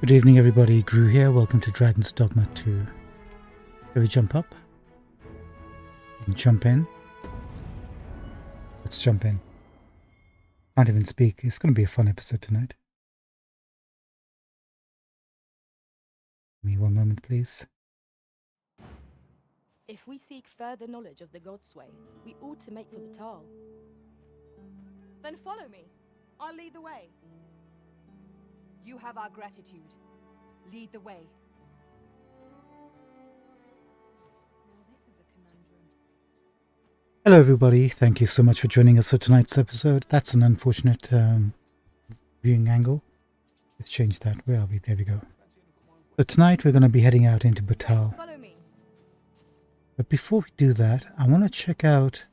Good evening everybody, Gru here, welcome to Dragon's Dogma 2. Shall we jump up? And jump in? Let's jump in. Can't even speak, it's going to be a fun episode tonight. Give me one moment please. If we seek further knowledge of the Godsway, we ought to make for Batal. Then follow me. I'll lead the way. You have our gratitude. Lead the way. Now this is a conundrum. Hello everybody, thank you so much for joining us for tonight's episode. That's an unfortunate viewing angle. Let's change that. Where are we? There we go. So tonight we're going to be heading out into Batal. Follow me. But before we do that, I want to check out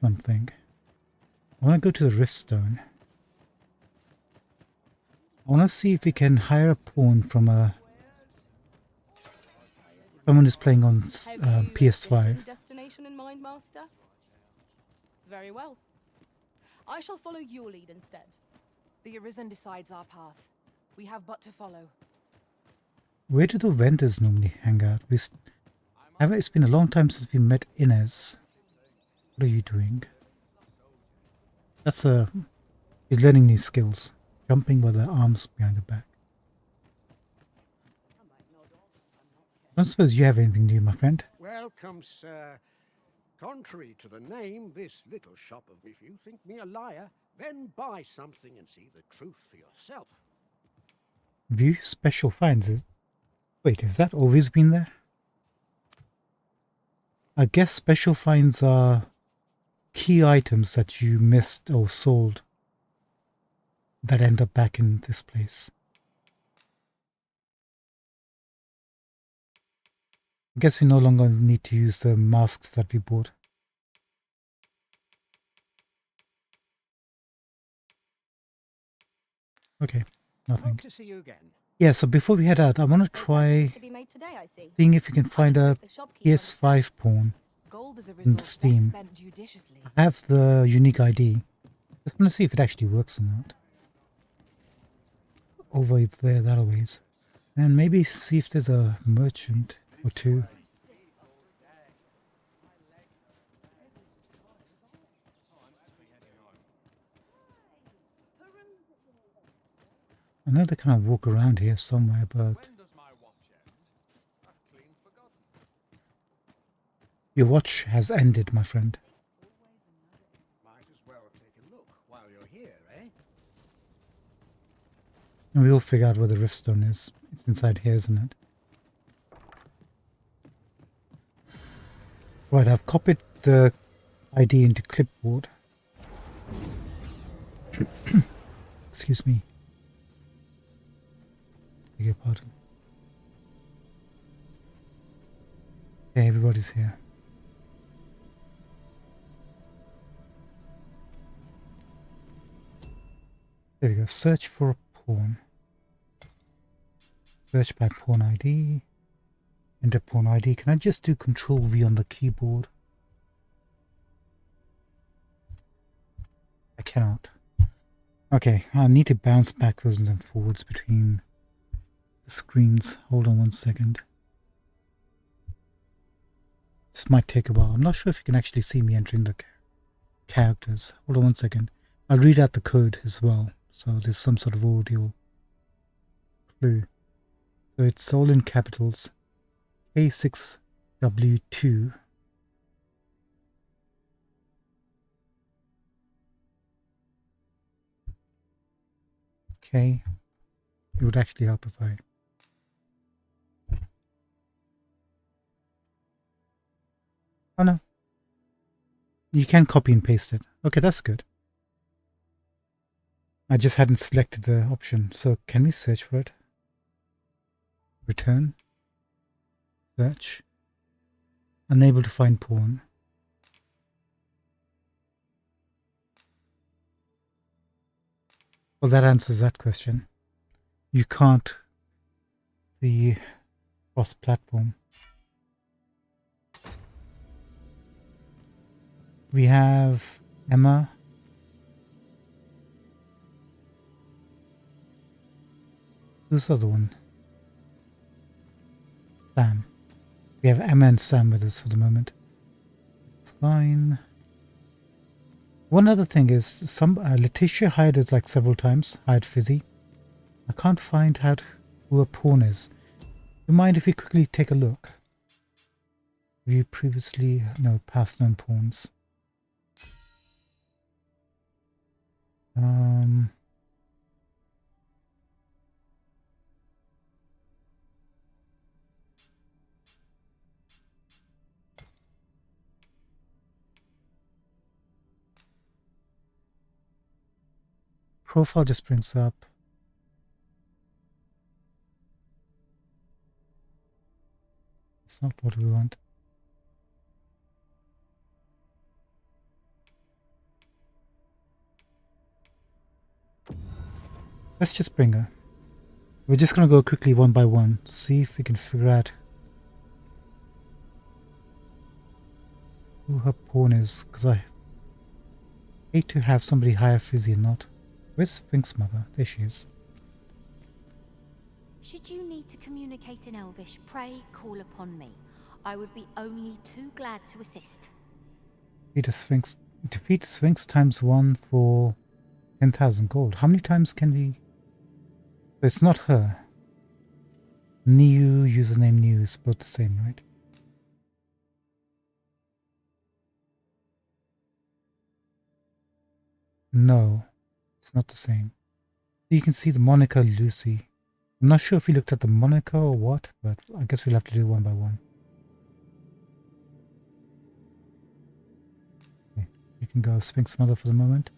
something. I want to go to the Riftstone. I want to see if we can hire a pawn from someone who's playing on PS5. Destination in mind, Master? Very well. I shall follow your lead instead. The Arisen decides our path. We have but to follow. Where do the vendors normally hang out? It's been a long time since we met Inez. What are you doing? He's learning new skills. Jumping with her arms behind her back. I don't suppose you have anything new, my friend. Welcome, sir. Contrary to the name, this little shop of... If you think me a liar, then buy something and see the truth for yourself. View special finds. Wait, has that always been there? I guess special finds are key items that you missed or sold that end up back in this place. I guess we no longer need to use the masks that we bought. Okay, nothing. Hope to see you again. Yeah, so before we head out, I want to try seeing if we can find a PS5 pawn in Steam. I have the unique ID. Just want to see if it actually works or not. Over there, that ways. And maybe see if there's a merchant or two. I know they kind of walk around here somewhere, but... Your watch has ended, my friend. Might as well take a look while you're here, eh? And we'll figure out where the Riftstone is. It's inside here, isn't it? Right, I've copied the ID into clipboard. Excuse me. Beg your pardon. Okay, everybody's here. There we go. Search for a pawn. Search by pawn ID. Enter pawn ID. Can I just do Control V on the keyboard? I cannot. Okay, I need to bounce backwards and forwards between the screens. Hold on one second. This might take a while. I'm not sure if you can actually see me entering the characters. Hold on one second. I'll read out the code as well. So there's some sort of audio clue. So it's all in capitals. K6W2. Okay. It would actually help if I... Oh no. You can copy and paste it. Okay, that's good. I just hadn't selected the option. So can we search for it? Return. Search. Unable to find pawn. Well, that answers that question. You can't see cross-platform. We have Emma. Who's the other one? Sam. We have Emma and Sam with us for the moment. It's fine. One other thing is, Letitia hired us like several times, hired Fizzy. I can't find out who her pawn is. Do you mind if we quickly take a look? View previously, no, past known pawns. Profile just brings up. It's not what we want. Let's just bring her. We're just going to go quickly one by one, see if we can figure out who her pawn is, because I hate to have somebody hire Fizzy and not. Where's Sphinx Mother? There she is. Should you need to communicate in Elvish, pray call upon me. I would be only too glad to assist. Defeat Sphinx times 1 for 10,000 gold. How many times can we... So it's not her. New, username new is both the same, right? No, it's not the same. You can see the moniker Lucy. I'm not sure if we looked at the moniker or what, but I guess we'll have to do one by one. Okay, you can go Sphinx Mother for the moment.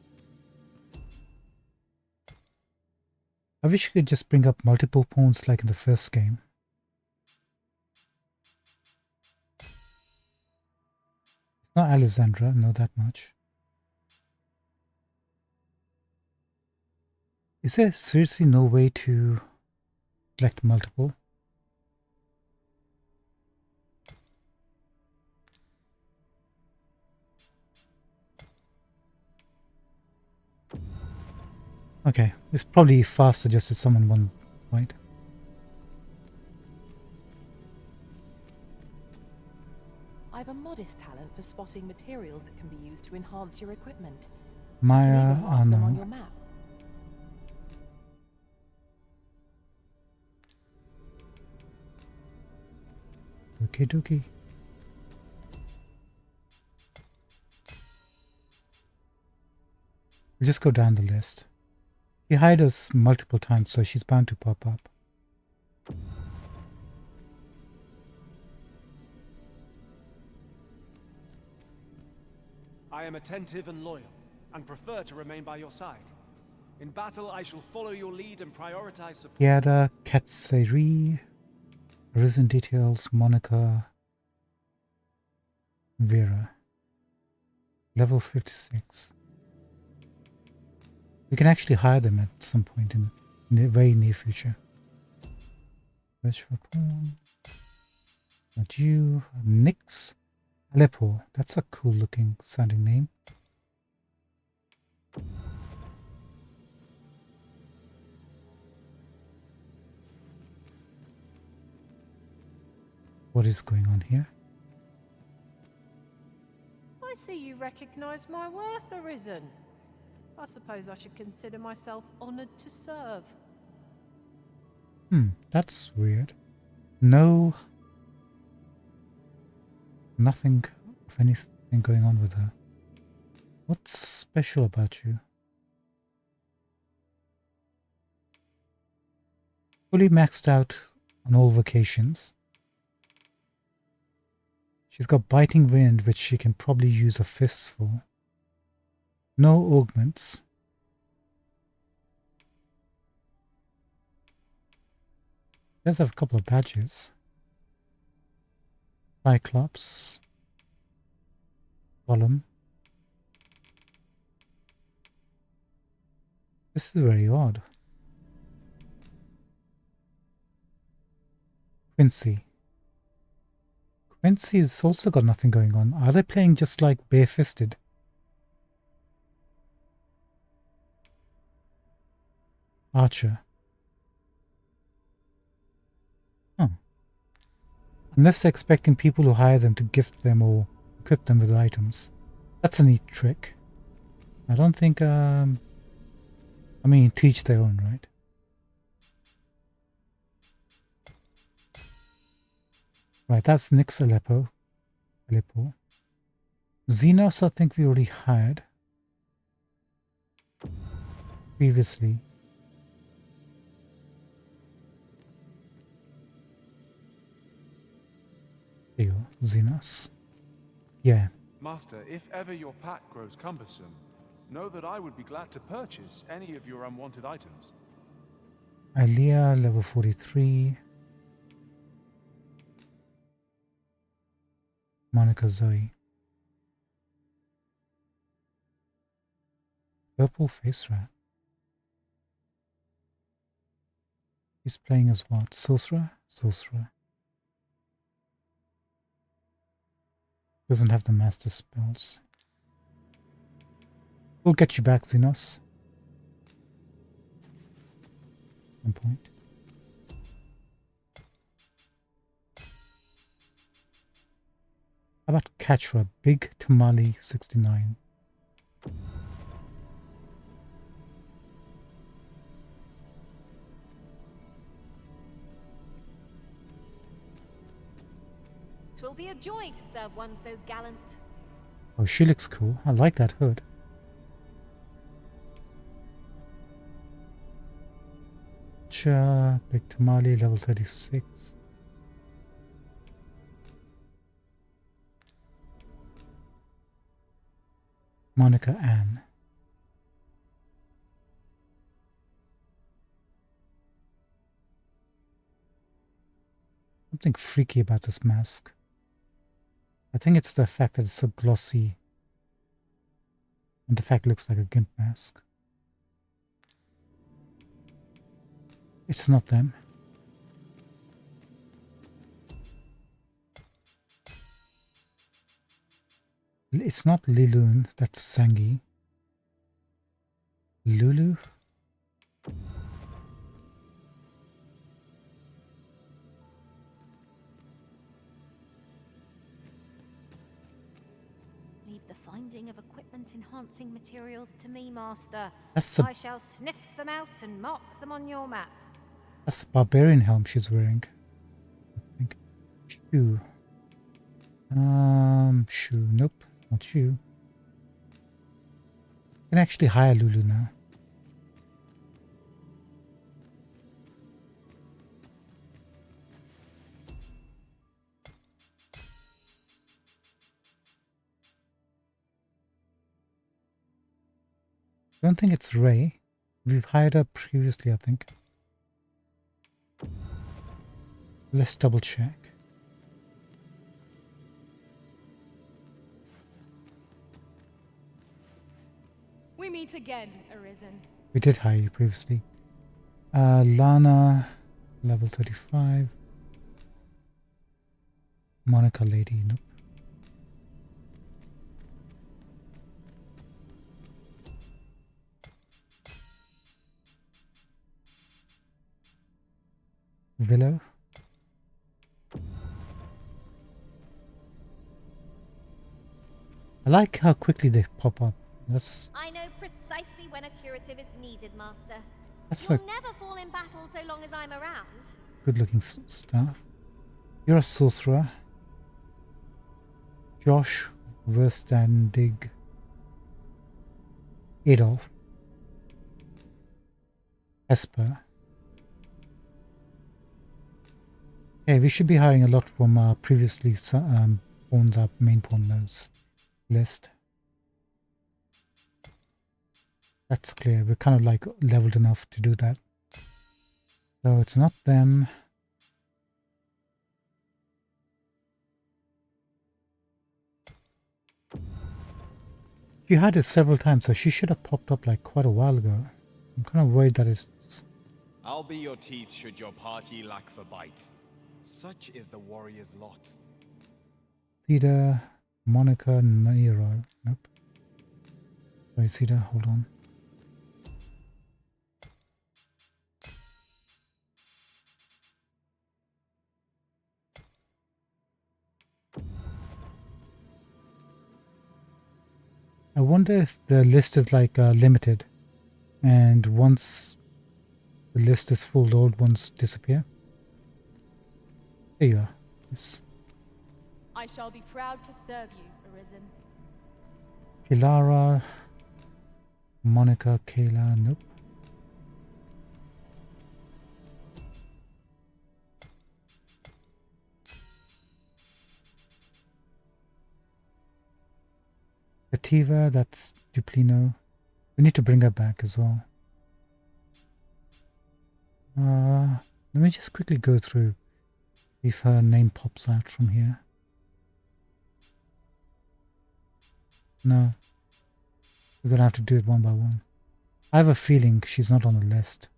I wish you could just bring up multiple pawns like in the first game. It's not Alessandra, know that much. Is there seriously no way to select multiple? Okay, it's probably faster just to summon one, right? I've a modest talent for spotting materials that can be used to enhance your equipment. Maya, You can even mark them on your no. map. Okie dokie. We'll just go down the list. She hired us multiple times, so she's bound to pop up. I am attentive and loyal, and prefer to remain by your side. In battle, I shall follow your lead and prioritize support. Yada, Katseri, Risen Details, Monica, Vera. Level 56. We can actually hire them at some point in the very near future. Search for pawn. Not you. Nix. Aleppo. That's a cool looking sounding name. What is going on here? I see you recognize my worth, Arisen. I suppose I should consider myself honored to serve. That's weird. No. Nothing of anything going on with her. What's special about you? Fully maxed out on all vocations. She's got Biting Wind, which she can probably use her fists for. No augments. Does have a couple of badges. Cyclops. Column. This is very odd. Quincy. Quincy's also got nothing going on. Are they playing just like bare-fisted? Archer. Unless they're expecting people who hire them to gift them or equip them with items. That's a neat trick. I don't think, I mean, teach their own, right? Right, that's Nyx Aleppo. Xenos, I think we already hired previously. There you go, Xenos. Yeah. Master, if ever your pack grows cumbersome, know that I would be glad to purchase any of your unwanted items. Aliyah, level 43. Monica Zoe. Purple face rat. He's playing as what? Sorcerer? Sorcerer. Doesn't have the master spells. We'll get you back, Xenos. At some point. How about Katra? Big Tamale 69. Twill be a joy to serve one so gallant. Oh, she looks cool. I like that hood. Big Tamale, level 36. Monica Ann. Something freaky about this mask. I think it's the fact that it's so glossy. And the fact it looks like a gimp mask. It's not them. It's not Liloon, that's Sangi. Lulu? Leave the finding of equipment enhancing materials to me, Master. That's I shall sniff them out and mark them on your map. the barbarian helm she's wearing. I think. Shoe. Shoe. Nope, not shoe. I can actually hire Lulu now. I don't think it's Ray. We've hired her previously, I think. Let's double check. We meet again, Arisen. We did hire you previously. Lana, level 35. Monica Lady, nope. Willow. I like how quickly they pop up. I know precisely when a curative is needed, Master. That's You'll a never fall in battle so long as I'm around. good looking staff. You're a sorcerer. Josh Verstandig. Adolf. Esper. Okay, we should be hiring a lot from our previously pawns up main pawn nodes list. That's clear. We're kind of like leveled enough to do that. So it's not them. You had it several times, so she should have popped up like quite a while ago. I'm kind of worried that it's... I'll be your teeth should your party lack for bite. Such is the warrior's lot. Cedar, Monica, Nero. Nope. Sorry, Cedar, hold on. I wonder if the list is like limited, and once the list is full, the old ones disappear. There you are. Yes. I shall be proud to serve you, Arisen. Kilara, Monica, Kayla, nope. Sativa, that's Duplino. We need to bring her back as well. Let me just quickly go through if her name pops out from here. No. We're gonna have to do it one by one. I have a feeling she's not on the list.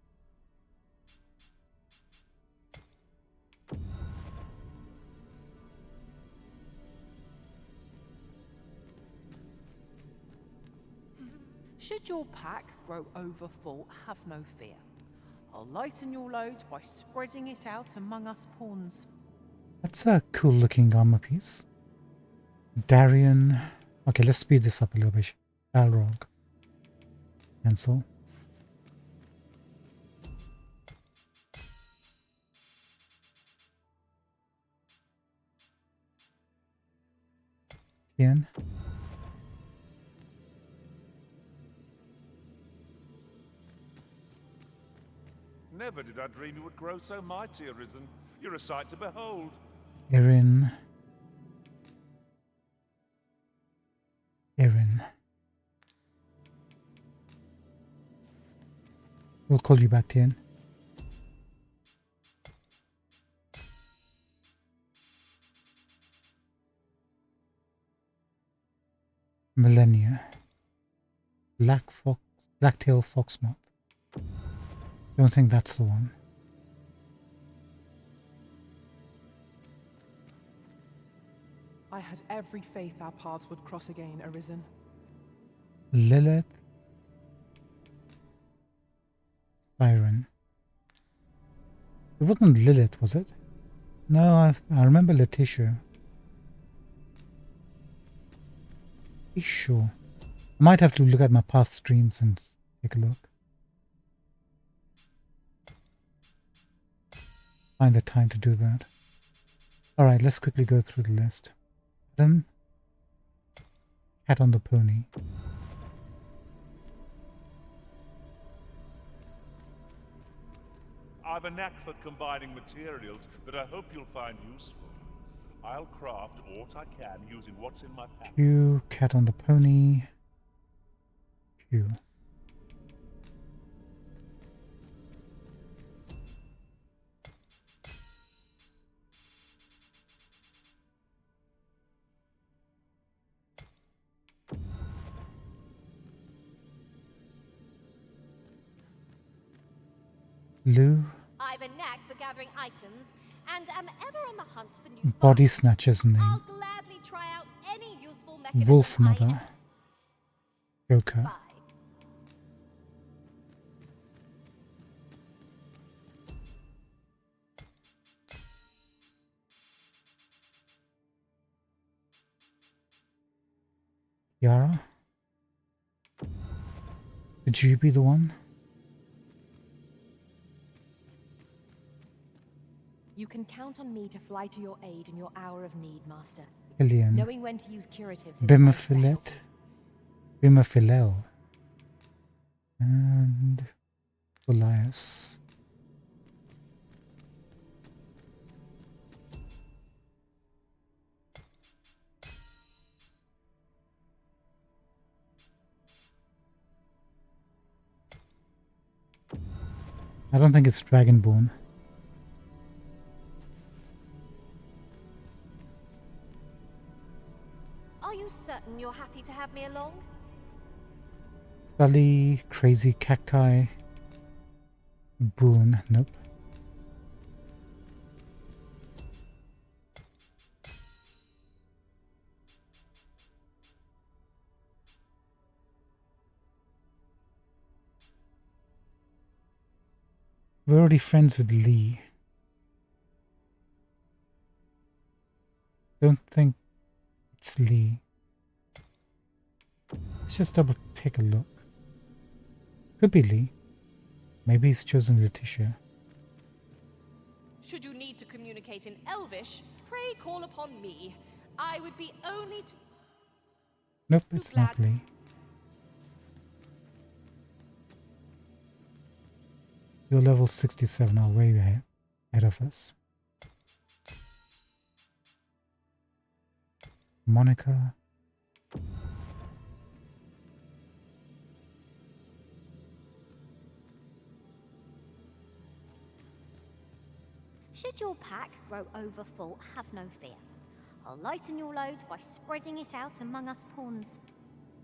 Should your pack grow overfull, have no fear. I'll lighten your load by spreading it out among us pawns. That's a cool looking armor piece. Darian. Okay, let's speed this up a little bit. Balrog. Cancel. Ian. Never did I dream you would grow so mighty, Arisen. You're a sight to behold. Erin. We'll call you back, Tian. Millennia. Blacktail Foxmoth. Don't think that's the one. I had every faith our paths would cross again, Arisen. Lilith. Byron. It wasn't Lilith, was it? No, I remember Letitia. Be sure. I might have to look at my past streams and take a look. Find the time to do that. Alright, let's quickly go through the list. Adam. Cat on the Pony. I've a knack for combining materials that I hope you'll find useful. I'll craft aught I can using what's in my pack. Q, Cat on the Pony. Q. Lou. I've a knack for gathering items and am ever on the hunt for new Body finds. Snatcher's name. I'll gladly try out any useful mechanism Wolf I Mother. Joker. Bye. Yara. Could you be the one? You can count on me to fly to your aid in your hour of need, Master. Killian. Knowing when to use curatives is my specialty. Bimafilel. And Elias. I don't think it's Dragonborn. Are you certain you're happy to have me along? Sully, Crazy Cacti, Boone, nope. We're already friends with Lee. Don't think it's Lee. Let's just take a look. Could be Lee. Maybe he's chosen Letitia. Should you need to communicate in Elvish, pray call upon me. I would be only to... Nope, it's not Lee. You're level 67, are way ahead of us. Monica. Should your pack grow overfull, have no fear. I'll lighten your load by spreading it out among us pawns.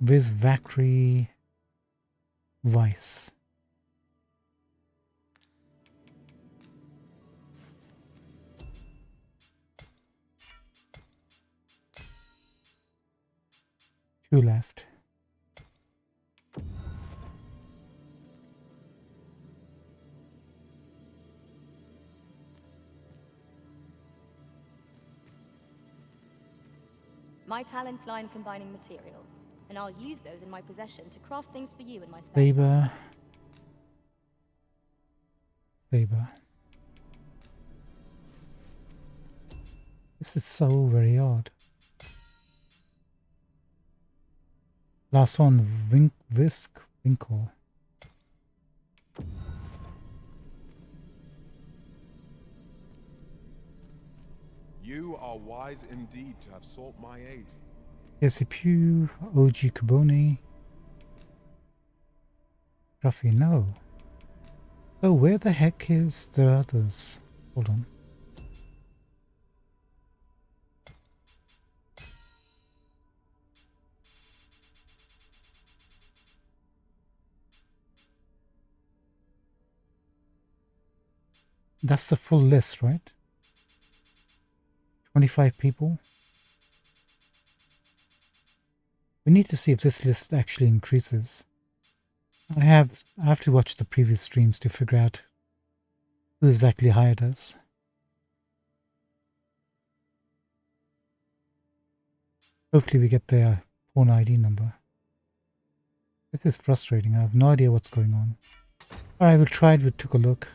Viz Vakri Vice. Two left. My talents lie in combining materials, and I'll use those in my possession to craft things for you in my spare time. Saber. Saber. This is so very odd. Last one, Whisk Winkle. You are wise indeed to have sought my aid. Jesse Pugh, OG Caboni. Scruffy, no. Oh, where the heck is the others? Hold on. That's the full list, right? 25 people. We need to see if this list actually increases. I have to watch the previous streams to figure out who exactly hired us. Hopefully we get their pawn ID number. This is frustrating. I have no idea what's going on. Alright, we tried, we took a look.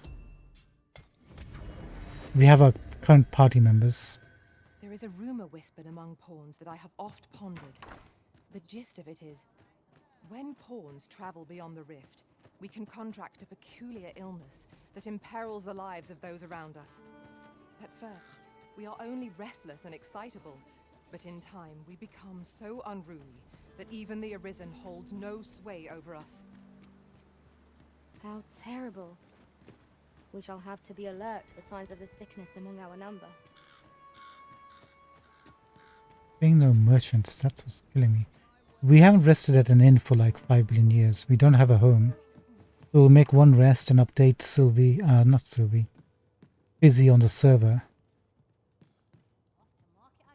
We have our current party members. There is a rumor whispered among pawns that I have oft pondered. The gist of it is, when pawns travel beyond the rift, we can contract a peculiar illness that imperils the lives of those around us. At first, we are only restless and excitable, but in time we become so unruly that even the Arisen holds no sway over us. How terrible. We shall have to be alert for signs of the sickness among our number. Being no merchants, that's what's killing me. We haven't rested at an inn for like 5 billion years. We don't have a home. We'll make one rest and update Sylvie, not Sylvie, Busy on the server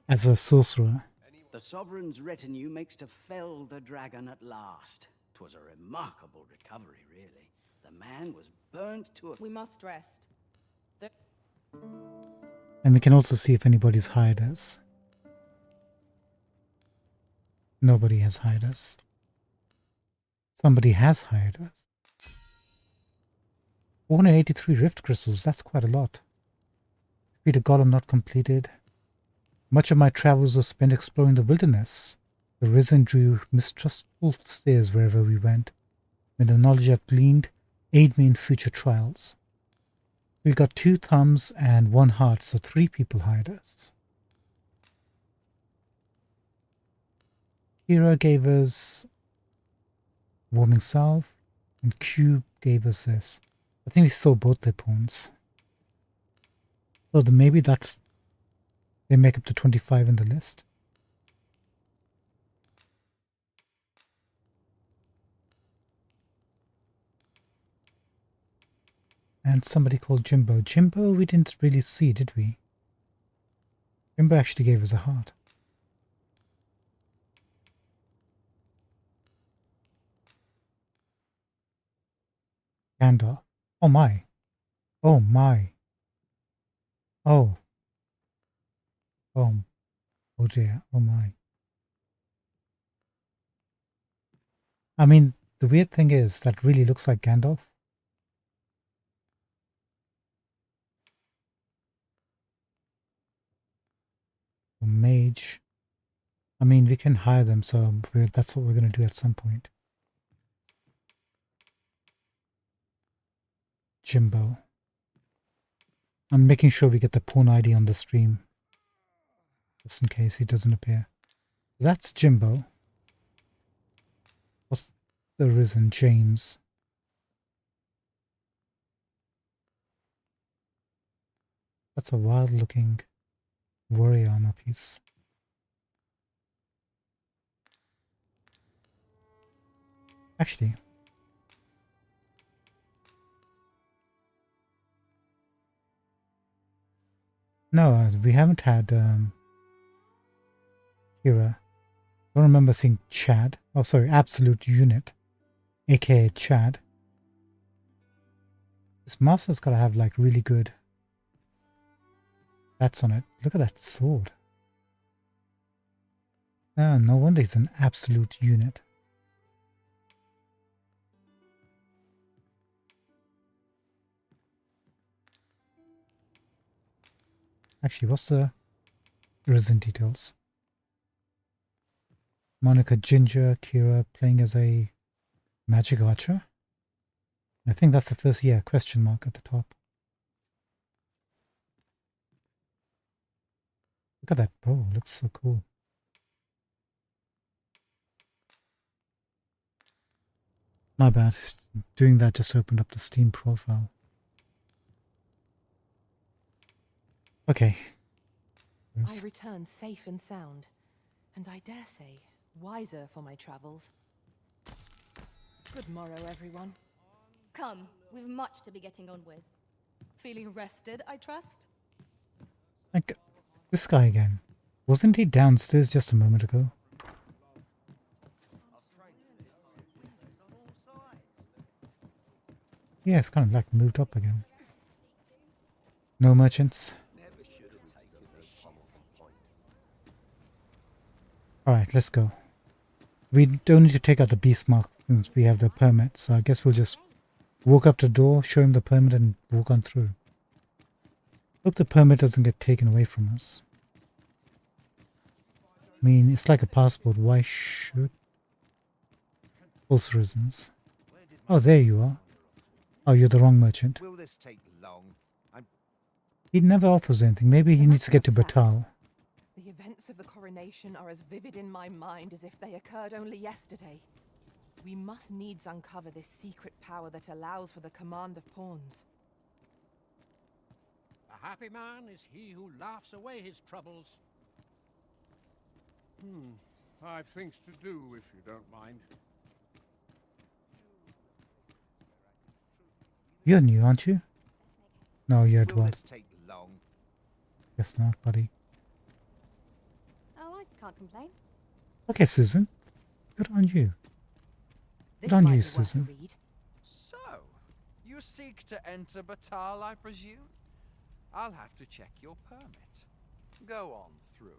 as a sorcerer. The Sovereign's retinue makes to fell the dragon at last. 'Twas a remarkable recovery, really. The man was burnt to a... We must rest. And we can also see if anybody's hired us. Nobody has hired us. Somebody has hired us. 483 rift crystals, that's quite a lot. Defeat a golem not completed. Much of my travels were spent exploring the wilderness. The Risen drew mistrustful stares wherever we went. With the knowledge I've gleaned, aid me in future trials. We got 2 thumbs and 1 heart, so 3 people hired us. Kira gave us warming salve, and Cube gave us this. I think we sold both their pawns. So maybe that's... they make up to 25 in the list. And somebody called Jimbo. Jimbo we didn't really see, did we? Jimbo actually gave us a heart. Gandalf. Oh my. Oh my. Oh. Oh. Oh dear. Oh my. I mean, the weird thing is that really looks like Gandalf. A mage. I mean, we can hire them, so that's what we're going to do at some point. Jimbo. I'm making sure we get the pawn ID on the stream, just in case he doesn't appear. That's Jimbo. What's the Risen? James. That's a wild-looking warrior armor piece. Actually, no, we haven't had Kira. I don't remember seeing Chad. Oh, sorry, Absolute Unit, aka Chad. This master's gotta have like really good bats on it. Look at that sword. Ah, no wonder it's an absolute unit. Actually, what's the Risen details? Monica Ginger, Kira playing as a magic archer. I think that's the first, yeah, question mark at the top. Look at that bow, looks so cool. My bad, doing that just opened up the Steam profile. Okay. I return safe and sound, and I dare say, wiser for my travels. Good morrow, everyone. Come, we've much to be getting on with. Feeling rested, I trust? Like, this guy again. Wasn't he downstairs just a moment ago? Yeah, it's kind of like moved up again. No merchants. Alright, let's go. We don't need to take out the beast mark since we have the permit, so I guess we'll just walk up to the door, show him the permit, and walk on through. Hope the permit doesn't get taken away from us. I mean, it's like a passport. Why should... False reasons. Oh, there you are. Oh, you're the wrong merchant. Will this take long? He never offers anything. Maybe he needs to get to Batal. The events of the coronation are as vivid in my mind as if they occurred only yesterday. We must needs uncover this secret power that allows for the command of pawns. A happy man is he who laughs away his troubles. I've things to do, if you don't mind. You're new, aren't you? No, you're Will Dwarf. this take long? Guess not, buddy. Oh, I can't complain. Okay, Susan. Good on you. This Good on might you, be worth a Susan. read. So, you seek to enter Batal, I presume? I'll have to check your permit. Go on through.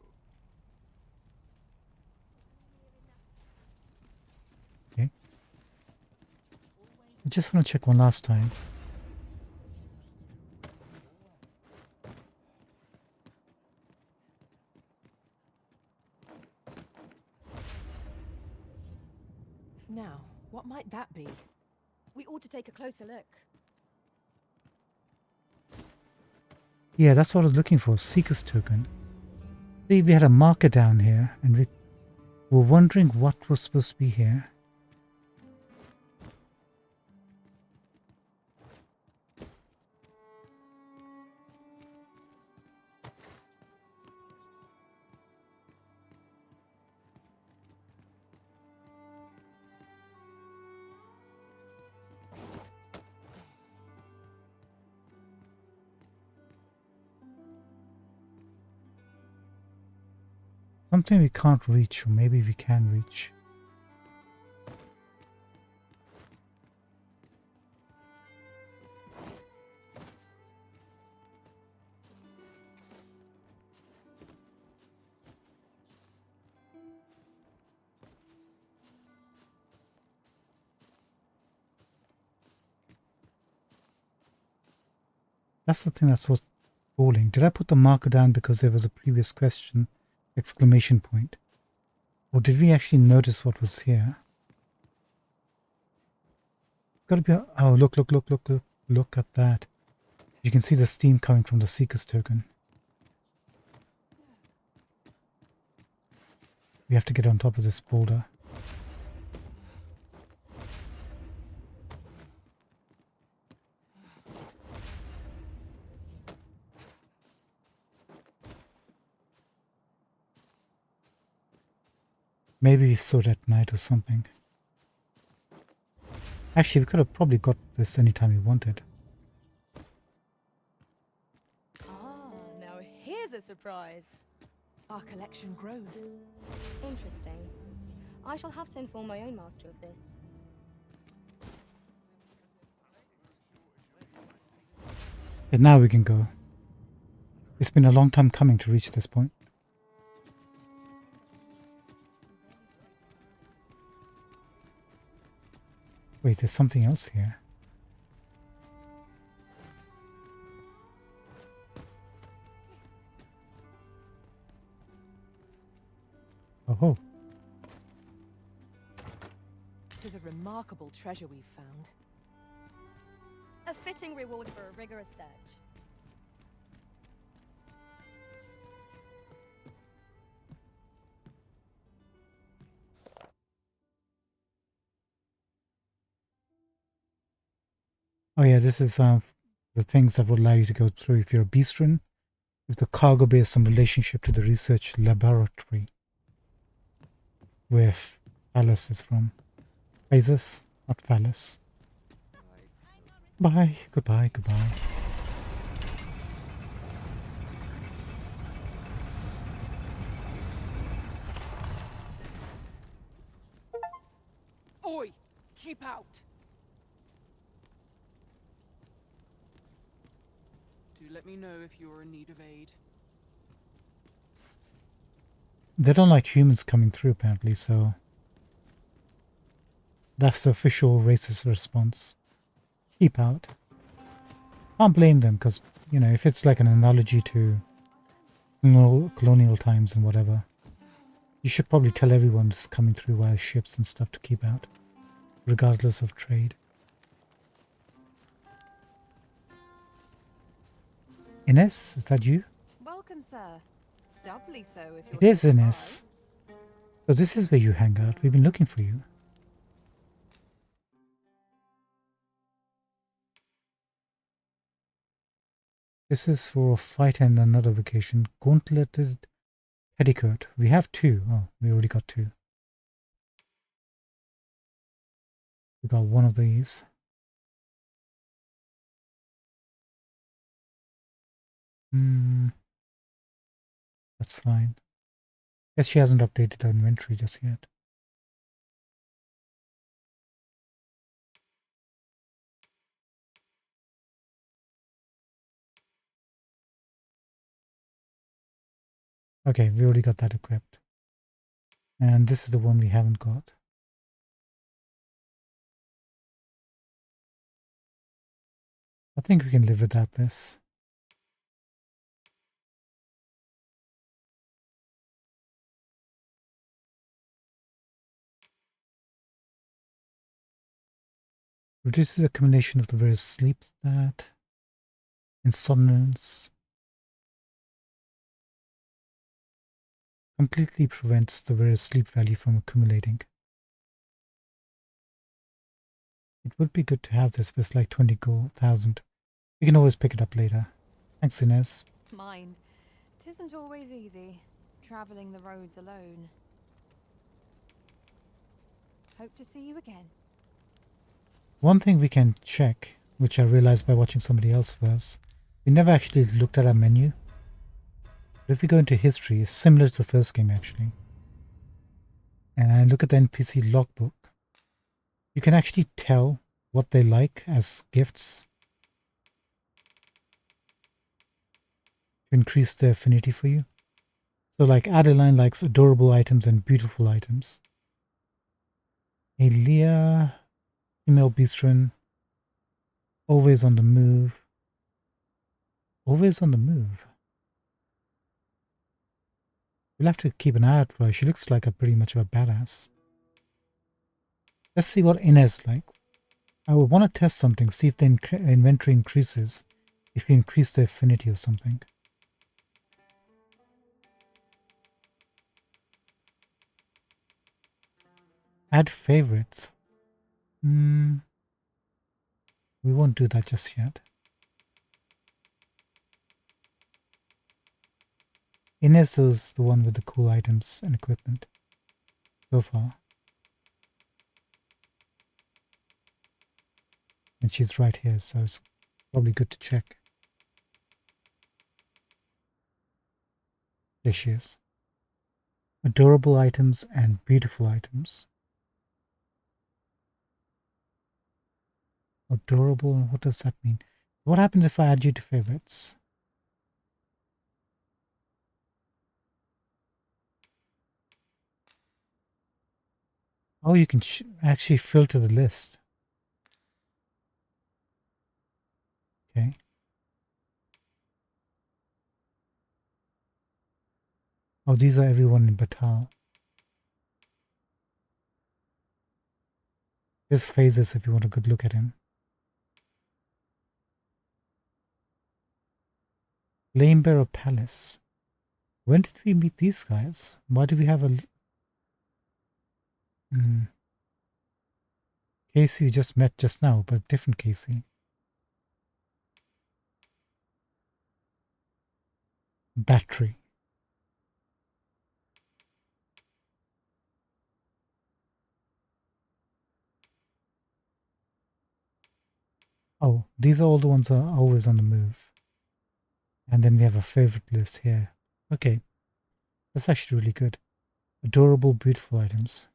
Okay. I just want to check one last time. Now, what might that be? We ought to take a closer look. Yeah, that's what I was looking for. Seeker's token. See, we had a marker down here, and we were wondering what was supposed to be here. Something we can't reach, or maybe we can reach. That's the thing that's what's falling. Did I put the marker down because there was a previous question? Exclamation point. Or did we actually notice what was here? Gotta be. Oh, look, look, look, look, look, look at that. You can see the steam coming from the Seeker's token. We have to get on top of this boulder. Maybe we saw it at night or something. Actually, we could have probably got this anytime we wanted. Ah, now here's a surprise. Our collection grows. Interesting. I shall have to inform my own master of this. And now we can go. It's been a long time coming to reach this point. Wait, there's something else here. Oh. Tis a remarkable treasure we've found. A fitting reward for a rigorous search. Oh yeah, this is the things that will allow you to go through if you're a beastren. If the cargo bears some relationship to the research laboratory where Phallus is from. Phasus, not Phallus. Bye, goodbye, goodbye. Oi! Keep out! Do let me know if you're in need of aid. They don't like humans coming through apparently, so that's the official racist response. Keep out. Can't blame them because, you know, if it's like an analogy to colonial times and whatever, you should probably tell everyone that's coming through via ships and stuff to keep out, regardless of trade. Ines, is that you? Welcome, sir. Doubly so if you're It is Ines. So this is where you hang out. We've been looking for you. This is for a fight and another vacation. Gauntleted petticoat. We have two. Oh, we already got two. We got one of these. That's fine. Guess she hasn't updated her inventory just yet. Okay, we already got that equipped. And this is the one we haven't got. I think we can live without this. Reduces the combination of the various sleep stat, insomnance, completely prevents the various sleep value from accumulating. It would be good to have this, but it's like 20,000. We can always pick it up later. Thanks, Inez. Mind, 'tisn't always easy, travelling the roads alone. Hope to see you again. One thing we can check, which I realized by watching somebody else, was we never actually looked at our menu. But if we go into history, it's similar to the first game actually. And I look at the NPC logbook, you can actually tell what they like as gifts to increase their affinity for you. So like Adeline likes adorable items and beautiful items. Elia, female beastren, always on the move. Always on the move. We'll have to keep an eye out for her. She looks like a pretty much of a badass. Let's see what Inez likes. I would want to test something, see if the inventory increases, if you increase the affinity or something. Add favorites. We won't do that just yet. Inez is the one with the cool items and equipment so far. And she's right here, so it's probably good to check. There she is. Adorable items and beautiful items. Adorable, what does that mean? What happens if I add you to favorites? Oh, you can actually filter the list. Okay. Oh, these are everyone in Batal. There's phases if you want a good look at him. Lamebearer Palace. When did we meet these guys? Why do we have a... Casey we just met just now, but different Casey. Battery. Oh, these are all the ones that are always on the move. And then we have a favorite list here. Okay. That's actually really good. Adorable, beautiful items.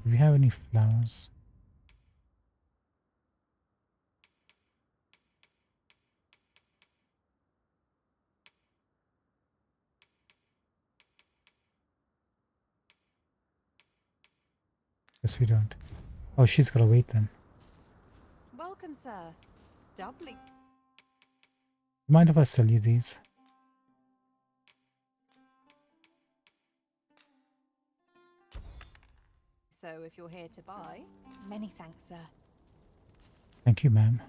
Do we have any flowers? Yes, we don't. Oh, she's gotta wait then. Welcome, sir. Doubly. Mind if I sell you these? So if you're here to buy, many thanks, sir. Thank you, ma'am.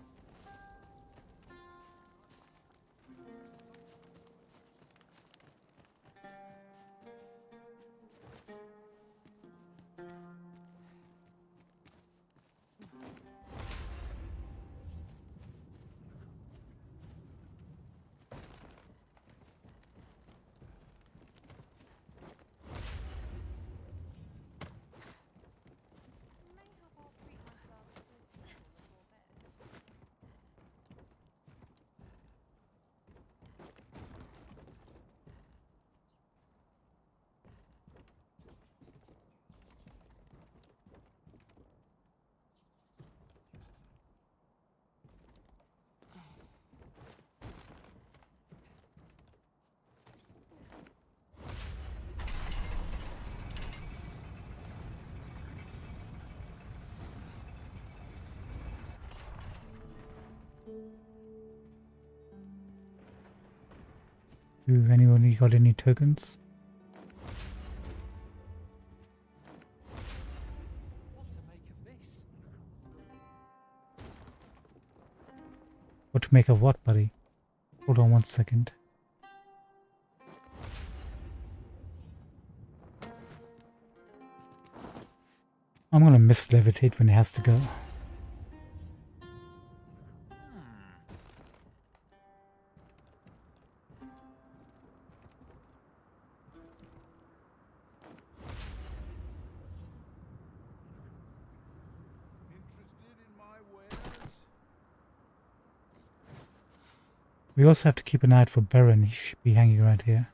Anyone got any tokens? What to make of what, buddy? Hold on one second. I'm gonna miss levitate when he has to go. We also have to keep an eye out for Baron. He should be hanging around here.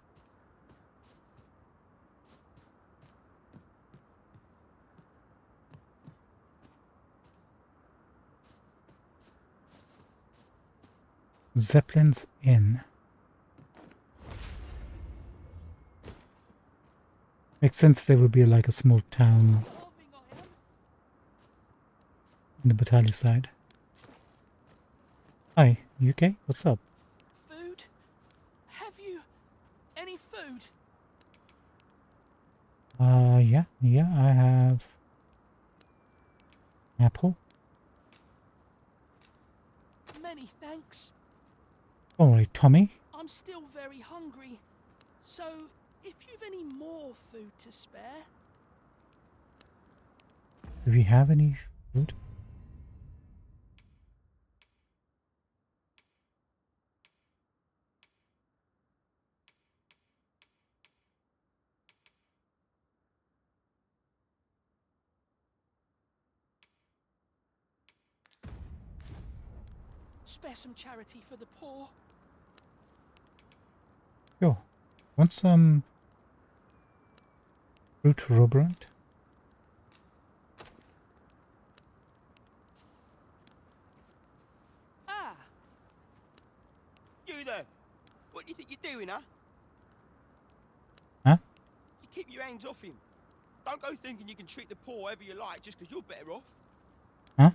Zeppelin's Inn. Makes sense there would be like a small town in the Battalion side. Hi, you okay? What's up? Food? Have you any food? Yeah, I have apple. Many thanks. Alright, Tommy. I'm still very hungry. So, if you've any more food to spare... Do we have any food? Spare some charity for the poor. Sure. Want some fruit robrant? Ah! You there! What do you think you're doing, huh? Huh? You keep your hands off him. Don't go thinking you can treat the poor however you like just because you're better off. Huh?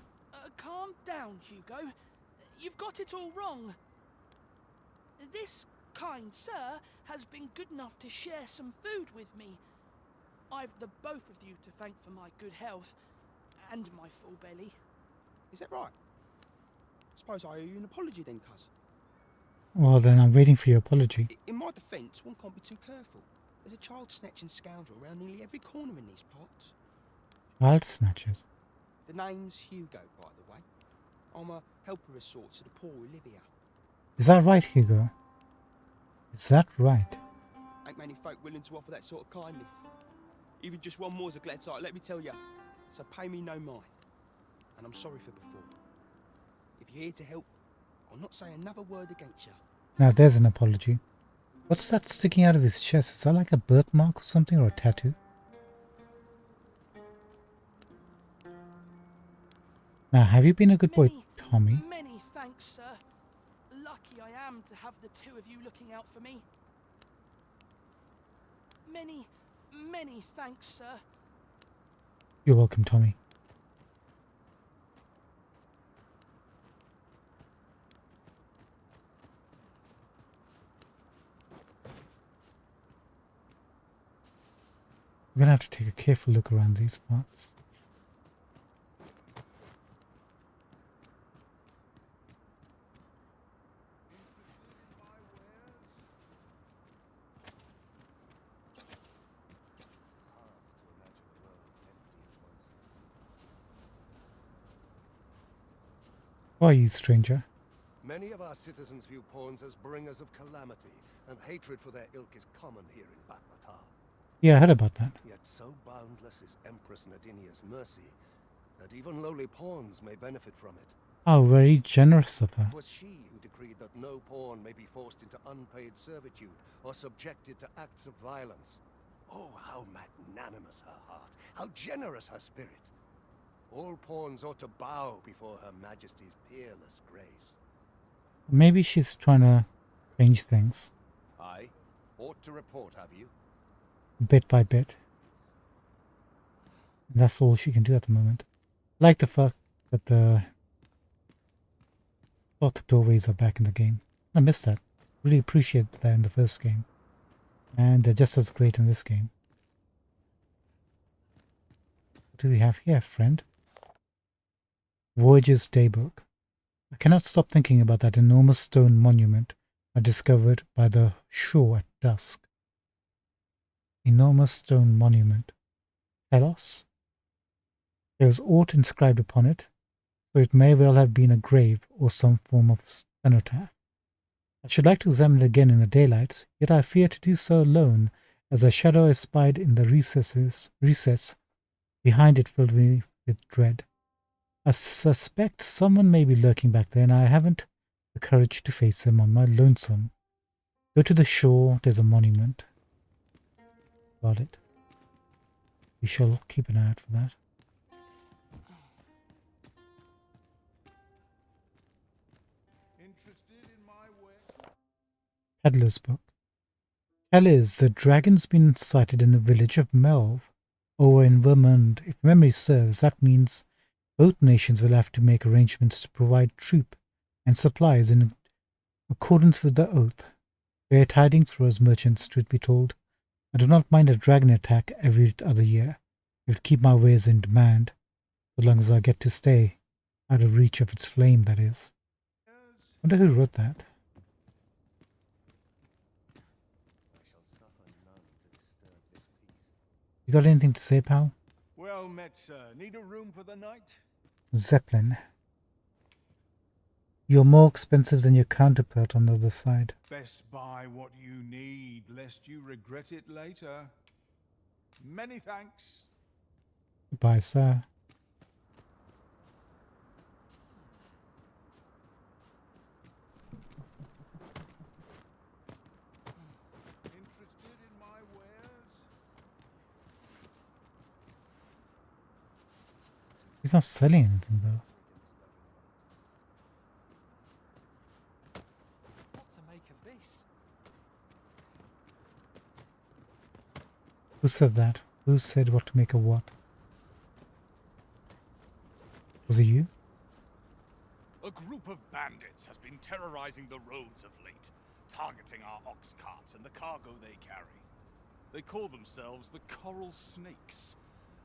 Calm down, Hugo. You've got it all wrong. This kind sir has been good enough to share some food with me. I've the both of you to thank for my good health and my full belly. Is that right? Suppose I owe you an apology then, cuz. Well, then I'm waiting for your apology. In my defence, one can't be too careful. There's a child-snatching scoundrel around nearly every corner in these parts. Child snatchers. The name's Hugo, by the way. I'm a helper of sorts to the poor who live here. Is that right, Hugo? Is that right? Ain't many folk willing to offer that sort of kindness. Even just one more's a glad sight, let me tell you. So pay me no mind. And I'm sorry for before. If you're here to help, I'll not say another word against you. Now there's an apology. What's that sticking out of his chest? Is that like a birthmark or something, or a tattoo? Now, have you been a good boy, Tommy? Many thanks, sir. Lucky I am to have the two of you looking out for me. Many thanks, sir. You're welcome, Tommy. We're gonna have to take a careful look around these parts. Who are you, stranger? Many of our citizens view pawns as bringers of calamity, and hatred for their ilk is common here in Batlatar. Yeah, I heard about that. Yet so boundless is Empress Nadinia's mercy that even lowly pawns may benefit from it. Oh, very generous of her. It was she who decreed that no pawn may be forced into unpaid servitude or subjected to acts of violence. Oh, how magnanimous her heart, how generous her spirit. All pawns ought to bow before Her Majesty's peerless grace. Maybe she's trying to change things. Aye, ought to report, have you? Bit by bit. And that's all she can do at the moment. I like the fact that the cloth doorways are back in the game. I missed that. Really appreciate that in the first game. And they're just as great in this game. What do we have here, friend? Voyager's Daybook. I cannot stop thinking about that enormous stone monument I discovered by the shore at dusk. Enormous stone monument. Telos? There was aught inscribed upon it, so it may well have been a grave or some form of cenotaph. I should like to examine it again in the daylight, yet I fear to do so alone, as a shadow I spied in the recess behind it filled me with dread. I suspect someone may be lurking back there, and I haven't the courage to face them on my lonesome. Go to the shore, there's a monument. Got it. We shall keep an eye out for that. Peddler's Book. Helliz, the dragon's been sighted in the village of Melv, over in Vermund. If memory serves, that means both nations will have to make arrangements to provide troop and supplies in accordance with the oath. Bear tidings for us merchants, truth be told. I do not mind a dragon attack every other year, if it keep my wares in demand, so long as I get to stay out of reach of its flame, that is. Wonder who wrote that. You got anything to say, pal? Well met, sir. Need a room for the night? Zeppelin. You're more expensive than your counterpart on the other side. Best buy what you need, lest you regret it later. Many thanks. Goodbye, sir. Interested in my wares? He's not selling anything, though. What to make of this? Who said that? Who said what to make of what? Was it you? A group of bandits has been terrorizing the roads of late, targeting our ox carts and the cargo they carry. They call themselves the Coral Snakes,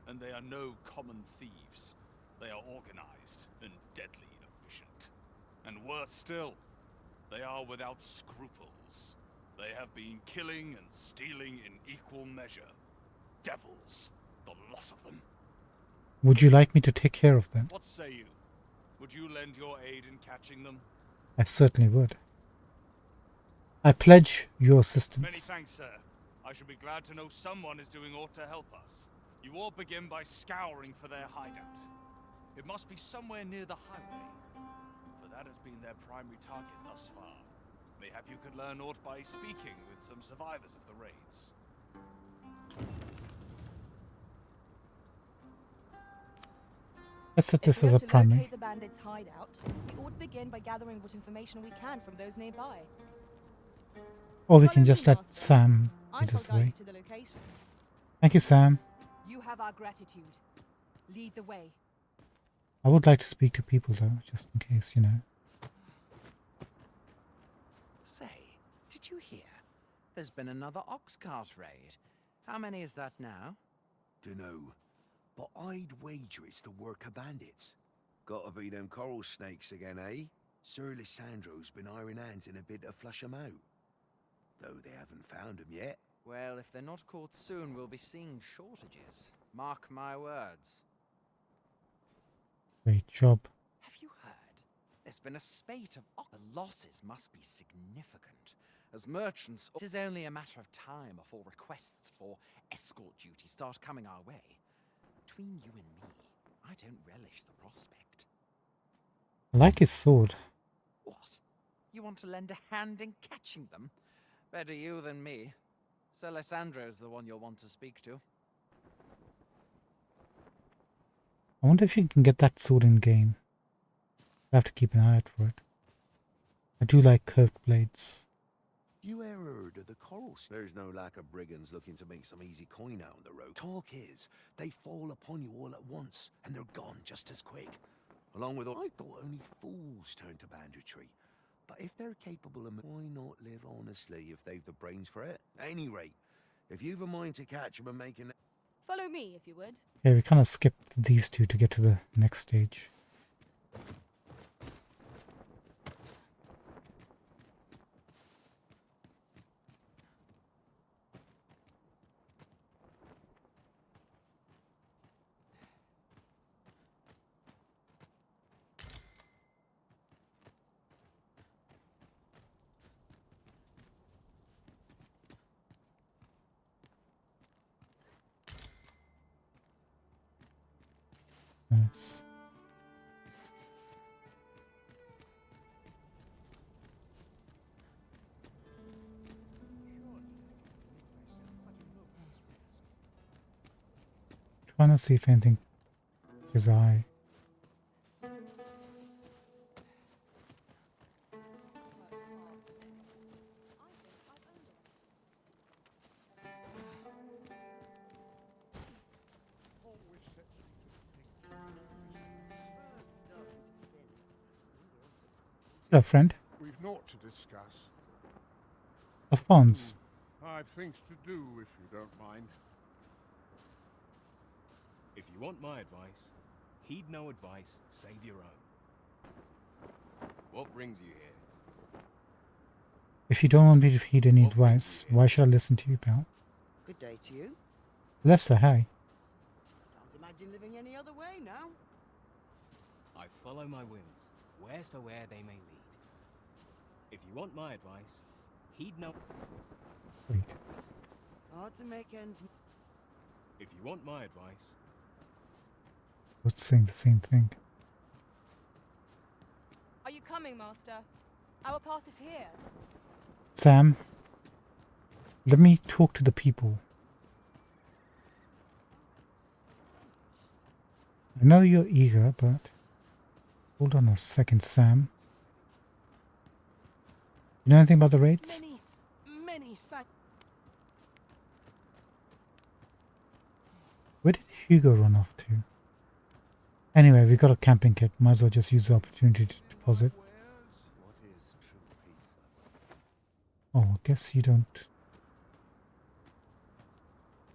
and they are no common thieves. They are organized and deadly efficient. And worse still, they are without scruples. They have been killing and stealing in equal measure. Devils, the lot of them. Would you like me to take care of them? What say you? Would you lend your aid in catching them? I certainly would. I pledge your assistance. Many thanks, sir. I shall be glad to know someone is doing aught to help us. You all begin by scouring for their hideout. It must be somewhere near the highway, for that has been their primary target thus far. Mayhap you could learn aught by speaking with some survivors of the raids. Let's set this If as we a are to primary. locate the bandits' hideout, we ought to begin by gathering what information we can from those nearby. Or we Follow can me, just let Master. Sam I lead shall us guide away. you to the location. Thank you, Sam. You have our gratitude. Lead the way. I would like to speak to people, though, just in case, you know. Say, did you hear? There's been another ox cart raid. How many is that now? Dunno, but I'd wager it's the work of bandits. Gotta be them coral snakes again, eh? Sir Lissandro's been iron hands in a bid to flush 'em out. Though they haven't found 'em yet. Well, if they're not caught soon, we'll be seeing shortages. Mark my words. Great job. Have you heard? There's been a spate of the losses must be significant. As merchants, it is only a matter of time before requests for escort duty start coming our way. Between you and me, I don't relish the prospect. I like his sword. What? You want to lend a hand in catching them? Better you than me. Sir Lissandro's the one you'll want to speak to. I wonder if you can get that sword in game. I have to keep an eye out for it. I do like curved blades. You ever heard of the coral snakes? There's no lack of brigands looking to make some easy coin out on the road. Talk is, they fall upon you all at once, and they're gone just as quick. Along with all, I thought only fools turn to banditry. But if they're capable of, why not live honestly if they've the brains for it? At any rate, if you've a mind to catch them and make an... Follow me, if you would. Yeah, we kind of skipped these two to get to the next stage. Nice. Trying to see if anything his eye. Hello, friend. We've naught to discuss. Alphonse. I've things to do, if you don't mind. If you want my advice, heed no advice, save your own. What brings you here? If you don't want me to heed any advice, why should I listen to you, pal? Good day to you. Lester, hi. Can't imagine living any other way now. I follow my whims, wheresoever they may lead. If you want my advice, heed no... Wait. Hard to make ends meet. If you want my advice... Both saying the same thing. Are you coming, Master? Our path is here. Sam, let me talk to the people. I know you're eager, but hold on a second, Sam. You know anything about the raids? Many thanks. Where did Hugo run off to? Anyway, we got a camping kit. Might as well just use the opportunity to deposit. Oh, I guess you don't.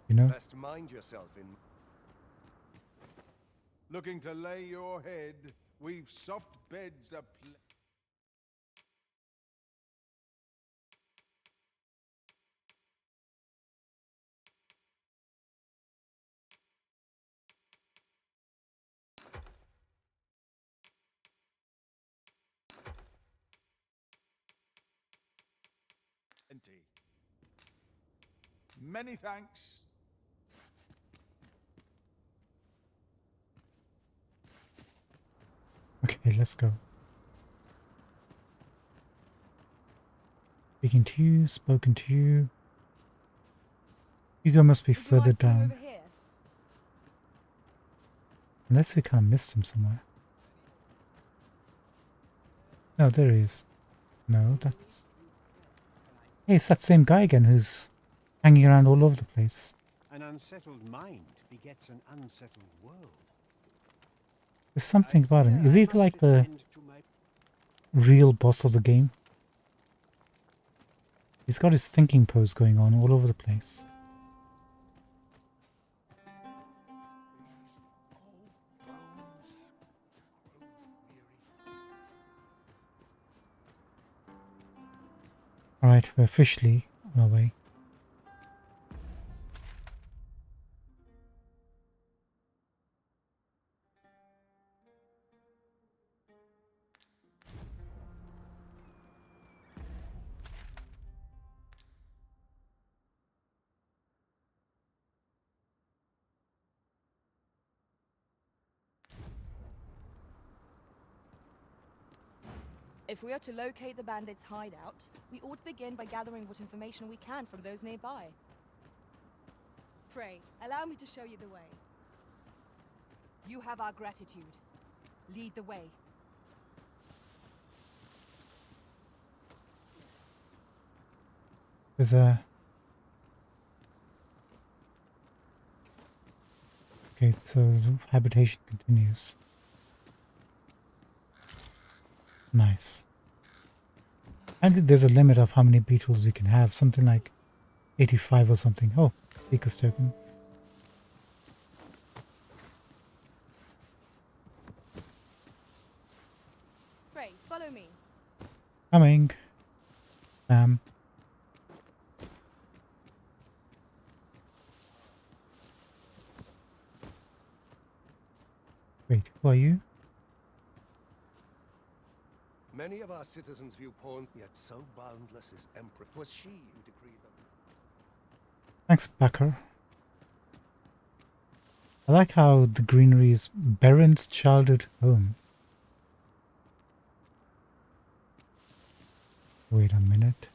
You know? Best mind yourself in. Looking to lay your head. We've soft beds a plenty. Many thanks. Okay, let's go. Speaking to you, spoken to you. Hugo must be further down. Unless we kind of missed him somewhere. No, there he is. No, that's... Hey, it's that same guy again who's hanging around all over the place. An unsettled mind begets an unsettled world. There's something about him. Is he like the real boss of the game? He's got his thinking pose going on all over the place. Alright, we're officially on our way. If we are to locate the bandits' hideout, we ought to begin by gathering what information we can from those nearby. Pray, allow me to show you the way. You have our gratitude. Lead the way. There's a... Okay, so the habitation continues. Nice. And there's a limit of how many beetles you can have. Something like 85 or something. Oh, speaker's token. Pray, follow me. Coming. Wait, who are you? Many of our citizens view porn, yet so boundless is Emperor. 'Twas she who decreed them. Thanks, Backer. I like how the greenery is Baron's childhood home. Wait a minute.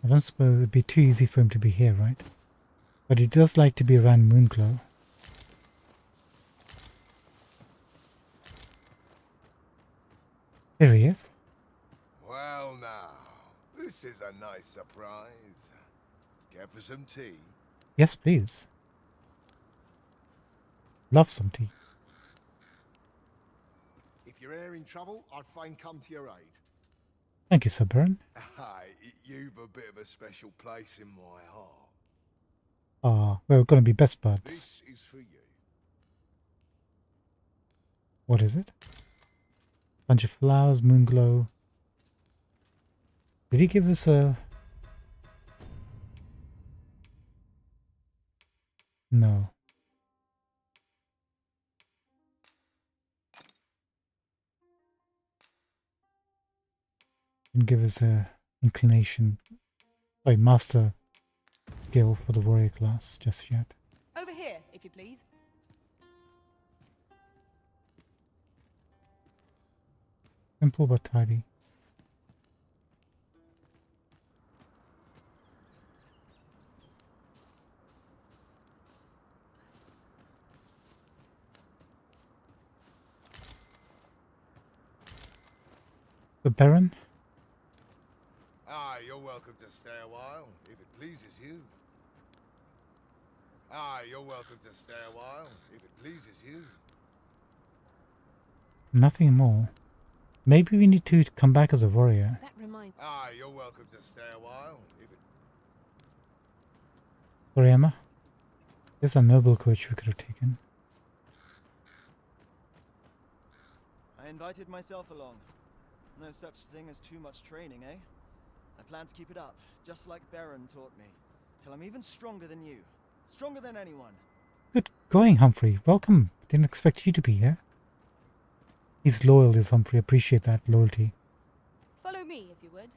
I don't suppose it'd be too easy for him to be here, right? But he does like to be around Moonclaw. There he is. Well now, this This is a nice surprise. Care for some tea? Yes, please. Love some tea. If you're here in trouble, I'd fain come to your aid. Thank you, Sir Baron. Aye, you've a bit of a special place in my heart. Ah, we're gonna be best buds. This is for you. What is it? Bunch of flowers, moon glow. Did he give us a... No. Didn't give us a inclination. Sorry, master skill for the warrior class just yet. Over here, if you please. Simple but tidy. The Baron? Aye, you're welcome to stay a while, if it pleases you. Aye, you're welcome to stay a while, if it pleases you. Nothing more. Maybe we need to come back as a warrior. That reminds. Aye, you're welcome to stay a while, if it... Sorry, Emma. There's a noble coach we could have taken. I invited myself along. No such thing as too much training, eh? I plan to keep it up, just like Baron taught me. Till I'm even stronger than you. Stronger than anyone. Good going, Humphrey. Welcome. Didn't expect you to be here. He's loyal, is Humphrey. Appreciate that loyalty. Follow me, if you would.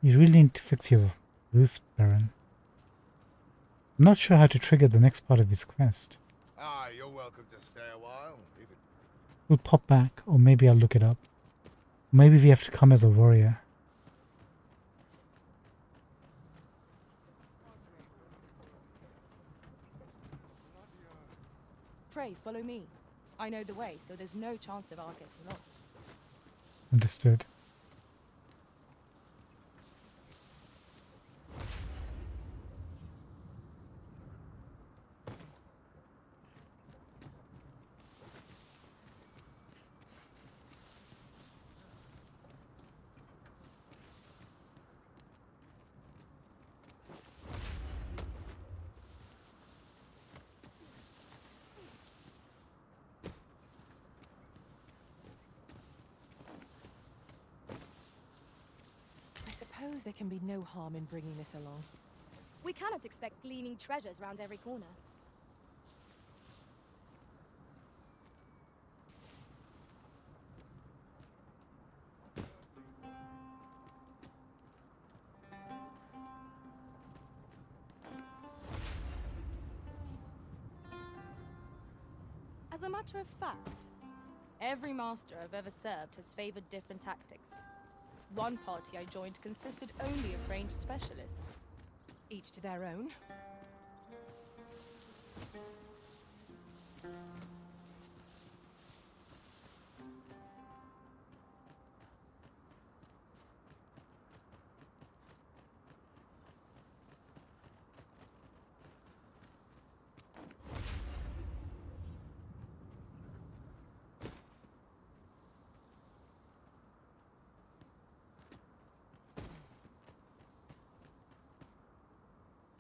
You really need to fix your roof, Baron. I'm not sure how to trigger the next part of his quest. Aye, you're welcome to stay a while, if it... We'll pop back, or maybe I'll look it up. Maybe we have to come as a warrior. Pray, follow me. I know the way, so there's no chance of our getting lost. Understood. I suppose there can be no harm in bringing this along. We cannot expect gleaming treasures round every corner. As a matter of fact, every master I've ever served has favored different tactics. One party I joined consisted only of ranged specialists. Each to their own.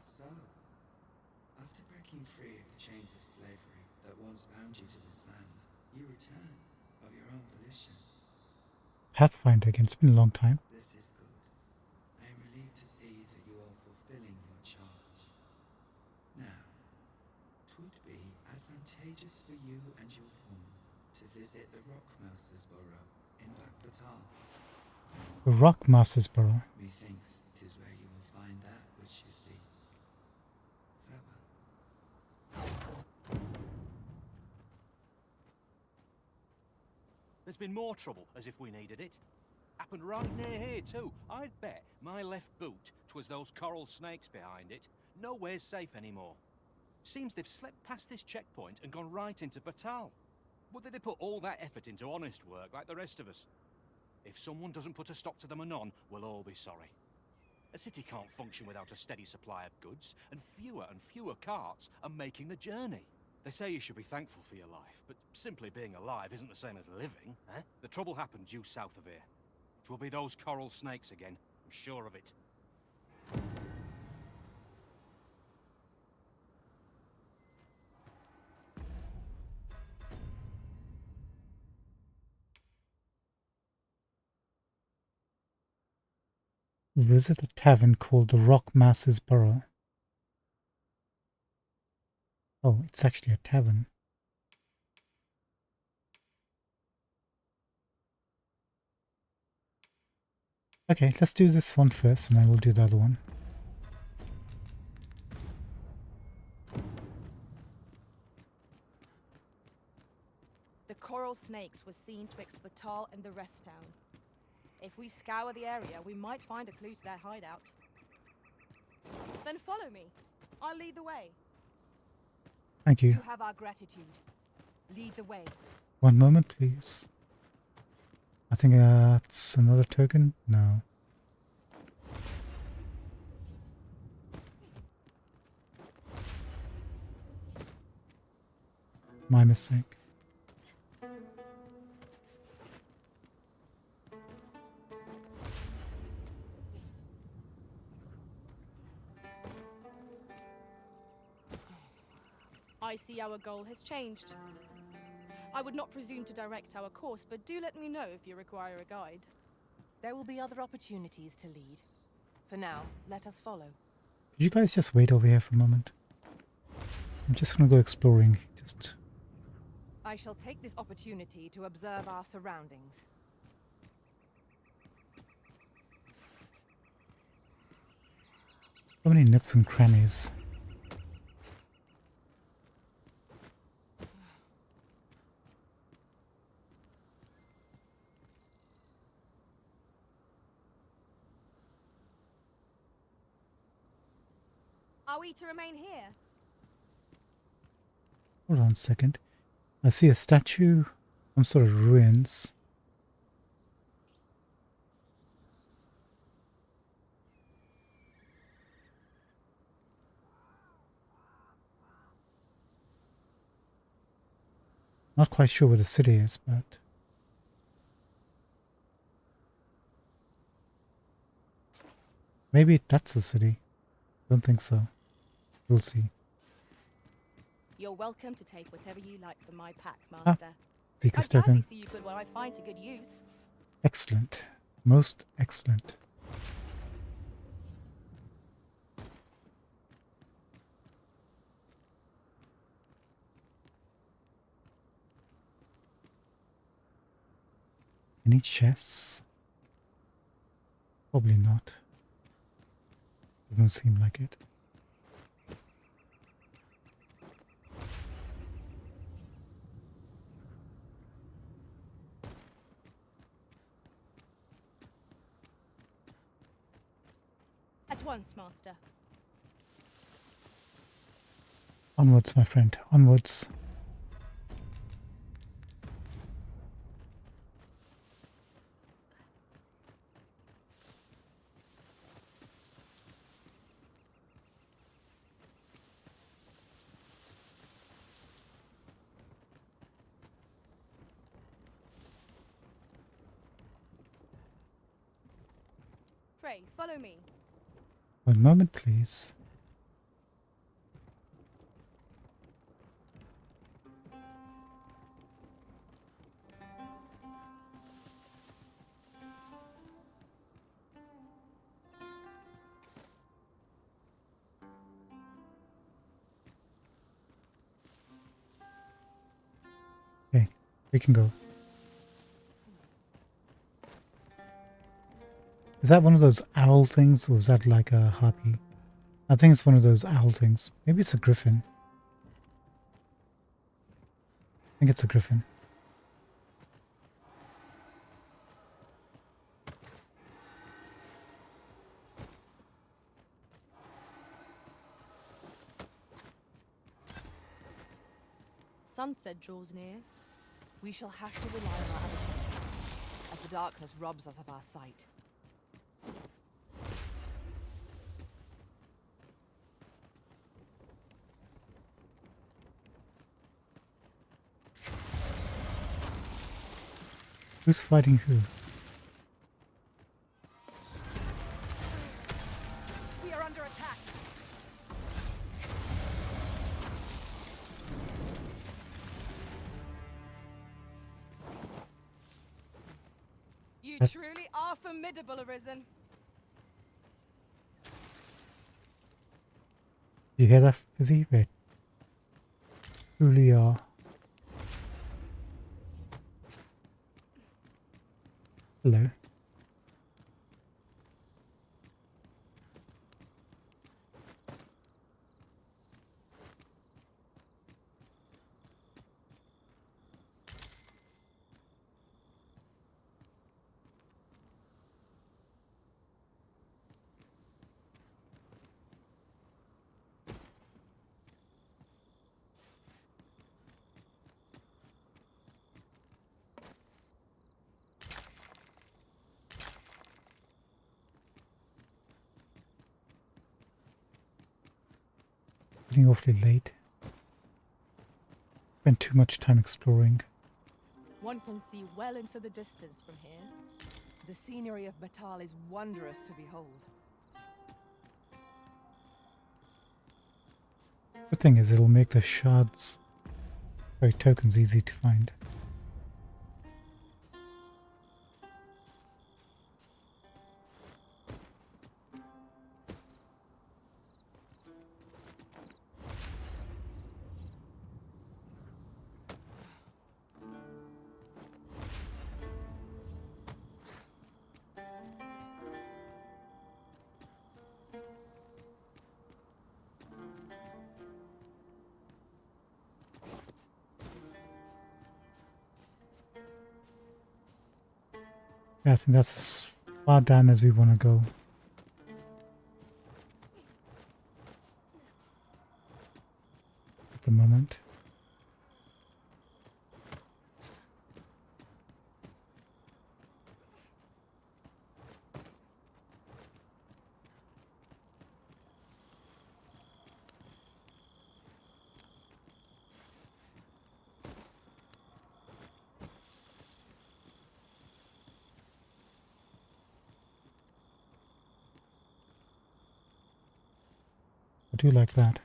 So, after breaking free of the chains of slavery that once bound you to this land, you return of your own volition. Pathfinder again. It's been a long time. This is good. I am relieved to see that you are fulfilling your charge. Now, 'twould be advantageous for you and your pawn to visit the Rockmouse's burrow in Black Batal. The Rockmaster's Burrow. Methinks 'tis where you will find that which you seek. Farewell. There's been more trouble, as if we needed it. Happened right near here, too. I'd bet my left boot 'twas those coral snakes behind it. Nowhere's safe anymore. Seems they've slipped past this checkpoint and gone right into Batal. Would they put all that effort into honest work like the rest of us? If someone doesn't put a stop to them anon, we'll all be sorry. A city can't function without a steady supply of goods, and fewer carts are making the journey. They say you should be thankful for your life, but simply being alive isn't the same as living, eh? The trouble happened due south of here. It will be those coral snakes again, I'm sure of it. Visit a tavern called the Rock Mouse's Burrow. Oh, it's actually a tavern. Okay, let's do this one first and then we'll do the other one. The coral snakes were seen twixt Batal and the rest town. If we scour the area, we might find a clue to their hideout. Then follow me. I'll lead the way. Thank you. You have our gratitude. Lead the way. One moment, please. I think that's another token? No. My mistake. I see our goal has changed. I would not presume to direct our course, but do let me know if you require a guide. There will be other opportunities to lead. For now, let us follow. Could you guys just wait over here for a moment? I'm just gonna go exploring. I shall take this opportunity to observe our surroundings. So many nooks and crannies. Are we to remain here? Hold on a second. I see a statue, some sort of ruins. Not quite sure where the city is, but maybe that's the city. Don't think so. We'll see. You're welcome to take whatever you like from my pack, Master. Seeker's I'd gladly token. see you good what I find to good use. Excellent. Most excellent. Any chests? Probably not. Doesn't seem like it. At once, Master. Onwards, my friend. Onwards. Pray, follow me. One moment, please. Okay, we can go. Is that one of those owl things, or is that like a harpy? I think it's one of those owl things. Maybe it's a griffin. I think it's a griffin. sunset draws near. We shall have to rely on our other senses, as the darkness robs us of our sight. Who's fighting who? We are under attack. You truly are formidable, Arisen. You hear that, Fizzy? Wait. Truly are. Hello. Getting awfully late. Spent too much time exploring. One can see well into the distance from here. The scenery of Batal is wondrous to behold. The thing is, it'll make the shards, sorry, tokens easy to find. Yeah, I think that's as far down as we want to go. At the moment. I do like that.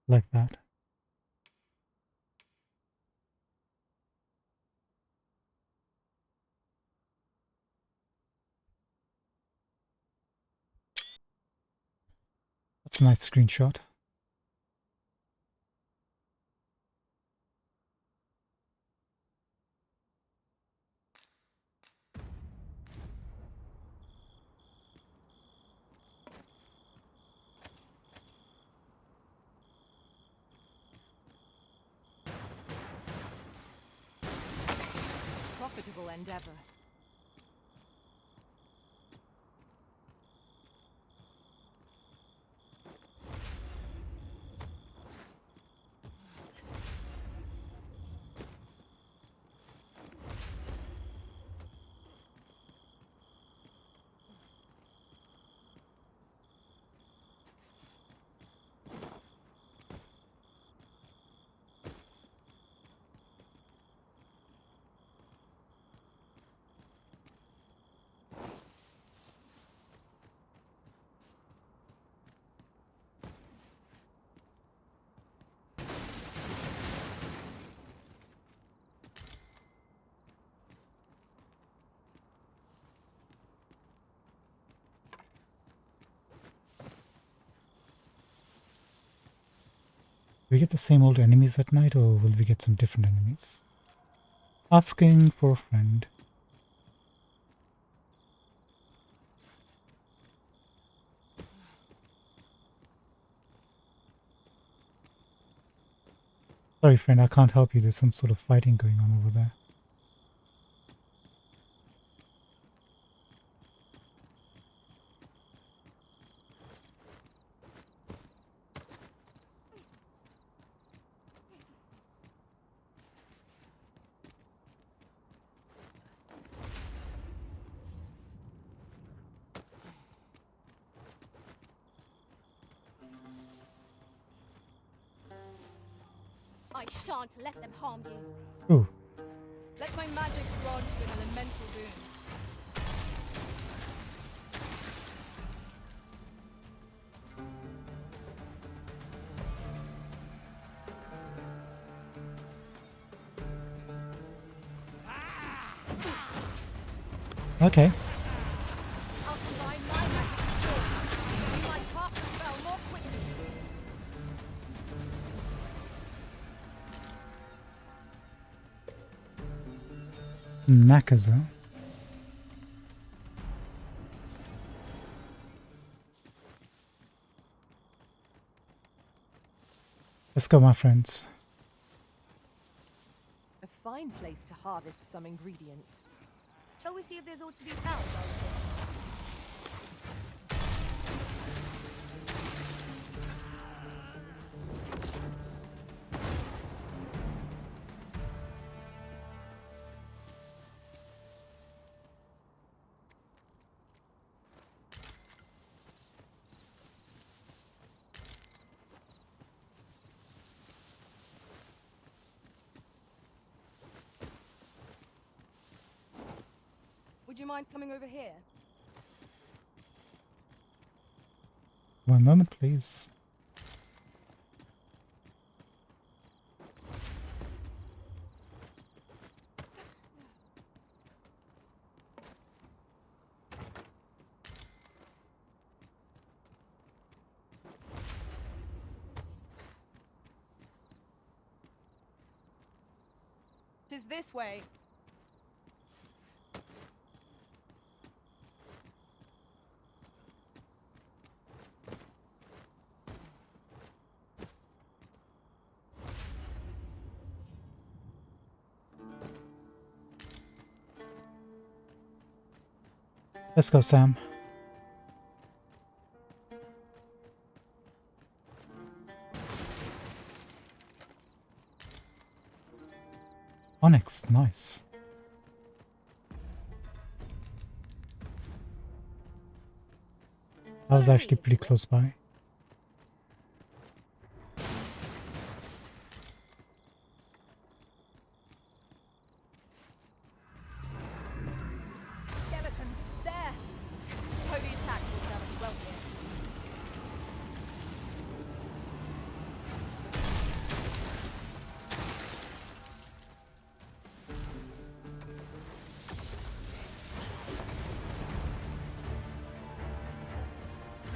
Like that. That's a nice screenshot. Profitable endeavor. we get the same old enemies at night, or will we get some different enemies? Asking for a friend. Sorry, friend, I can't help you. There's some sort of fighting going on over there. I shan't let them harm you. Ooh. Let my magics grant you an elemental boon. Okay. I'll combine my magic with yours. We might cast the spell more quickly. Nakaza. Let's go, my friends. A fine place to harvest some ingredients. Shall we see if there's all to be found? Would you mind coming over here? One moment, please. Tis this way. Let's go, Sam. Onyx, nice. That was actually pretty close by. Skeletons, there! Holy attacks will serve us well here.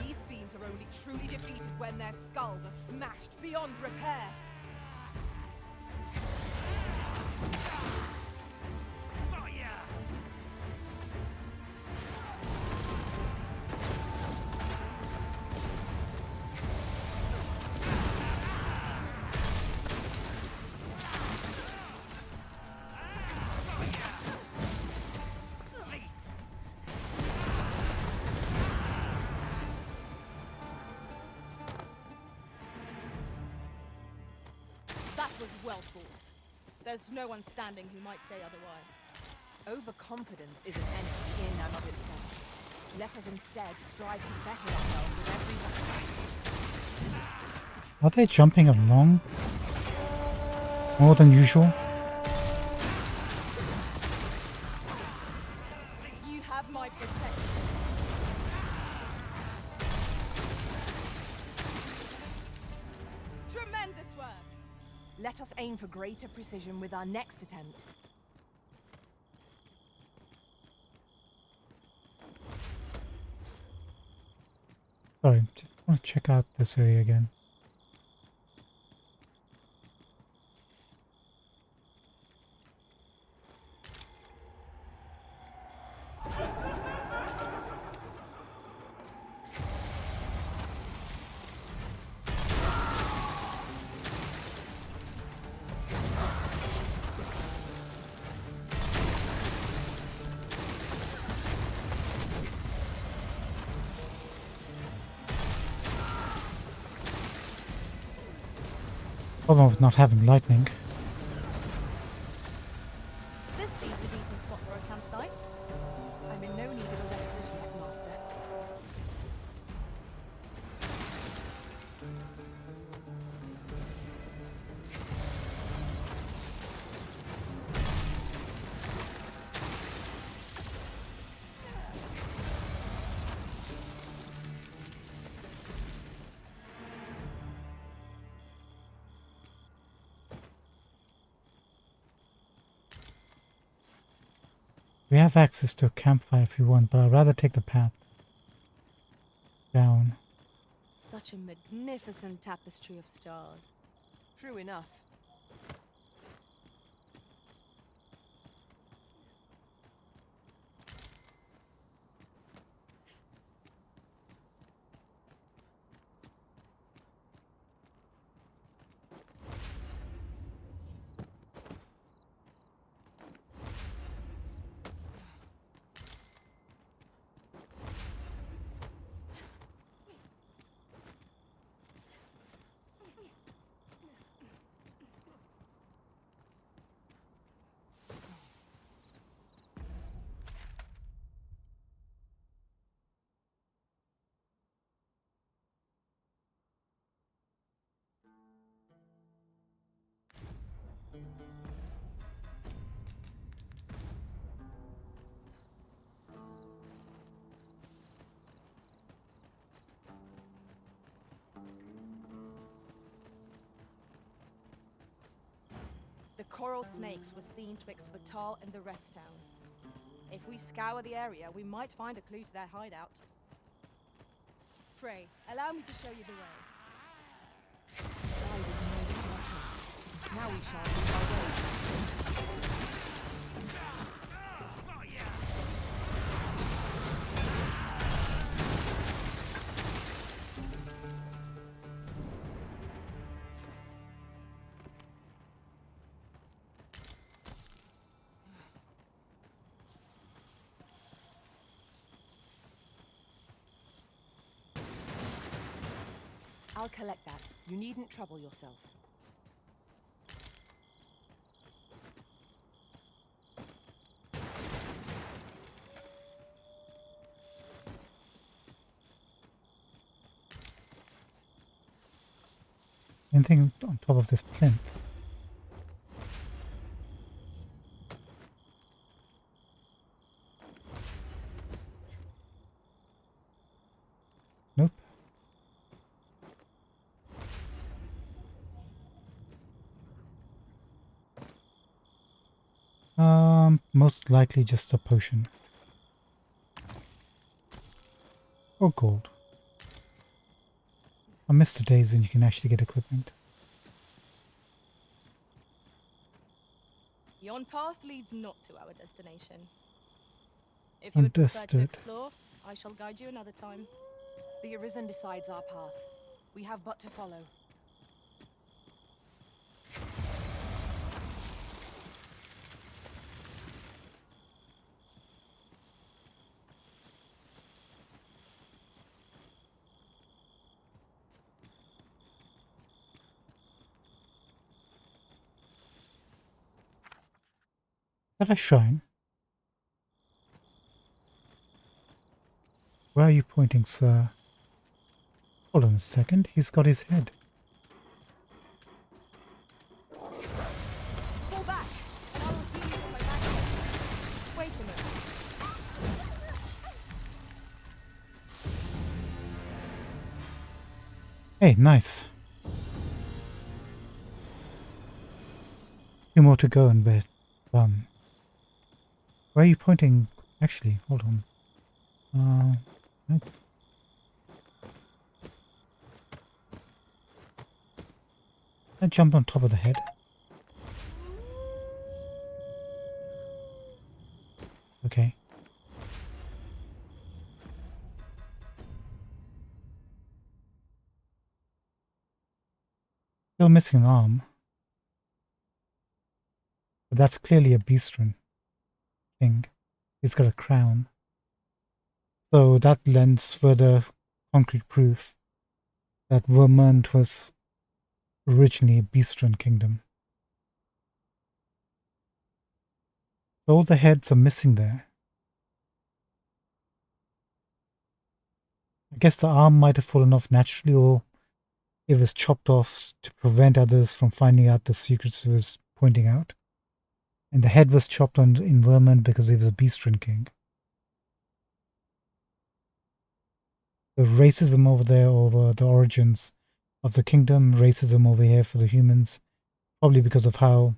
These fiends are only truly defeated when their skulls are smashed beyond repair. That was well fought. There's no one standing who might say otherwise. Overconfidence is an enemy in and of itself. Let us instead strive to better ourselves with every battle. Are they jumping along more than usual? You have my protection. Tremendous work! Let us aim for greater precision with our next attempt. Sorry, just want to check out this area again. Problem of not having lightning. This seems a decent spot for a campsite. I'm in no need of a rest as yet, Master. We have access to a campfire if we want, but I'd rather take the path down. Such a magnificent tapestry of stars. True enough. The coral snakes were seen twixt Batal and the rest town. If we scour the area, we might find a clue to their hideout. Pray, allow me to show you the way. Now we shall move our way. I'll collect that. You needn't trouble yourself. Anything on top of this plinth? Nope. Most likely just a potion. Or gold. I miss the days when you can actually get equipment. Yon path leads not to our destination. If you would prefer to explore, I shall guide you another time. The Arisen decides our path. We have but to follow. Is that a shrine? Where are you pointing, sir? Hold on a second, he's got his head. Fall back, and I will heal you with my magic. Wait a minute. Hey, nice. Two more to go and we're done. Where are you pointing? Actually, hold on. Right. I jumped on top of the head. Okay. Still missing an arm. But that's clearly a beastren thing. He's got a crown. So that lends further concrete proof that Vermont was originally a beast-run kingdom. So all the heads are missing there. I guess the arm might have fallen off naturally, or it was chopped off to prevent others from finding out the secrets it was pointing out. And the head was chopped on in Vermont because he was a beast-run king. The racism over there over the origins of the kingdom, racism over here for the humans, probably because of how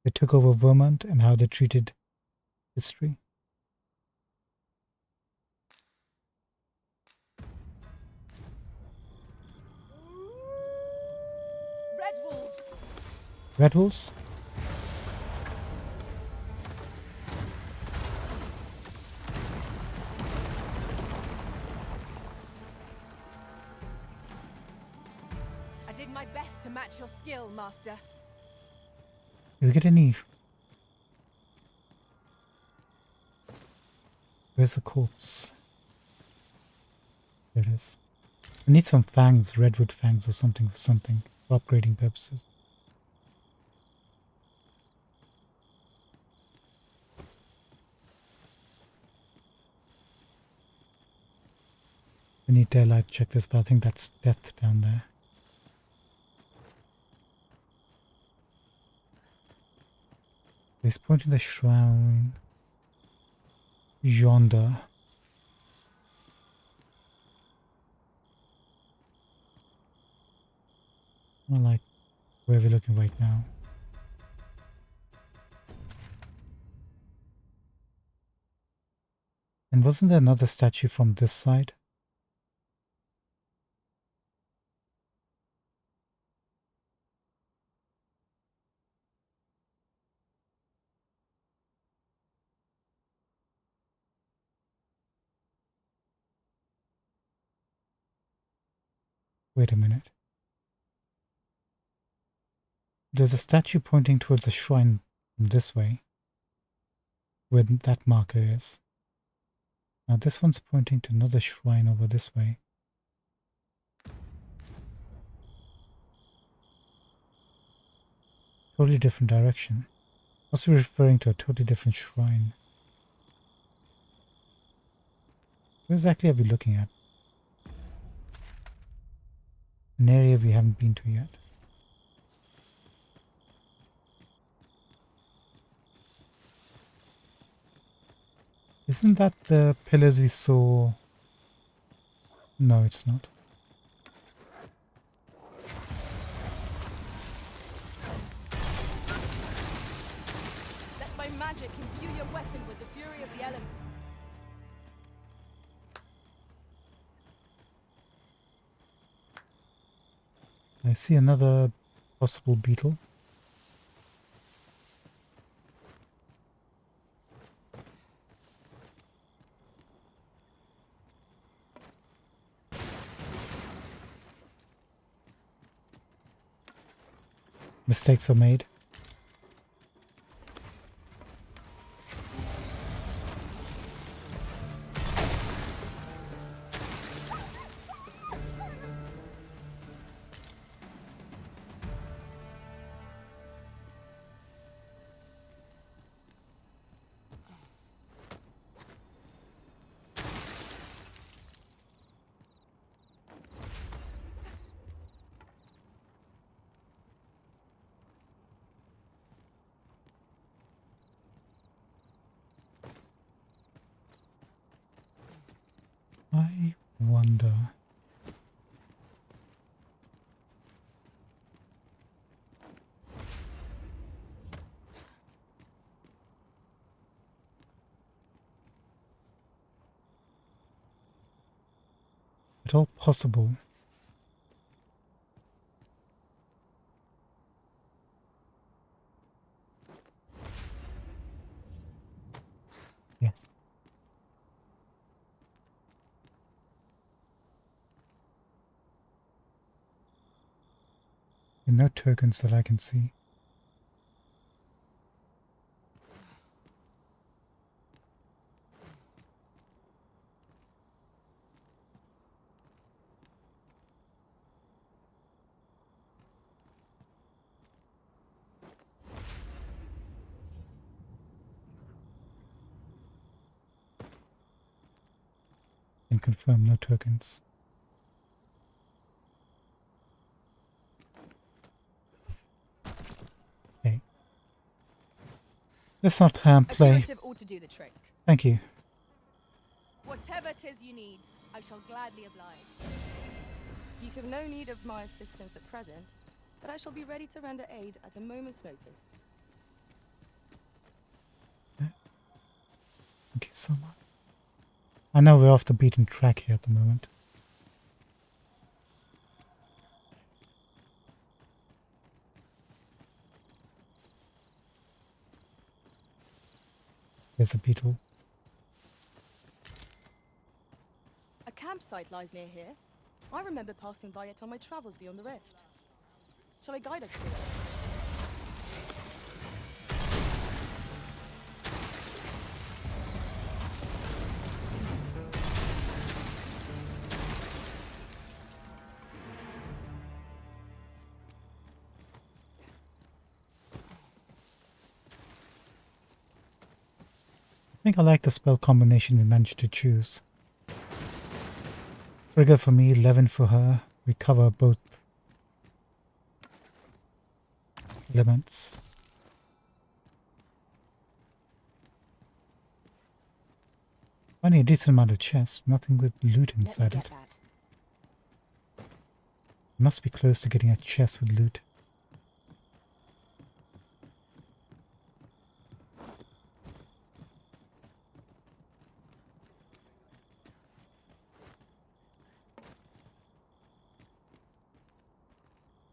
they took over Vermont and how they treated history. Red wolves! Red wolves? I did my best to match your skill, Master. Do we get any? Where's the corpse? There it is. I need some fangs, redwood fangs or something for upgrading purposes. We need daylight to check this, but I think that's death down there. He's pointing the shrine yonder. Not like where we're looking right now. And wasn't there another statue from this side? Wait a minute. There's a statue pointing towards a shrine from this way, where that marker is. Now this one's pointing to another shrine over this way. Totally different direction. Must be referring to a totally different shrine. Where exactly are we looking at? An area we haven't been to yet. Isn't that the pillars we saw? No, it's not. Let my magic imbue your weapon with the fury of the elements. I see another possible beetle. Mistakes were made. I wonder. At all possible. Yes. And no tokens that I can see. can confirm, no tokens. Okay. Let's not A play. curative ought to do the trick. Thank you. Whatever 'tis you need, I shall gladly oblige. You have no need of my assistance at present, but I shall be ready to render aid at a moment's notice. Thank you so much. I know we're off the beaten track here at the moment. There's a beetle. A campsite lies near here. I remember passing by it on my travels beyond the rift. Shall I guide us to it? I think I like the spell combination we managed to choose. Trigger for me, 11 for her. We cover both elements. Finding a decent amount of chests, nothing with loot inside it. Must be close to getting a chest with loot.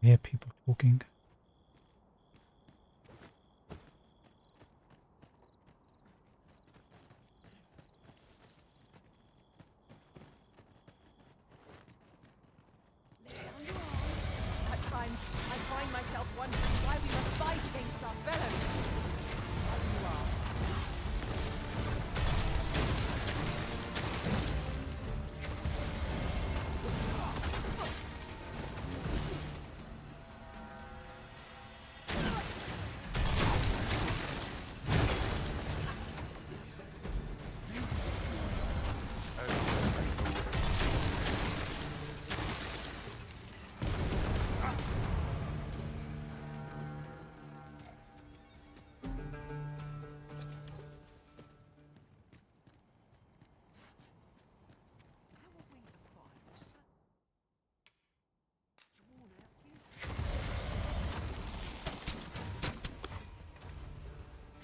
I hear people talking. At times, I find myself wondering why we must fight against our fellows. As you are.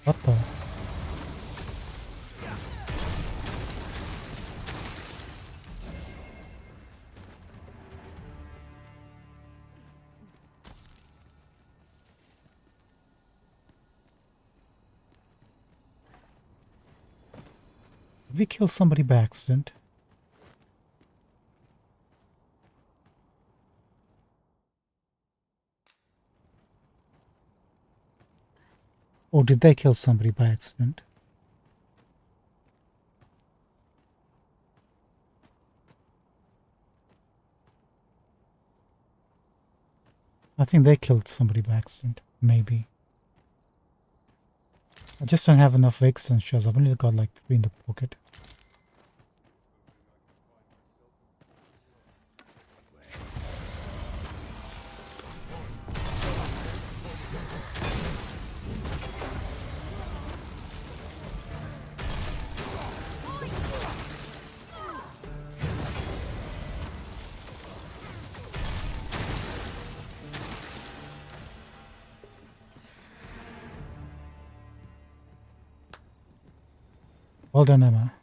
What the? Did we kill somebody by accident? Or did they kill somebody by accident? I think they killed somebody by accident. Maybe. I just don't have enough external shells. I've only got like 3 in the pocket. Well done, Emma.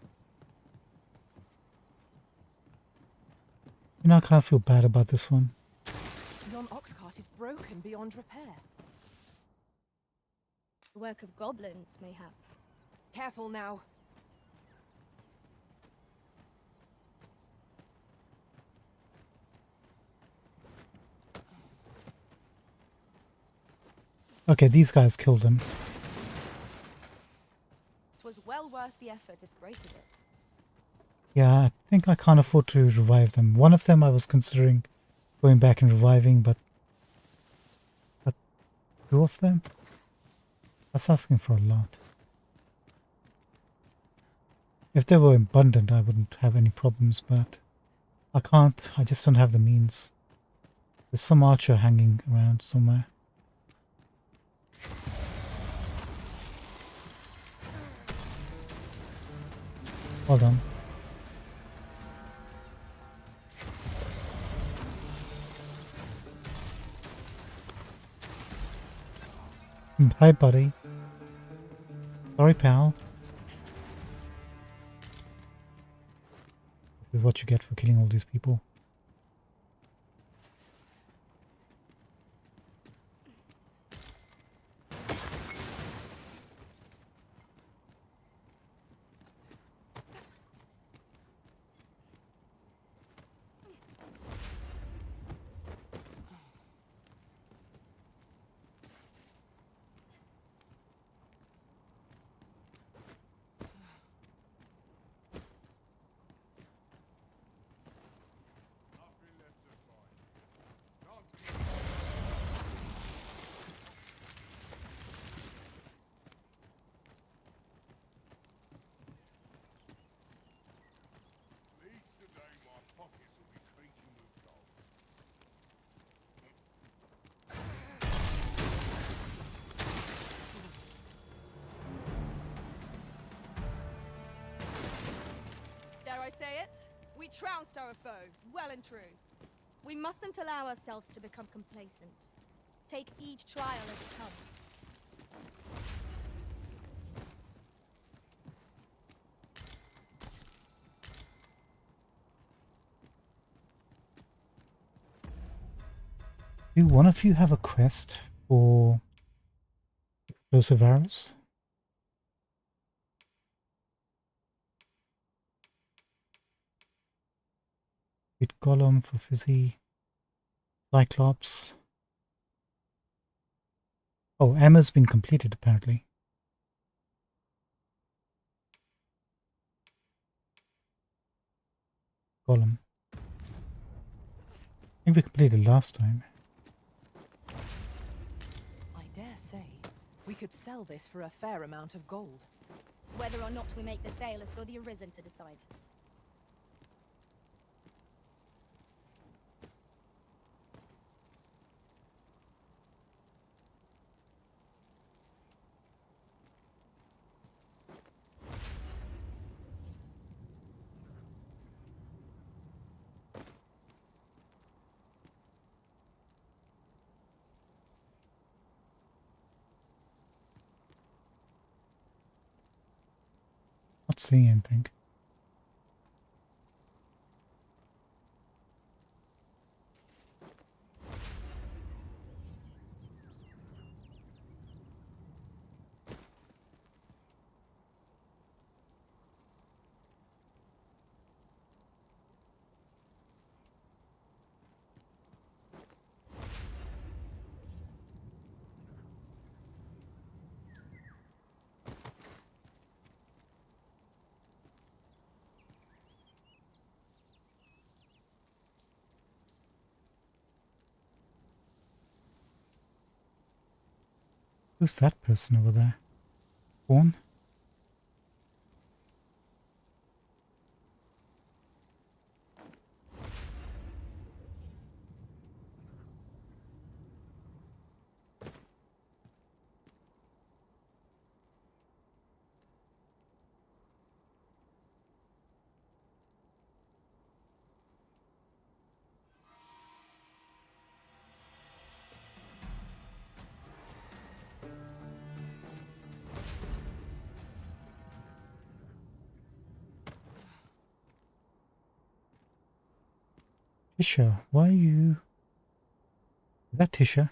You know, I kind of feel bad about this one. Yon ox cart is broken beyond repair. The work of goblins, mayhap. Careful now. Okay, these guys killed them. 'Twas well worth the effort of breaking it. Yeah, I think I can't afford to revive them. One of them I was considering going back and reviving, but 2 of them? That's asking for a lot. If they were abundant, I wouldn't have any problems, but I can't. I just don't have the means. There's some archer hanging around somewhere. Well done. Hi, buddy. Sorry, pal. This is what you get for killing all these people. Dare I say it? We trounced our foe, well and true. We mustn't allow ourselves to become complacent. Take each trial as it comes. Do one of you have a quest for explosive arrows? Bit Golem for Fizzy. Cyclops. Oh, Emma's been completed apparently. Golem. I think we completed last time. I dare say, we could sell this for a fair amount of gold. Whether or not we make the sale is for the Arisen to decide. Not seeing anything. Who's that person over there? Born? Tisha, why are you... Is that Tisha?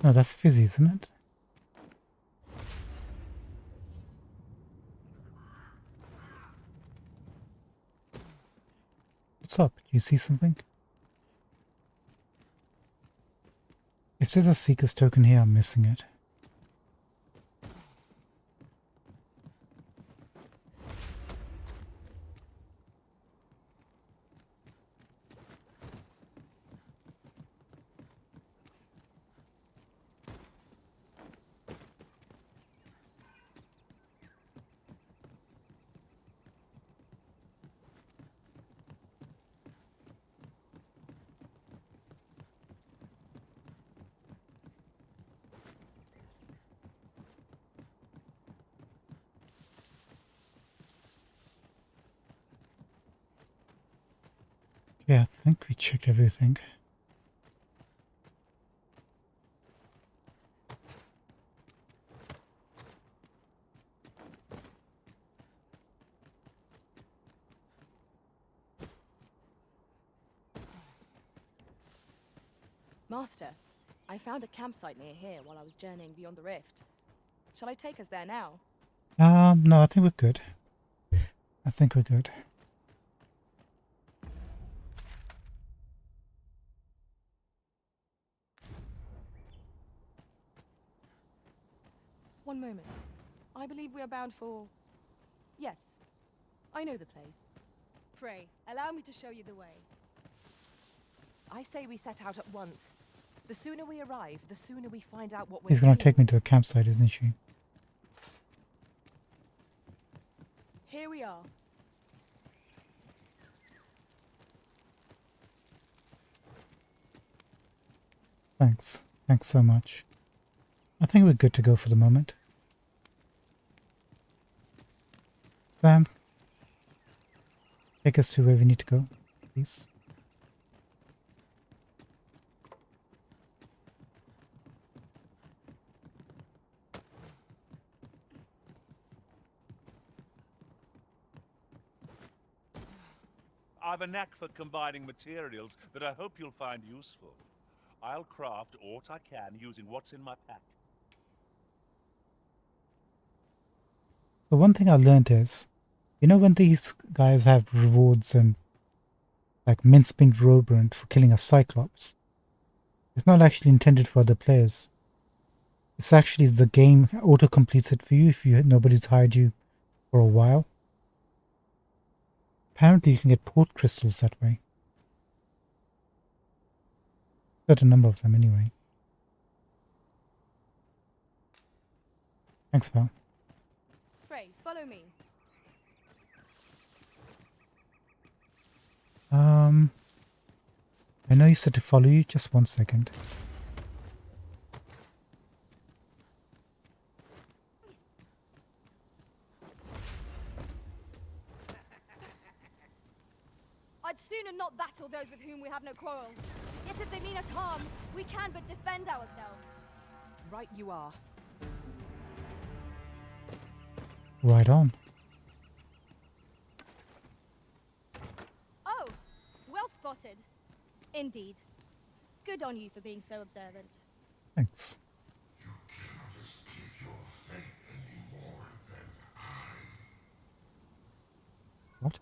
No, that's Fizzy, isn't it? What's up? Do you see something? If there's a Seeker's token here, I'm missing it. Yeah, I think we checked everything. Master, I found a campsite near here while I was journeying beyond the rift. Shall I take us there now? No, I think we're good. I think we're good. One moment. I believe we are bound for... Yes, I know the place. Pray, allow me to show you the way. I say we set out at once. The sooner we arrive, the sooner we find out what we're He's gonna dealing take me with. to the campsite, isn't she? Here we are. Thanks. Thanks so much. I think we're good to go for the moment. Bam. Take us to where we need to go, please. I've a knack for combining materials that I hope you'll find useful. I'll craft aught I can using what's in my pack. So one thing I learned is, you know when these guys have rewards and like mincemeat Robrand for killing a Cyclops, it's not actually intended for other players. It's actually the game auto-completes it for you if nobody's hired you for a while. Apparently you can get port crystals that way. Certain number of them anyway. Thanks, pal. Pray, follow me. I know you said to follow you, just 1 second. I'd sooner not battle those with whom we have no quarrel. Yet if they mean us harm, we can but defend ourselves. Right you are. Right on. Oh, well spotted. Indeed. Good on you for being so observant. Thanks. What?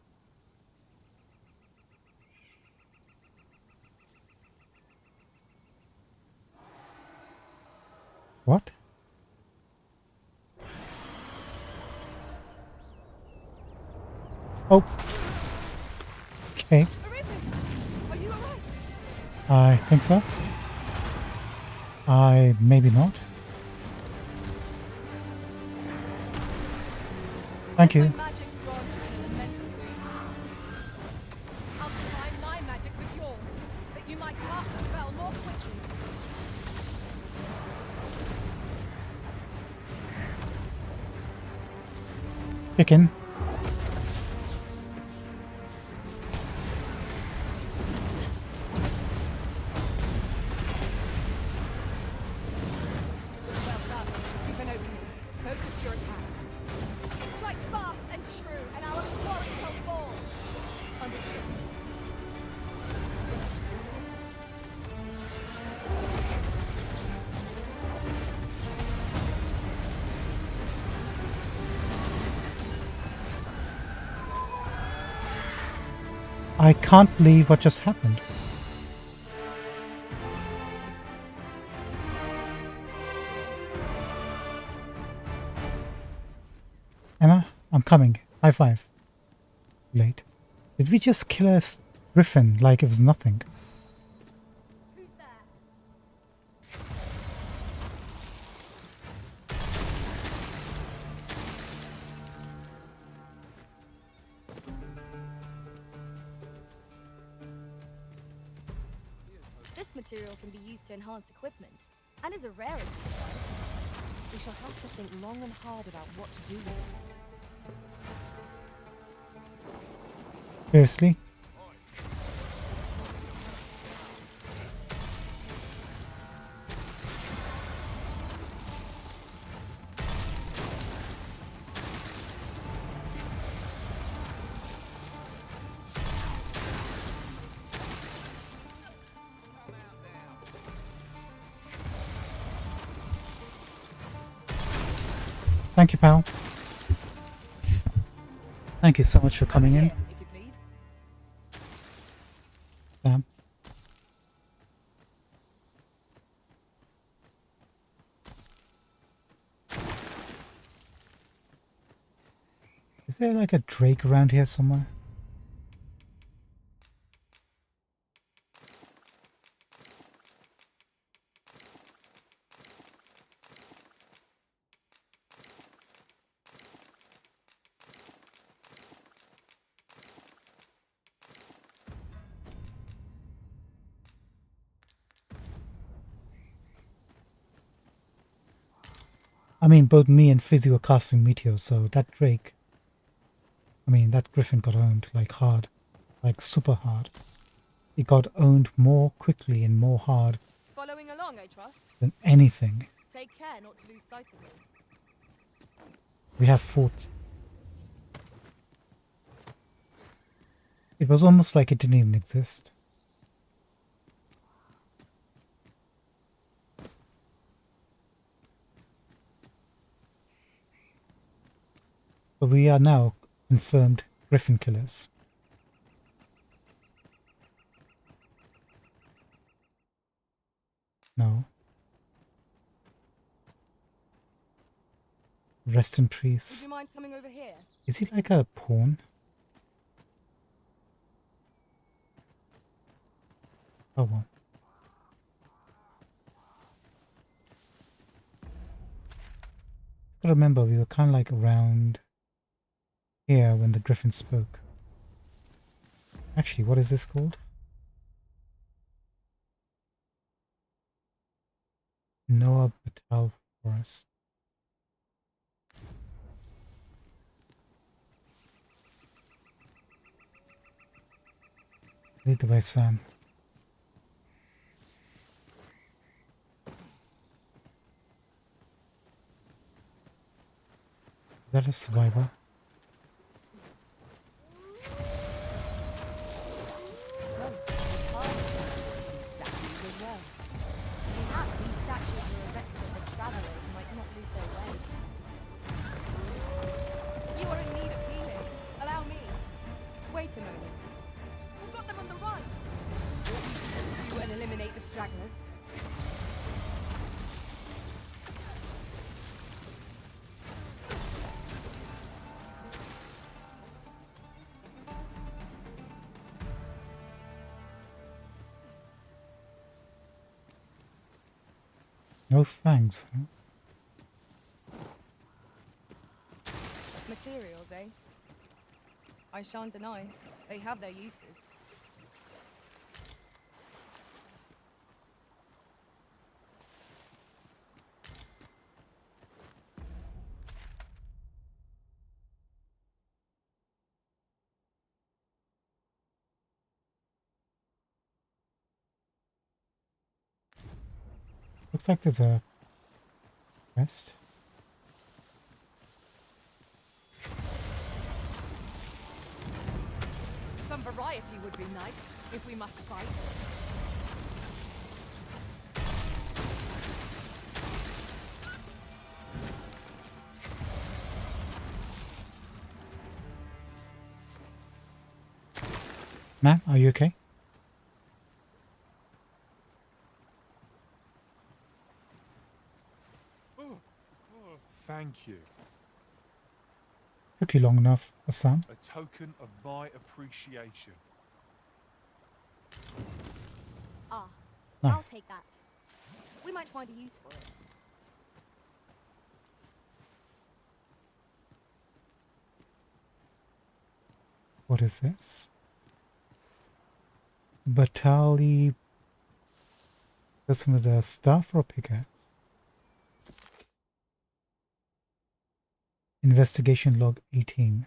What? Oh. Okay. Are you alright? I think so. Maybe not. Thank you. Magic's drawn to an elemental green. I'll combine my magic with yours, that you might cast the spell more quickly. Chicken. Well done. You've an opening. Focus your attacks. Strike fast and true, and our quarry shall fall. Understood. I can't believe what just happened. Emma, I'm coming. High five. Late. Did we just kill a griffin like it was nothing? Who's there? This material can be used to enhance equipment, and is a rarity. We shall have to think long and hard about what to do with it. Seriously? Thank you, pal. Thank you so much for coming in. If you please. Sam. Is there like a drake around here somewhere? I mean, both me and Fizzy were casting meteors, so that drake, I mean, that griffin got owned like hard, like super hard. It got owned more quickly and more hard Following along, I trust. than anything. Take care not to lose sight of me. We have fought. It was almost like it didn't even exist. But we are now confirmed griffin killers. No. Rest in Would peace. you mind coming over here? Is he like a pawn? Oh well. Gotta remember, we were kind of like around here when the griffin spoke. Actually, what is this called? Noah Batal Forest. Lead the way, Sam. Is that a survivor? So, these statues as well. Perhaps these statues were erected that travelers might not lose their way. You are in need of healing. Allow me. Wait a moment. We've got them on the run. Want me to pursue and eliminate the stragglers? No fangs, huh? Materials, eh? I shan't deny. They have their uses. Looks like there's a quest. Some variety would be nice, if we must fight. Ma'am, are you okay? Thank you. Took you long enough, Hassan. A token of my appreciation. Ah, Nice. I'll take that. We might find a use for it. What is this? Batali. Person with a staff or a pickaxe? Investigation log 18.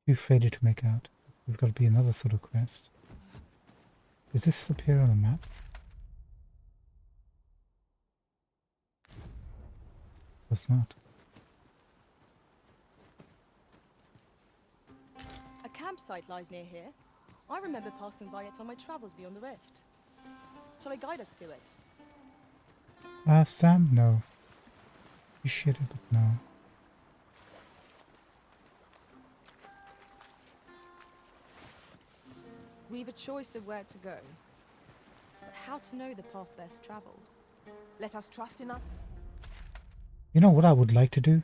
Too faded to make out. There's got to be another sort of quest. Does this appear on a map? Does not. A campsite lies near here. I remember passing by it on my travels beyond the rift. Shall I guide us to it? Sam? No. Appreciate it, but no. We've a choice of where to go, but how to know the path best traveled? Let us trust in our... You know what I would like to do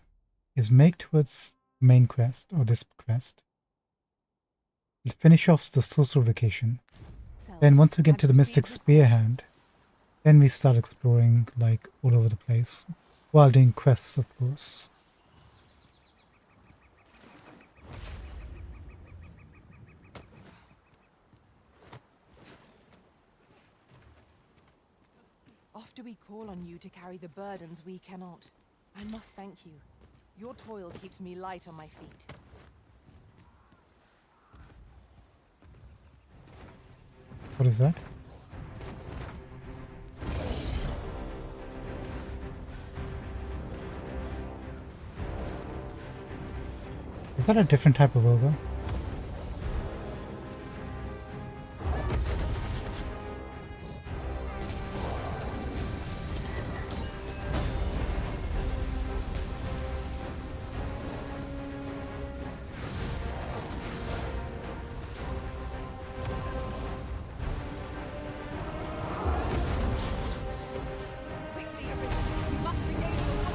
is make towards main quest or this quest. Finish off the sorcerer vacation. Then once we get to the Mystic Spearhand, then we start exploring like all over the place while doing quests, of course. Oft do we call on you to carry the burdens we cannot. I must thank you. Your toil keeps me light on my feet. What is that? Is that a different type of ogre? Quickly, everyone! We must regain your water!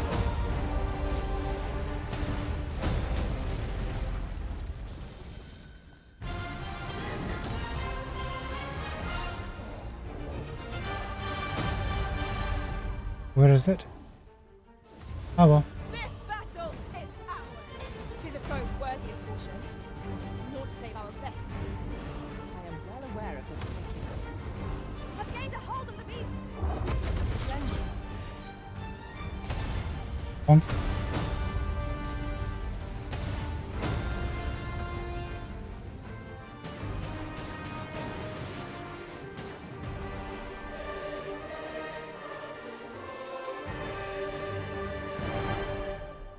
Where is it? Oh well. This battle is ours! 'Tis a foe worthy of caution. Naught save our best. I am well aware of the particulars. I've gained a hold on the beast! Splendid. Bonk.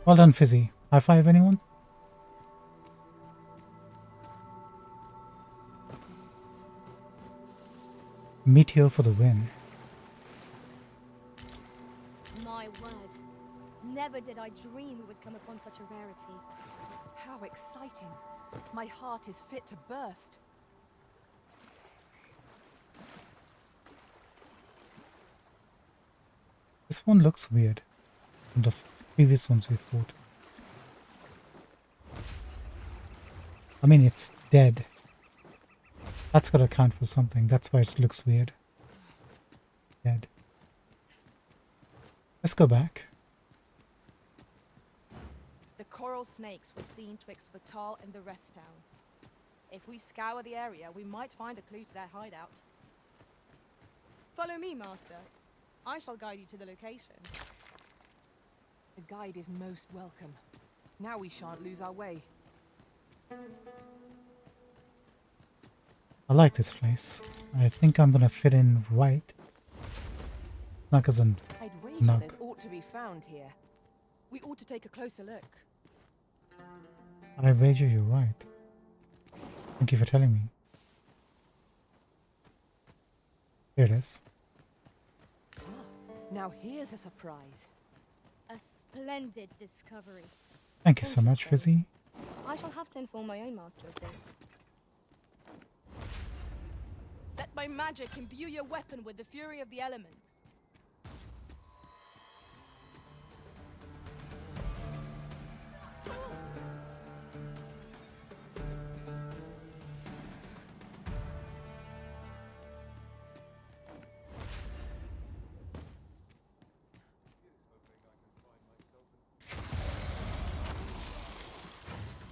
Well done, Fizzy. High five, anyone? Meteor for the win. My word. Never did I dream we would come upon such a rarity. How exciting. My heart is fit to burst. This one looks weird from the previous ones we fought. I mean, it's dead. That's gotta count for something. That's why it looks weird. Dead. Let's go back. The coral snakes were seen twixt Batal and the rest town. If we scour the area, we might find a clue to their hideout. Follow me, Master. I shall guide you to the location. The guide is most welcome. Now we shan't lose our way. I like this place. I think I'm gonna fit in right. Snug as an I'd wager nug. there's ought to be found here. We ought to take a closer look. I wager you're right. Thank you for telling me. Here it is. Now here's a surprise. A splendid discovery. Thank you so much, Fizzy. I shall have to inform my own master of this. Let my magic imbue your weapon with the fury of the elements.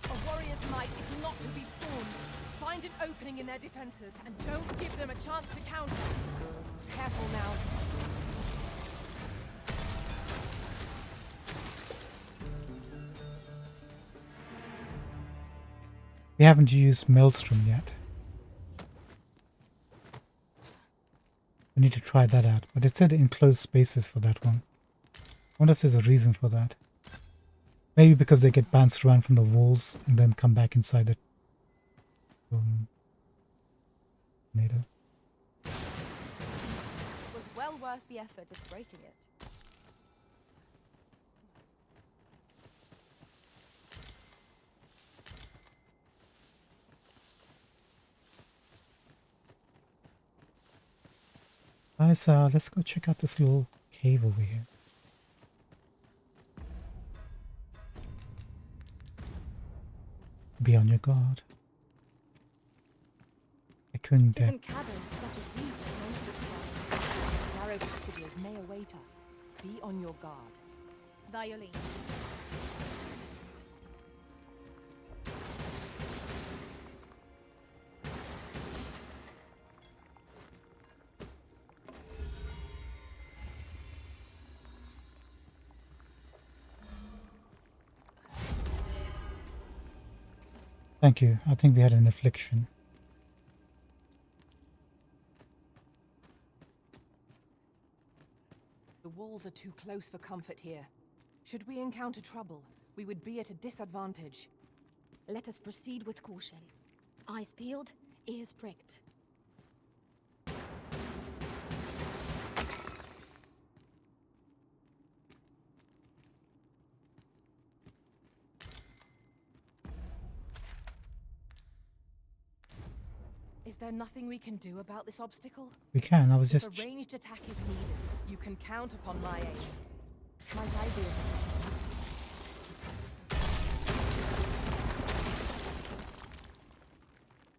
A warrior's might is not to be scorned. Find an opening in their defenses and don't give them a chance to counter. Careful now. We haven't used Maelstrom yet. We need to try that out, but it said enclosed spaces for that one. I wonder if there's a reason for that. Maybe because they get bounced around from the walls and then come back inside the tornado. It was well worth the effort of breaking it. Guys, let's go check out this little cave over here. Be on your guard. Echoing It isn't decks. caverns such as these that monsters dwell. Narrow passages may await us. Be on your guard. Violin. Thank you. I think we had an affliction. The walls are too close for comfort here. Should we encounter trouble, we would be at a disadvantage. Let us proceed with caution. Eyes peeled, ears pricked. Is there nothing we can do about this obstacle? We can. I was If just a ranged attack is needed, you can count upon my aid. Might I be of assistance?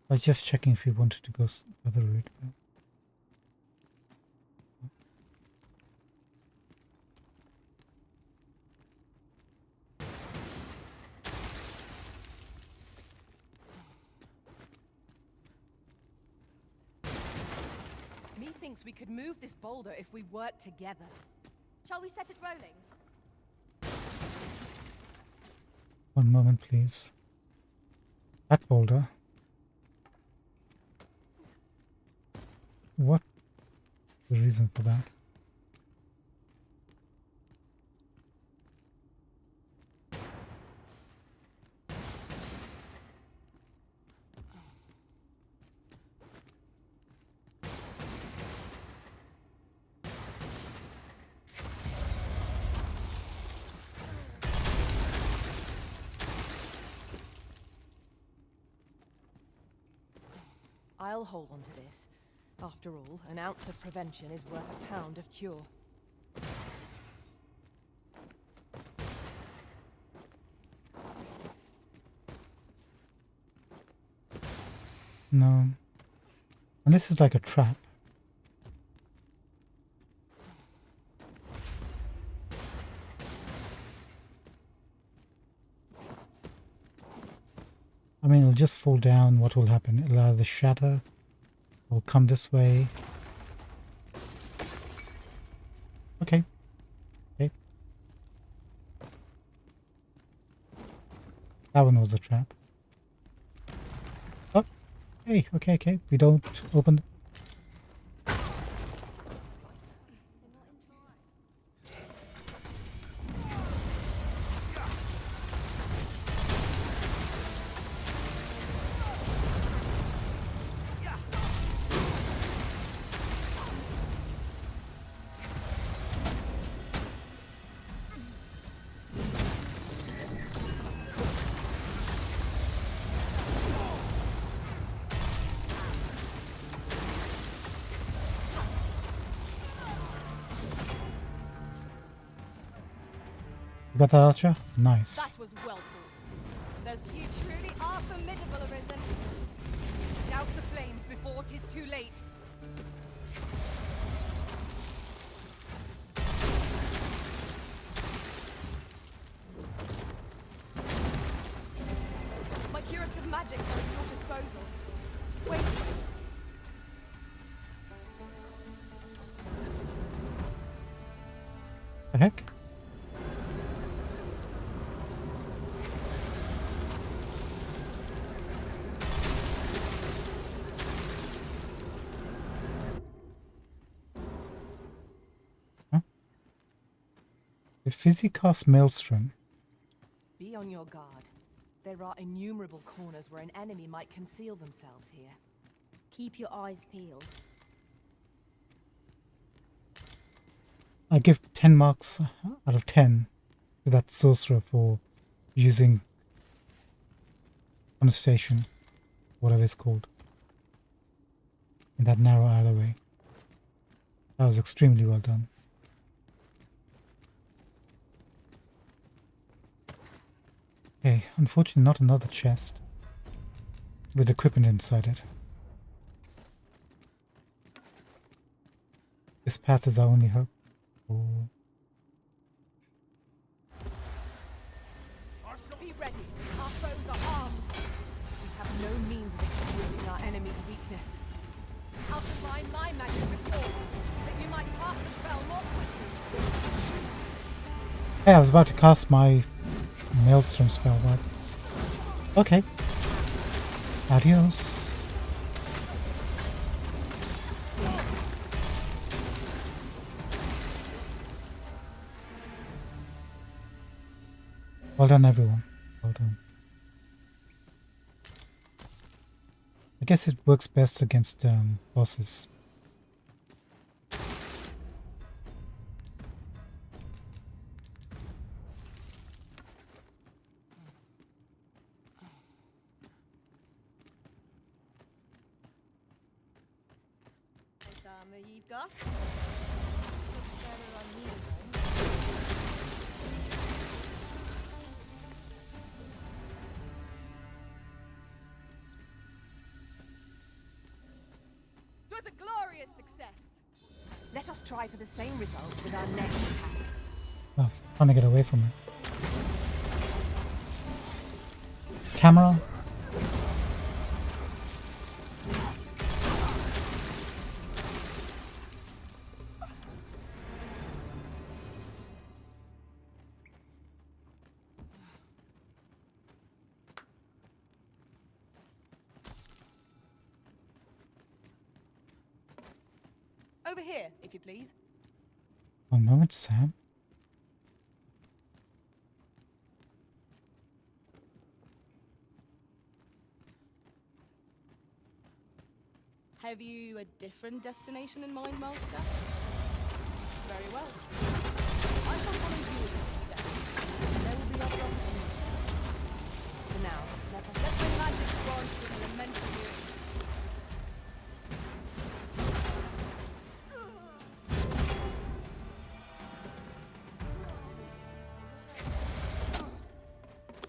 I was just checking if we wanted to go the other route. Methinks we could move this boulder if we work together. Shall we set it rolling? One moment, please. That boulder. What the reason for that? I'll hold on to this. After all, an ounce of prevention is worth a pound of cure. No. And this is like a trap. I mean, it'll just fall down. What will happen? It'll either shatter or come this way. Okay. Okay. That one was a trap. Oh. Hey, okay. We don't open. You got that, Archer? Nice. That was well fought. Those you truly are formidable, Arisen. Douse the flames before 'tis too late. My curative magics are at your disposal. Wait. The heck? Did Fizzy cast Maelstrom? Be on your guard. There are innumerable corners where an enemy might conceal themselves here. Keep your eyes peeled. I give 10 marks out of 10 to that sorcerer for using Constellation, whatever it's called, in that narrow alleyway. That was extremely well done. Okay, unfortunately not another chest with equipment inside it. This path is our only hope. Oh. Be ready. Our foes are armed. We have no means of exploiting our enemy's weakness. I'll combine my magic with yours, that you might cast the spell more quickly. Hey, I was about to cast my Maelstrom spell, but okay. Adios. Well done, everyone. Well done. I guess it works best against bosses. Nice armor you've got. Looks better on me, though. It was a glorious success. Let us try for the same result with our next attack. Oh, trying to get away from it. Camera. Over here, if you please. One moment, Sam. Have you a different destination in mind, Master? Very well. I shall follow you instead. There will be other opportunities. For now, let the magic squad to the elemental room.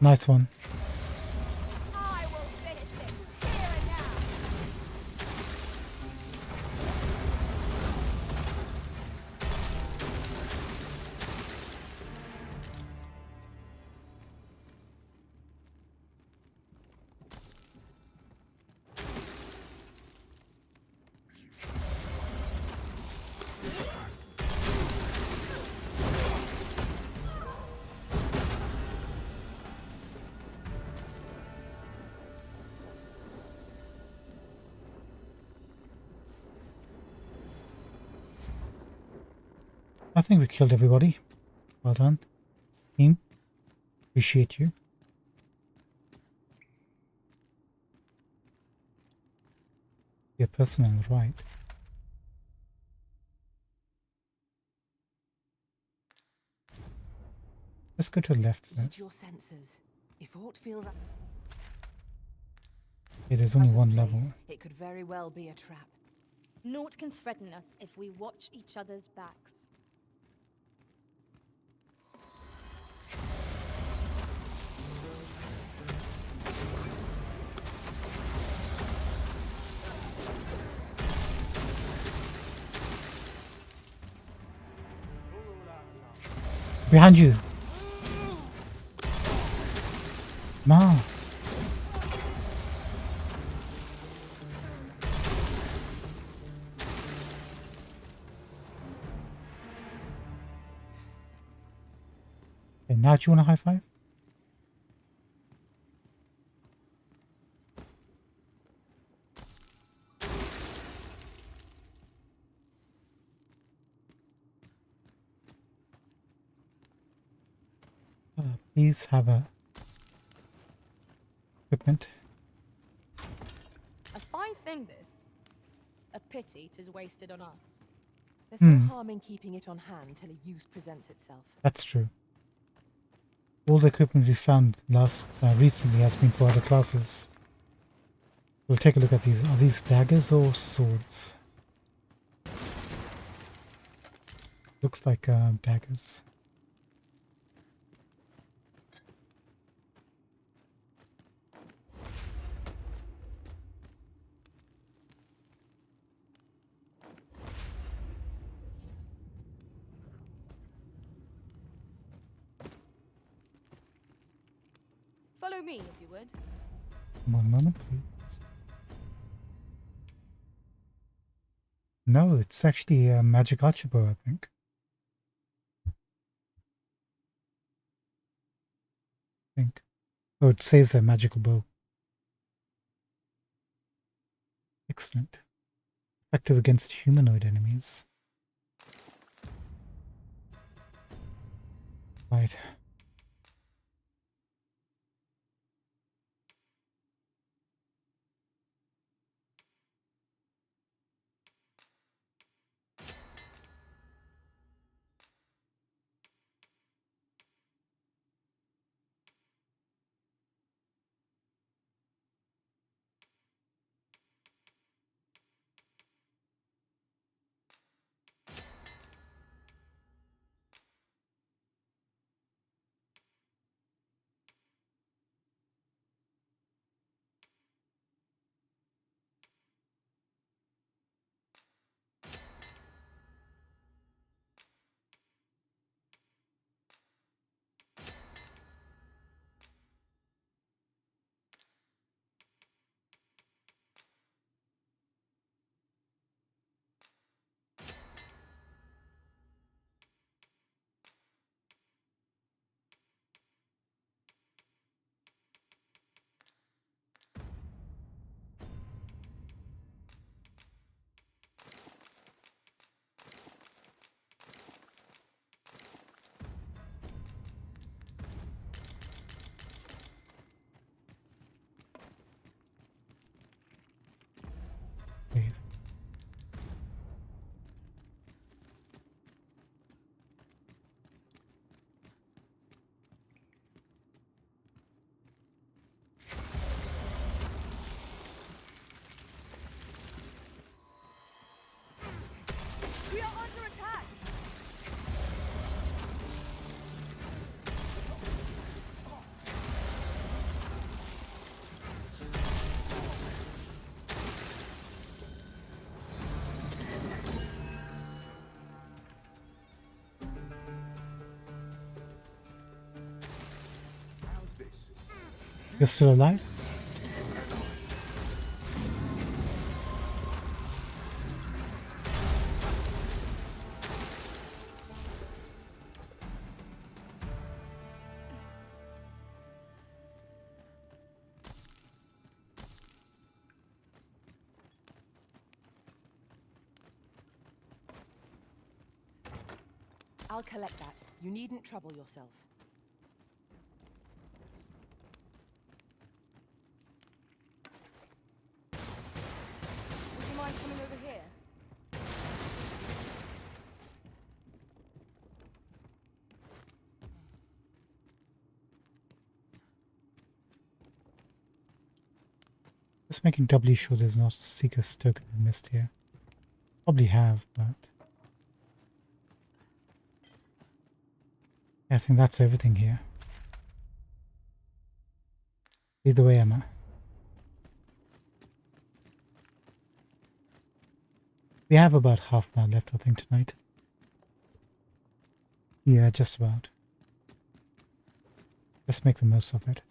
Nice one. I will finish this here and now. I think we killed everybody. Well done. Team. Appreciate you. You're a person on the right. Let's go to the left Use first. your senses. If aught feels Okay, there's only out of one place, level. it could very well be a trap. Naught can threaten us if we watch each other's backs. Behind you. No. Okay, now do you want a high five? Please have a equipment. A fine thing, this. A pity 'tis wasted on us. There's no Hmm. harm in keeping it on hand till a use presents itself. That's true. All the equipment we found recently has been for other classes. We'll take a look at these. Are these daggers or swords? Looks like daggers. Follow me, if you would. One moment, please. No, it's actually a magic archer bow, I think. Oh, it says a magical bow. Excellent. Effective against humanoid enemies. Right. Save. We are under attack! You're still alive? I'll collect that. You needn't trouble yourself. Would you mind coming over here? Just making doubly sure there's not Seeker's token missed here. Probably have, but yeah, I think that's everything here. Either way, Emma. We have about half an hour left, I think, tonight. Yeah, just about. Let's make the most of it.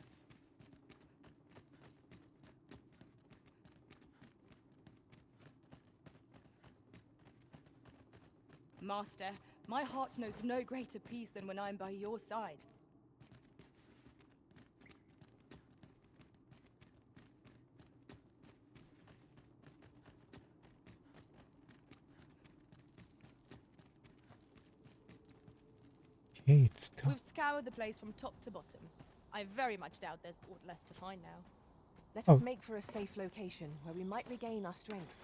Master, my heart knows no greater peace than when I'm by your side. Okay, it's tough. We've scoured the place from top to bottom. I very much doubt there's aught left to find now. Let us make for a safe location where we might regain our strength.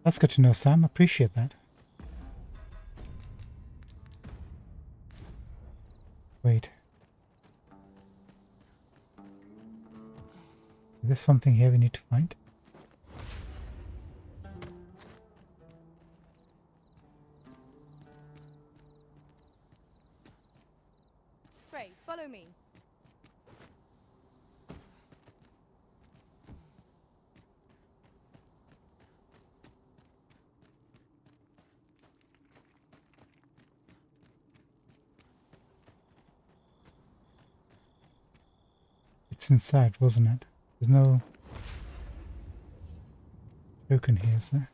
That's good to know, Sam. Appreciate that. Wait. Is there something here we need to find? Pray, follow me. It's inside, wasn't it? There's no token here, is there?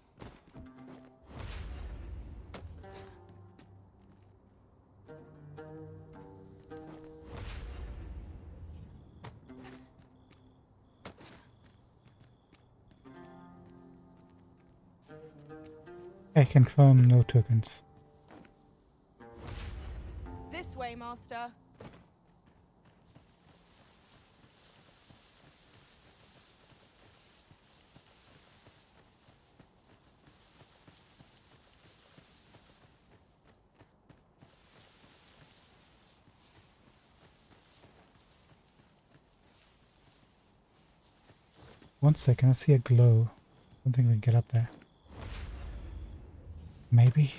I confirm no tokens. This way, Master. One second, I see a glow. I don't think we can get up there. Maybe.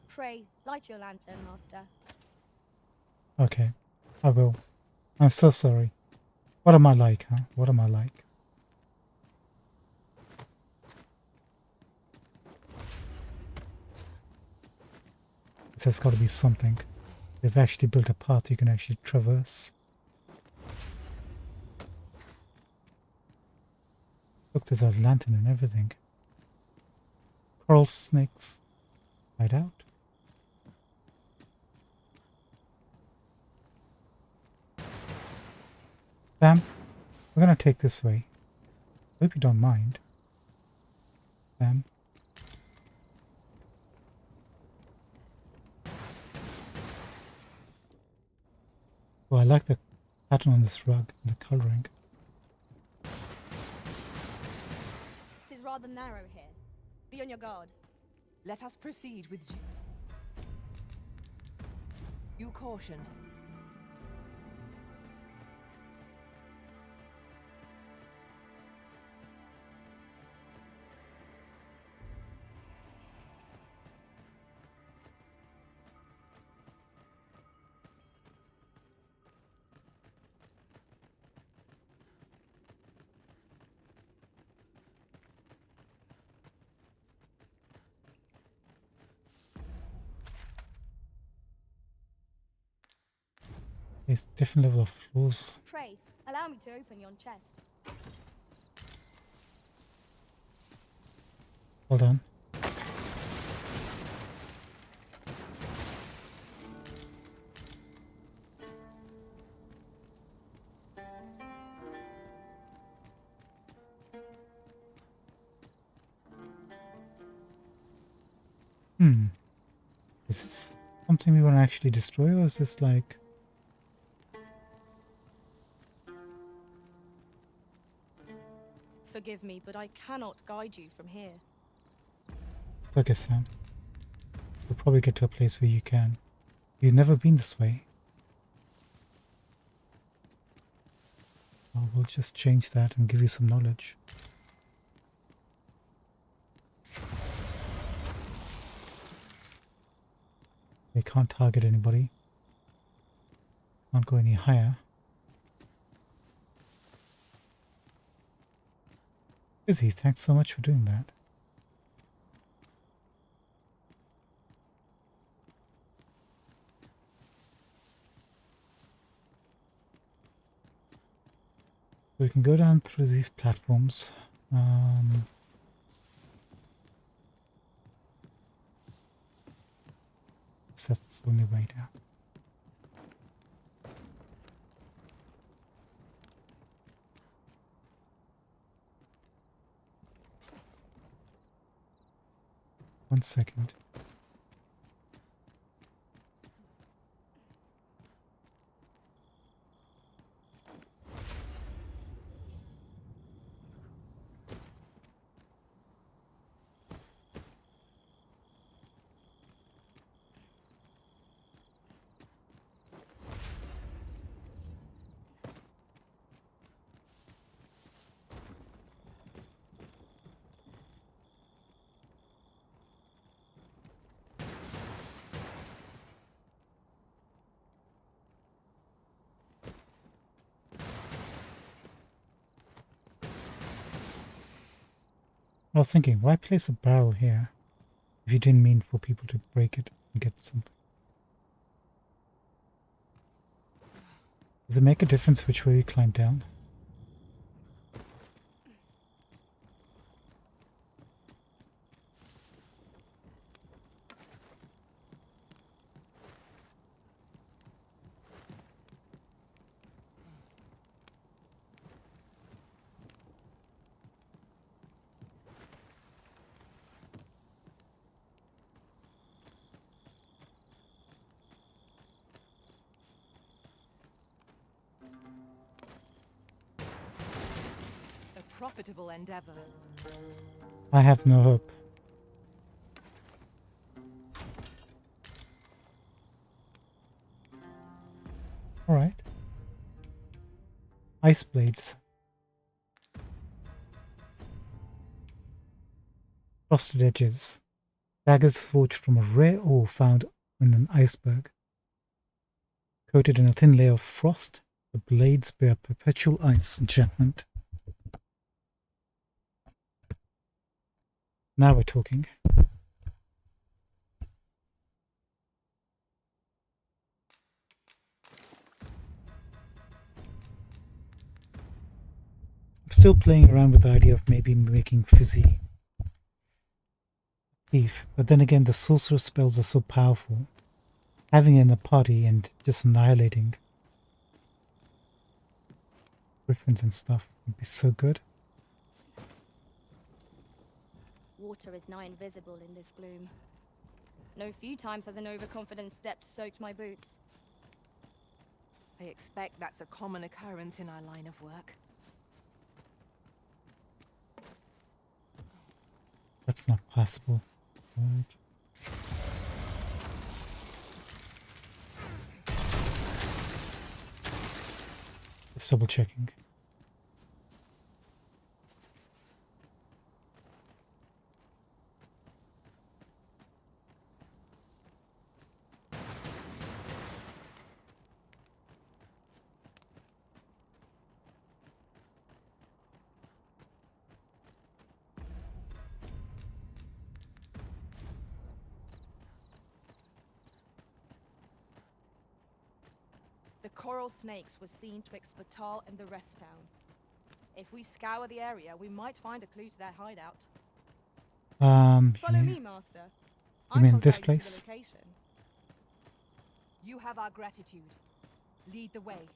Pray, light your lantern, Master. Okay, I will. I'm so sorry. What am I like, huh? What am I like? This has got to be something. They've actually built a path you can actually traverse. Look, there's a lantern and everything. Coral snakes hide out. Bam. We're gonna take this way. Hope you don't mind. Bam. Oh, I like the pattern on this rug, the coloring. It is rather narrow here. Be on your guard. Let us proceed with due caution. There's different level of floors. Pray, allow me to open yon chest. Hold on. Is this something we want to actually destroy, or is this like... Forgive me, but I cannot guide you from here. Okay, Sam. We'll probably get to a place where you can. You've never been this way. We'll just change that and give you some knowledge. They can't target anybody. Can't go any higher. Izzy, thanks so much for doing that. We can go down through these platforms. That's the only way down. One second. I was thinking, why place a barrel here if you didn't mean for people to break it and get something? Does it make a difference which way you climb down? A profitable endeavor. I have no hope. Alright. Ice blades. Frosted edges. Daggers forged from a rare ore found in an iceberg. Coated in a thin layer of frost, the blades bear perpetual ice enchantment. Now we're talking. I'm still playing around with the idea of maybe making fizzy thief, but then again the sorcerer spells are so powerful. Having it in a party and just annihilating griffins and stuff would be so good. Water is nigh invisible in this gloom. No few times has an overconfident step soaked my boots. I expect that's a common occurrence in our line of work. That's not possible. Right. Just double checking. The coral snakes were seen twixt Batal and the rest town. If we scour the area, we might find a clue to their hideout. Follow Yeah. me, Master. You mean this place? You have our gratitude. Lead the way.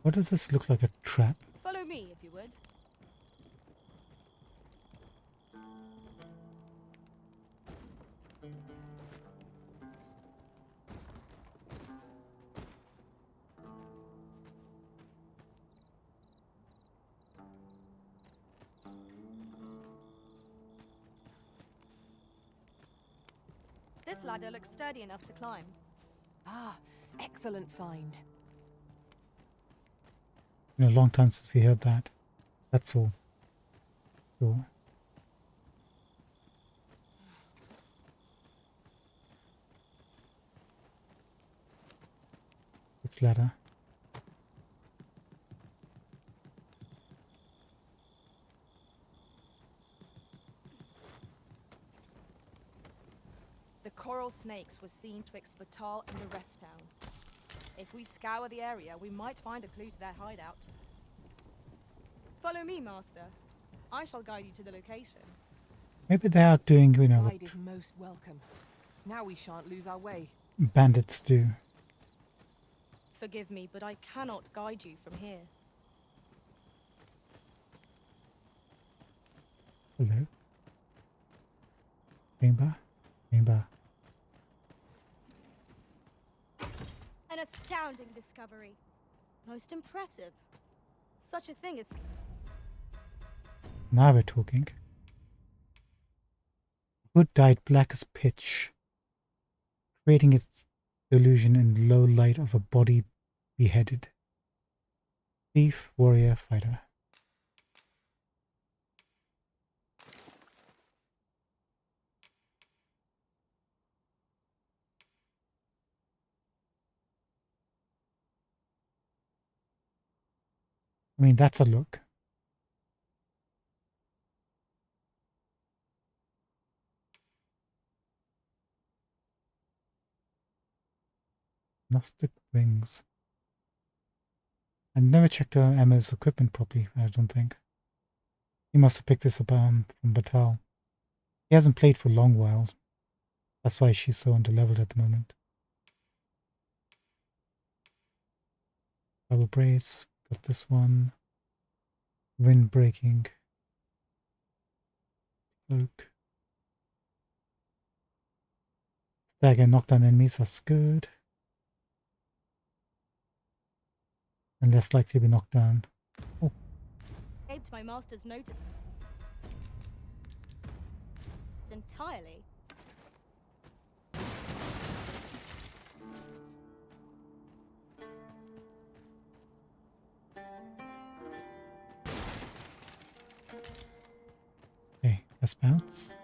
What does this look like, a trap? Follow me, if you would. This ladder looks sturdy enough to climb. Ah, excellent find. Been a long time since we heard that. That's all. Sure. This ladder. The coral snakes were seen twixt Batal and the rest town. If we scour the area, we might find a clue to their hideout. Follow me, Master. I shall guide you to the location. Maybe they are doing, you know, Guide what is most welcome. Now we shan't lose our way. bandits do. Forgive me, but I cannot guide you from here. Hello. Chamber. Chamber. An astounding discovery. Most impressive. Such a thing as... Now we're talking. Wood dyed black as pitch, creating its illusion in low light of a body beheaded. Thief, warrior, fighter. I mean, that's a look. Gnostic wings. I never checked Emma's equipment properly, I don't think. He must have picked this up from Batal. He hasn't played for a long while. That's why she's so underleveled at the moment. Double brace, got this one. Wind breaking. Cloak. Stagger knockdown enemies, that's good. And less likely to be knocked down. Oh. Escaped my master's notice. Entirely. Okay, let's bounce.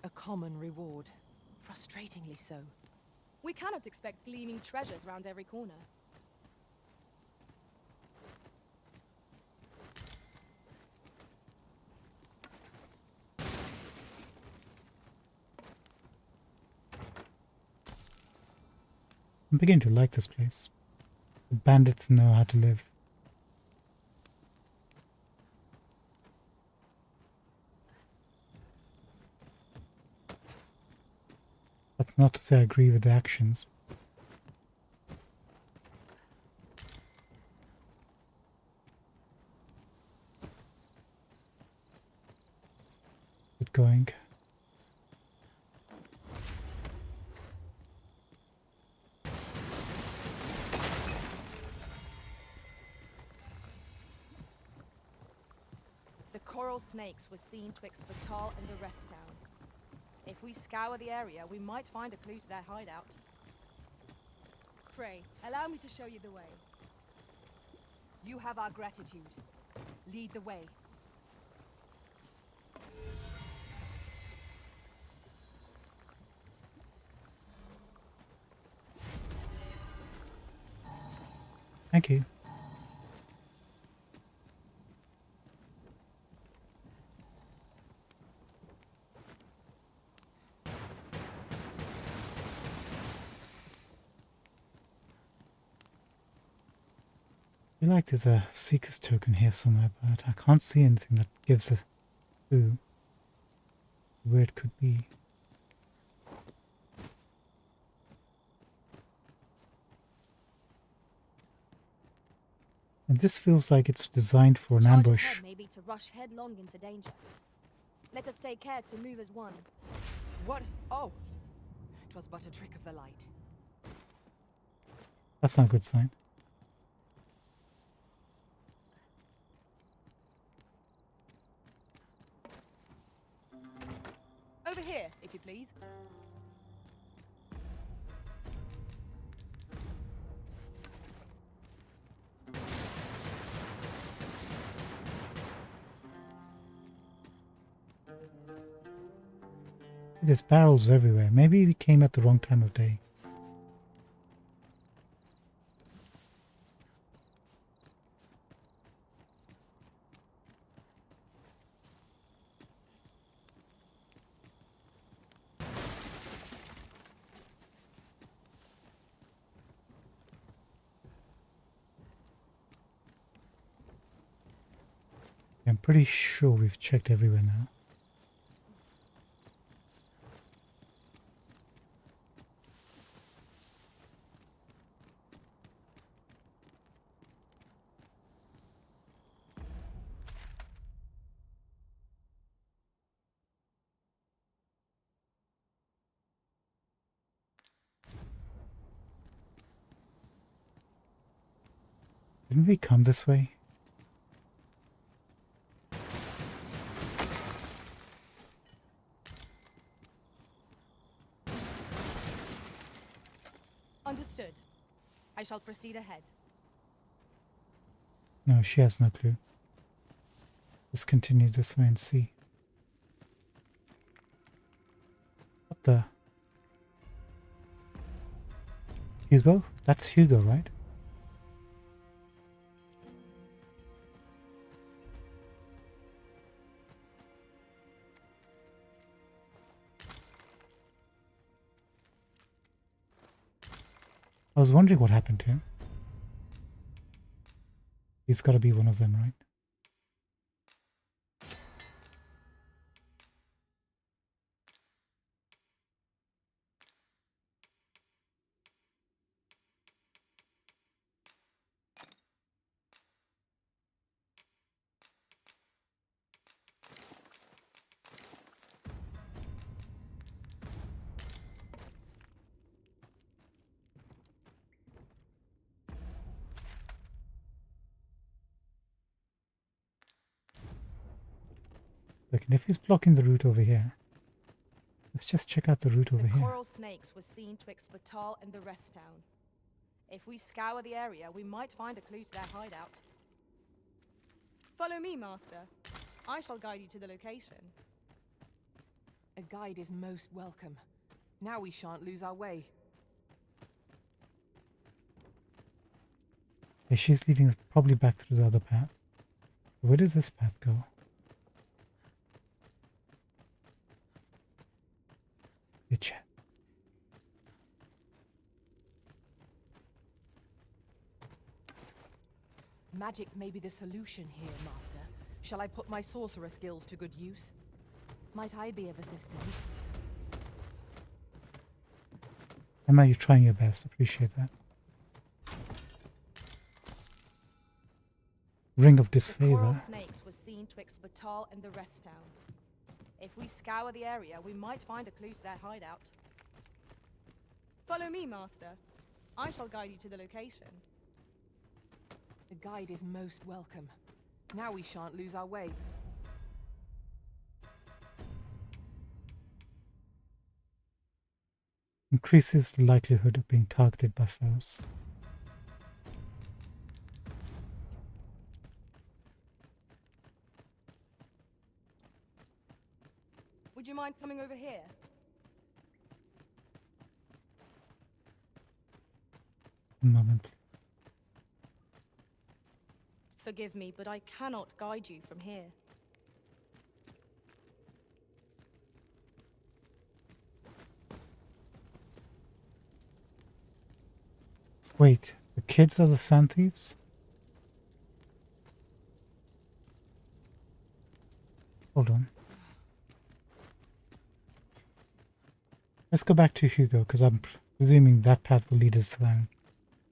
A common reward. Frustratingly so. We cannot expect gleaming treasures round every corner. I'm beginning to like this place. The bandits know how to live. That's not to say I agree with the actions. Good going. The coral snakes were seen twixt Batal and the rest town. If we scour the area, we might find a clue to their hideout. Pray, allow me to show you the way. You have our gratitude. Lead the way. Thank you. I feel like there's a Seeker's token here somewhere, but I can't see anything that gives a clue where it could be. And this feels like it's designed for an ambush. Maybe to rush headlong into danger. Let us take care to move as one. What? Oh! 'Twas but a trick of the light. That's not a good sign. Over here, if you please. There's barrels everywhere. Maybe we came at the wrong time of day. I'm pretty sure we've checked everywhere now. Didn't we come this way? Understood. I shall proceed ahead. No, she has no clue. Let's continue this way and see. What the? Hugo? That's Hugo, right? I was wondering what happened to him. He's got to be one of them, right? Look, and if he's blocking the route over here, let's just check out the route over The here. coral snakes were seen twixt Batal and the rest town. If we scour the area, we might find a clue to their hideout. Follow me, Master. I shall guide you to the location. A guide is most welcome. Now we shan't lose our way. Yeah, she's leading us probably back through the other path. Where does this path go? Your chest. Magic may be the solution here, Master. Shall I put my sorcerer skills to good use? Might I be of assistance? Emma, you're trying your best. Appreciate that. Ring of The coral Disfavor. snakes were seen twixt Batal and the rest town. If we scour the area, we might find a clue to their hideout. Follow me, Master. I shall guide you to the location. The guide is most welcome. Now we shan't lose our way. Increases the likelihood of being targeted by foes. Would you mind coming over here? One moment, please. Forgive me, but I cannot guide you from here. Wait, the kids are the sand thieves? Hold on. Let's go back to Hugo, because I'm presuming that path will lead us down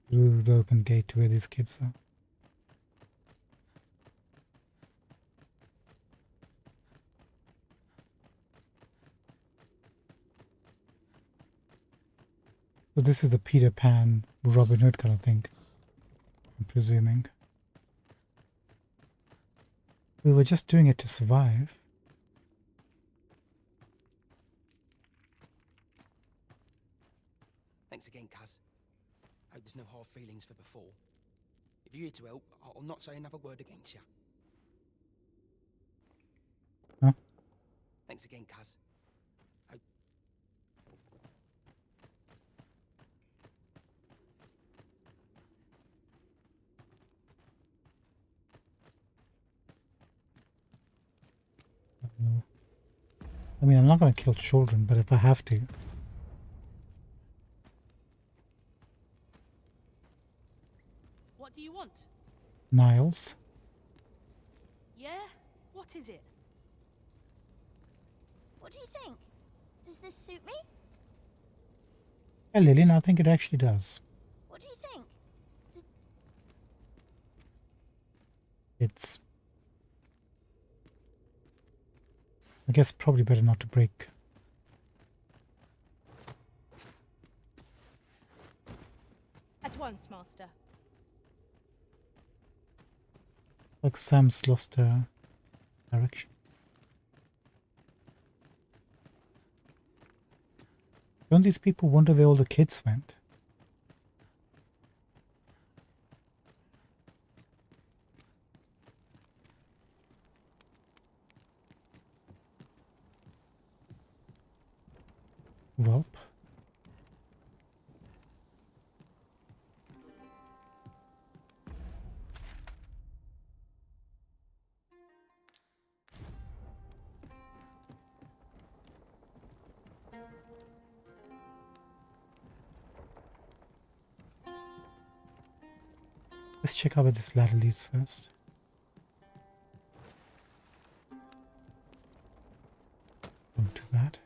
through the open gate to where these kids are. So this is the Peter Pan, Robin Hood kind of thing, I'm presuming. We were just doing it to survive. Thanks again, Cuz. Hope there's no hard feelings for before. If you're here to help, I'll not say another word against you. Huh? Thanks again, Cuz. Hope... I mean, I'm not going to kill children, but if I have to. What do you want? Niles. Yeah? What is it? What do you think? Does this suit me? Yeah, Lillian, I think it actually does. What do you think? It's... I guess probably better not to break. At once, Master. Like Sam's lost her direction. Don't these people wonder where all the kids went? Welp. Let's check out where this ladder leads first. Don't do that.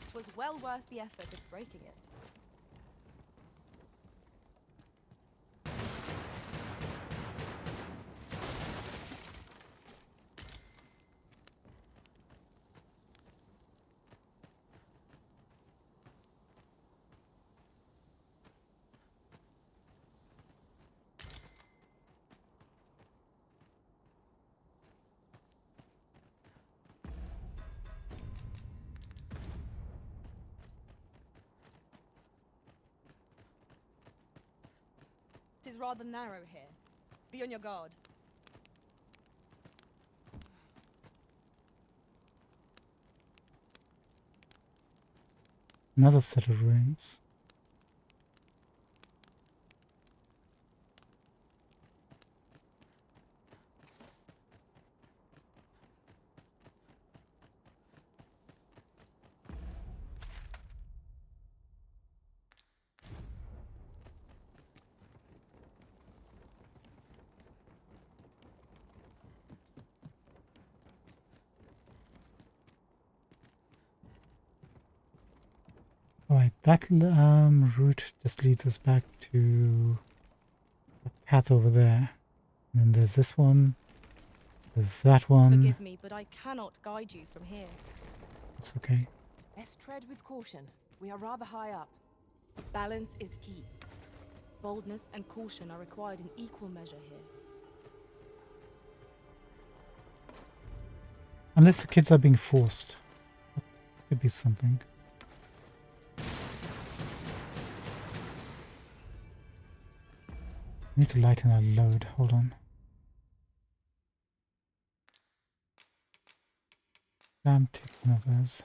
It was well worth the effort of breaking it. It is rather narrow here. Be on your guard. Another set of ruins. Alright, that route just leads us back to the path over there. And then there's this one. There's that one. Forgive me, but I cannot guide you from here. It's okay. Best tread with caution. We are rather high up. Balance is key. Boldness and caution are required in equal measure here. Unless the kids are being forced. That could be something. I need to lighten our load. Hold on. Damn, take one of those.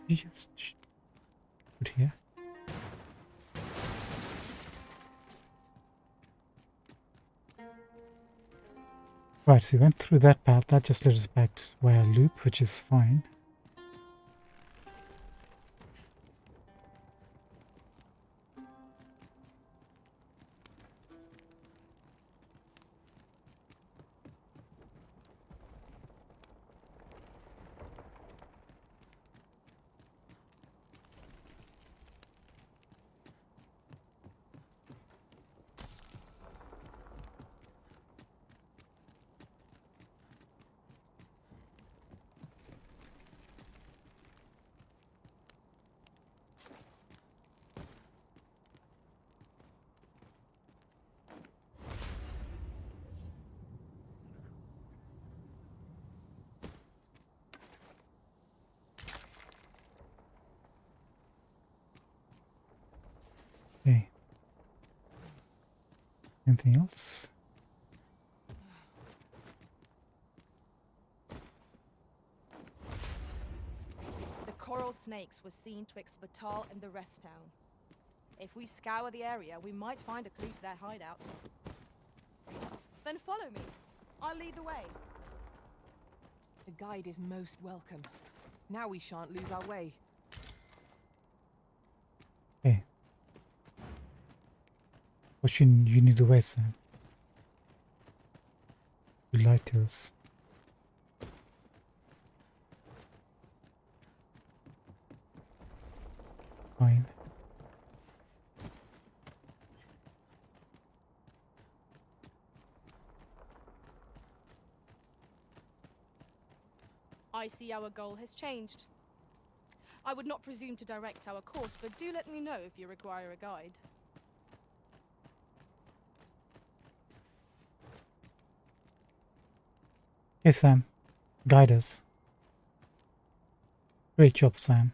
You just put here. Right, so we went through that path. That just led us back via loop, which is fine. Anything else? The coral snakes were seen twixt Batal and the rest town. If we scour the area, we might find a clue to their hideout. Then follow me. I'll lead the way. The guide is most welcome. Now we shan't lose our way. Hey. What you need the way, Sam? You lied to us. Fine. I see our goal has changed. I would not presume to direct our course, but do let me know if you require a guide. Hey Sam, guide us. Great job, Sam.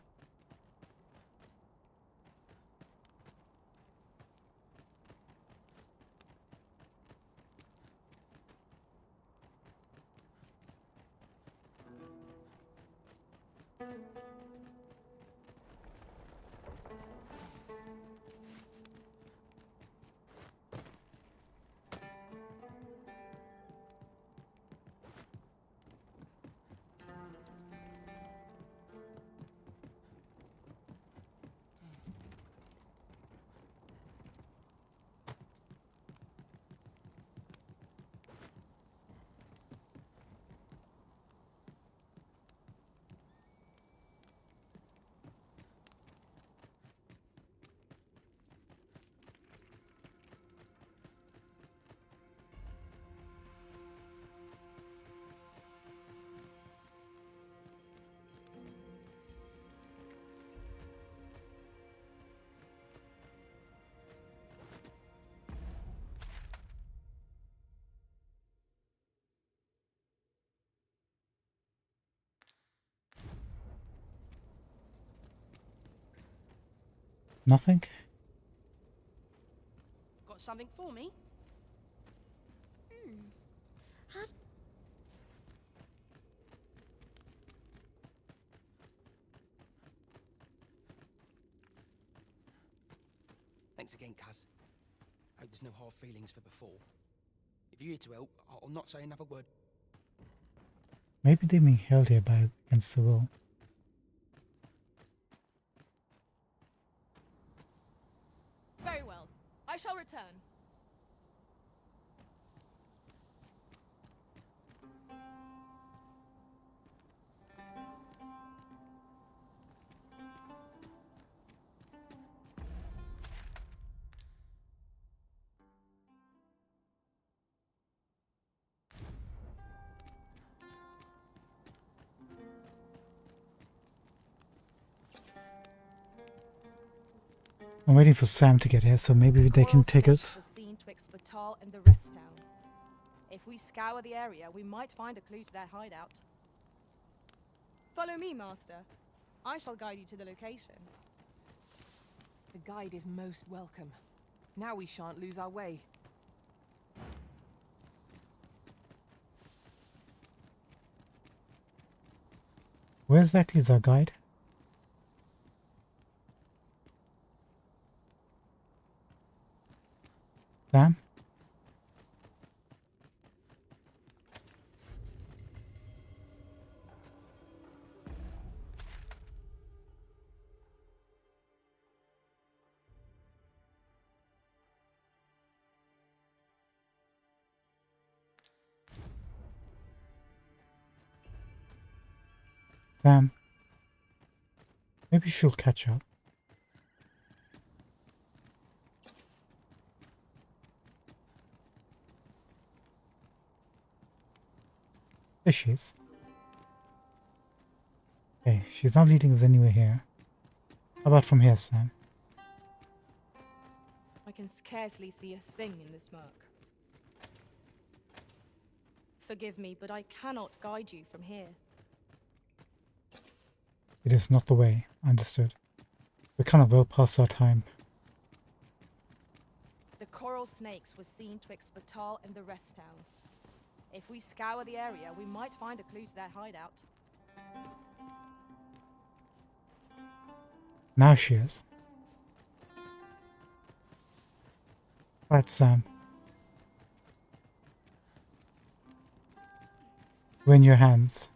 Nothing? Got something for me? Thanks again, Cuz. Hope there's no hard feelings for before. If you're here to help, I'll not say another word. Maybe they're being held here by against the will. Very well. I shall return. I'm waiting for Sam to get here, so maybe they can take us. Was seen twixt Batal and the rest town. If we scour the area, we might find a clue to their hideout. Follow me, Master. I shall guide you to the location. The guide is most welcome. Now we shan't lose our way. Where exactly is our guide? Sam? Sam? Maybe she'll catch up. There she is. Okay, she's not leading us anywhere here. How about from here, Sam? I can scarcely see a thing in this murk. Forgive me, but I cannot guide you from here. It is not the way. Understood. We're kind of well past our time. The coral coral snakes were seen twixt Batal and the rest town. If we scour the area, we might find a clue to their hideout. Now she is. Right, Sam. Win your hands.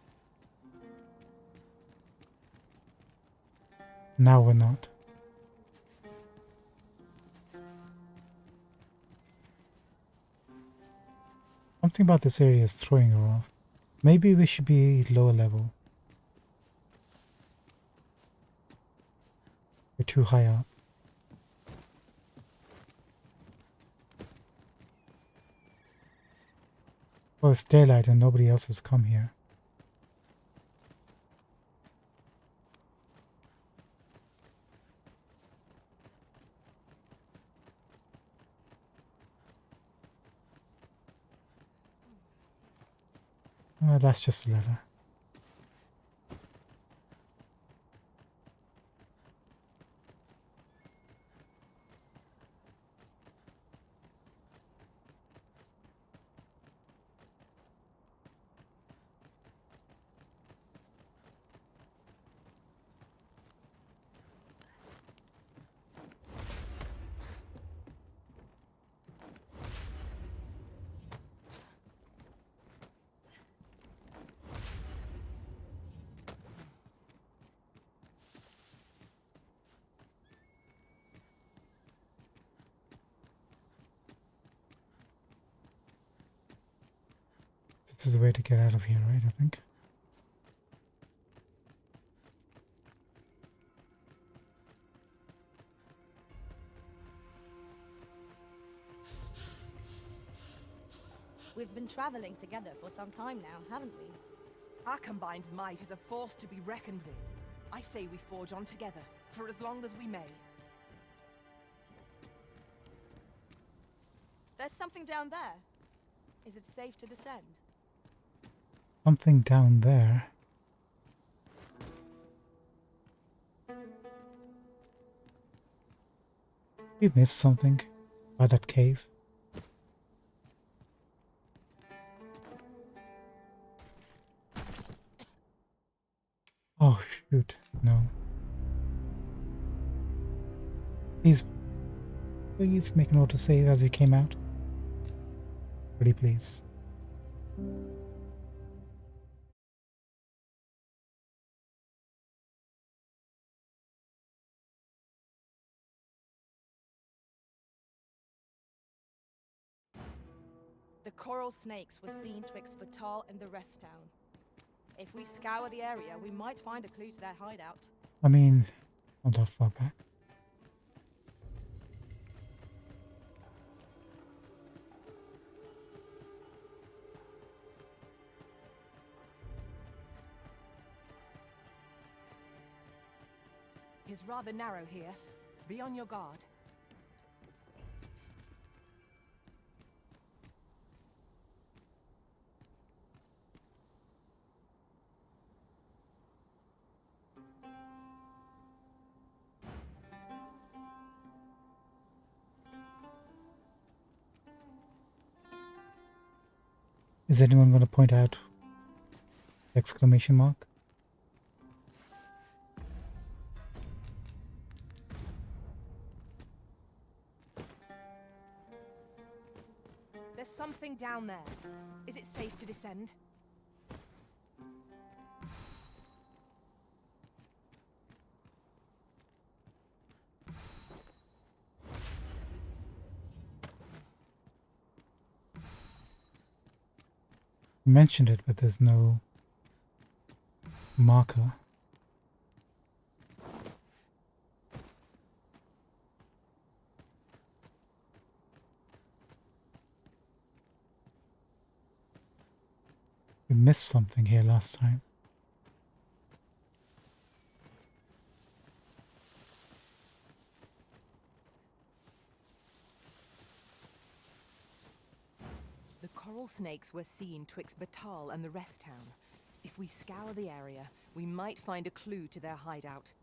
Now we're not. Something about this area is throwing her off. Maybe we should be lower level. We're too high up. Well, it's daylight and nobody else has come here. That's just a letter. This is the way to get out of here, right? I think. We've been traveling together for some time now, haven't we? Our combined might is a force to be reckoned with. I say we forge on together, for as long as we may. There's something down there. Is it safe to descend? Something down there. We missed something by that cave. Oh shoot, no. Please make note to save as you came out. Pretty please. The coral snakes were seen twixt Batal and the rest town. If we scour the area, we might find a clue to their hideout. I mean, not that far back. It's rather narrow here. Be on your guard. Is anyone going to point out exclamation mark? There's something down there. Is it safe to descend? You mentioned it, but there's no marker. We missed something here last time. The coral snakes were seen twixt Batal and the rest town. If we scour the area, we might find a clue to their hideout.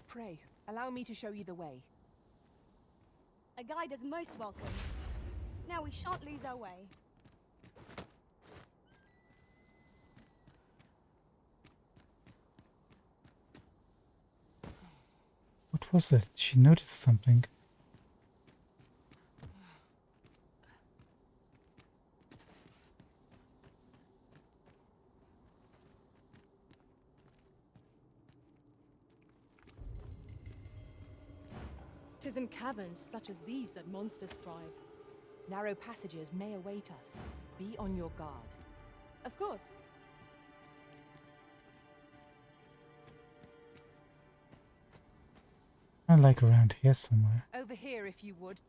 Pray, allow me to show you the way. A guide is most welcome. Now we shan't lose our way. What was it? She noticed something. Tis in caverns such as these that monsters thrive. Narrow passages may await us. Be on your guard. Of course. I like around here somewhere. Over here, if you would.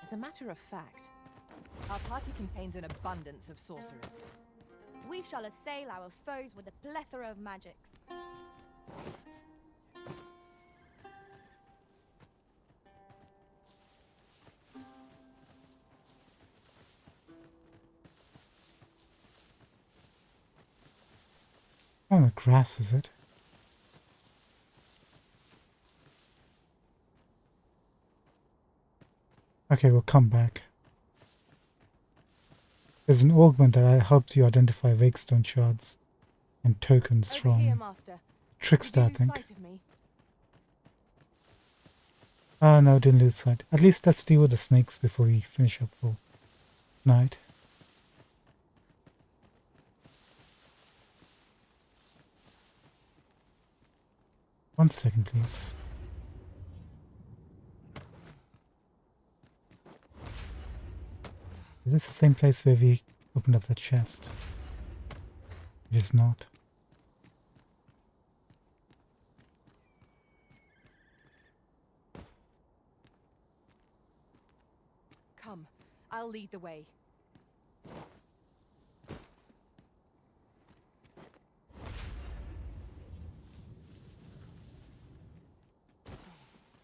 As a matter of fact, our party contains an abundance of sorcerers. We shall assail our foes with a plethora of magics. Oh, the grass, is it? Okay, we'll come back. There's an augment that helps you identify Wakestone shards and tokens Over from here, Master. Trickster, I Did you lose think. sight of me? Ah, no, didn't lose sight. At least let's deal with the snakes before we finish up for night. One second, please. Is this the same place where we opened up the chest? It is not. Come, I'll lead the way.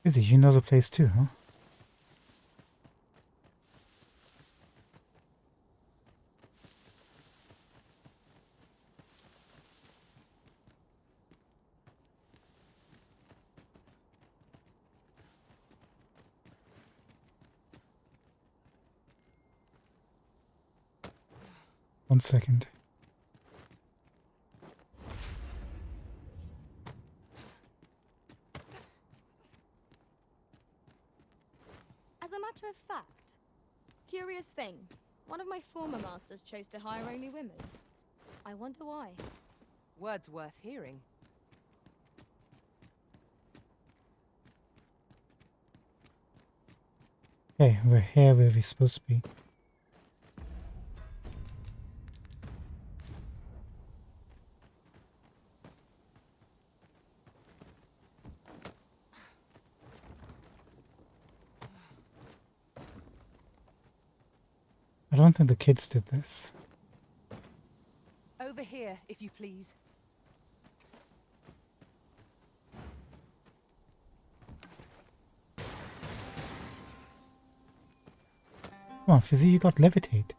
Izzy, you know the place too, huh? One second. As a matter of fact, curious thing, one of my former masters chose to hire only women. I wonder why. Words worth hearing. Okay, we're here where we're supposed to be. I don't think the kids did this. Over here, if you please. Come on, Fizzy, you got levitate.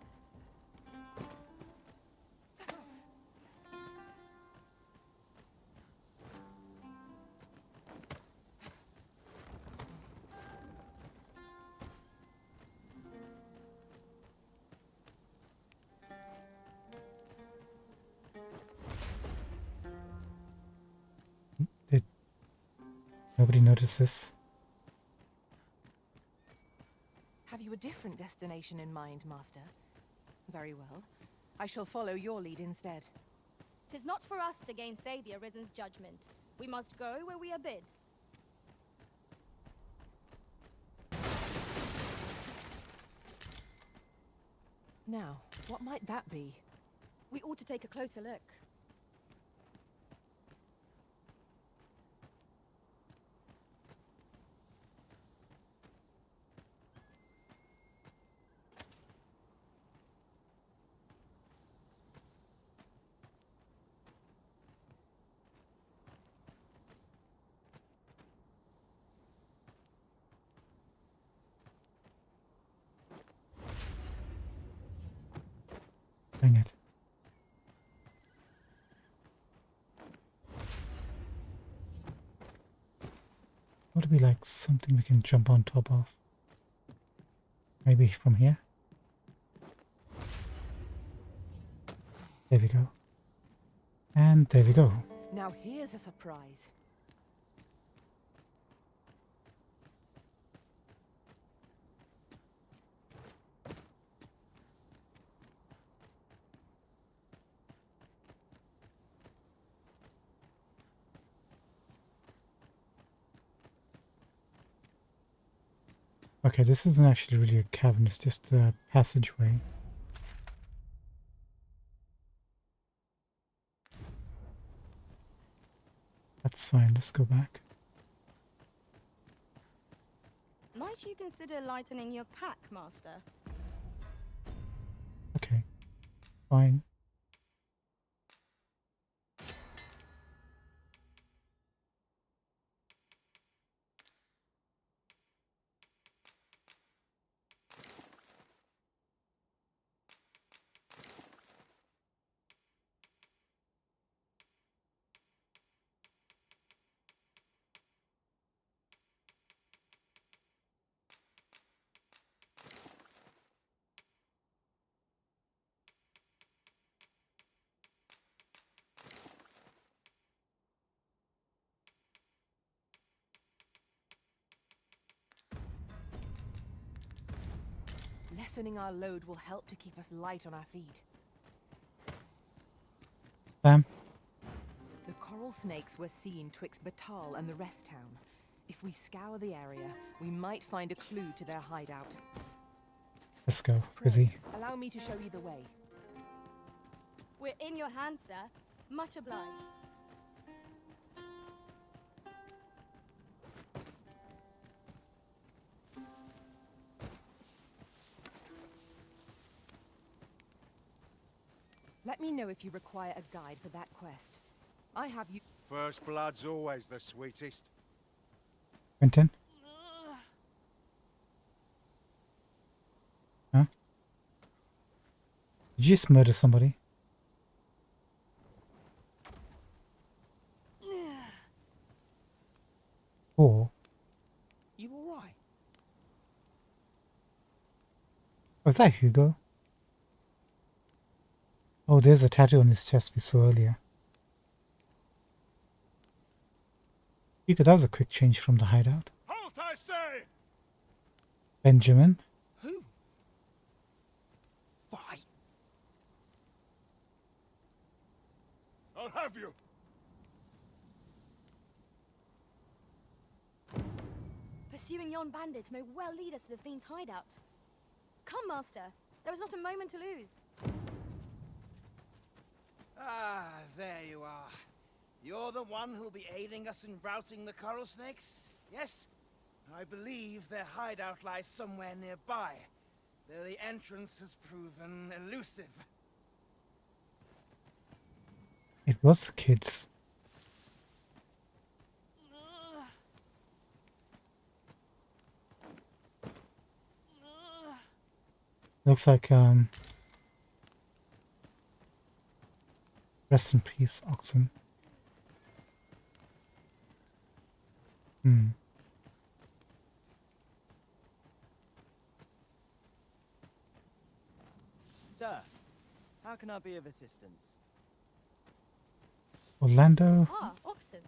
Did nobody notice this? Have you a different destination in mind, Master? Very well. I shall follow your lead instead. 'Tis not for us to gainsay the Arisen's judgment. We must go where we are bid. Now, what might that be? We ought to take a closer look. dang it. Ought to be like something we can jump on top of. Maybe from here. There we go. And there we go. Now here's a surprise. Okay, this isn't actually really a cavern, it's just a passageway. That's fine, let's go back. Might you consider lightening your pack, Master? Okay, fine. Lessening our load will help to keep us light on our feet. Bam. The coral snakes were seen twixt Batal and the rest town. If we scour the area, we might find a clue to their hideout. Let's go. Busy. Allow me to show you the way. We're in your hands, sir. Much obliged. Let me know if you require a guide for that quest. I have you. First blood's always the sweetest. Quentin? Huh? Did you just murder somebody? Or You alright? was that Hugo? Oh, there's a tattoo on his chest we saw earlier. Hugo, that was a quick change from the hideout. Halt, I say! Benjamin? Who? Fight! I'll have you! Pursuing yon bandit may well lead us to the Fiend's hideout. Come, Master. There is not a moment to lose. Ah, there you are. You're the one who'll be aiding us in routing the coral snakes, yes? I believe their hideout lies somewhere nearby, though the entrance has proven elusive. It was the kids. Looks like, rest in peace, Oxen. Sir, how can I be of assistance? Orlando? Ah, oxen.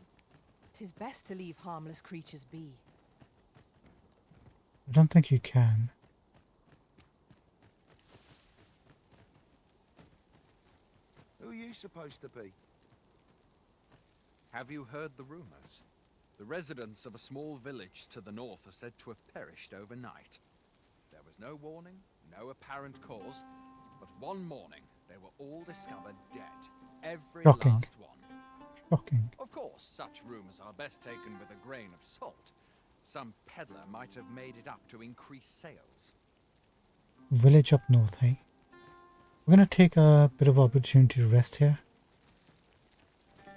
'Tis best to leave harmless creatures be. I don't think you can. Who are you supposed to be? Have you heard the rumors? The residents of a small village to the north are said to have perished overnight. There was no warning, no apparent cause, but one morning they were all discovered dead. Every Shocking. last one. Shocking. Of course, such rumors are best taken with a grain of salt. Some peddler might have made it up to increase sales. Village up north, hey? We're gonna take a bit of opportunity to rest here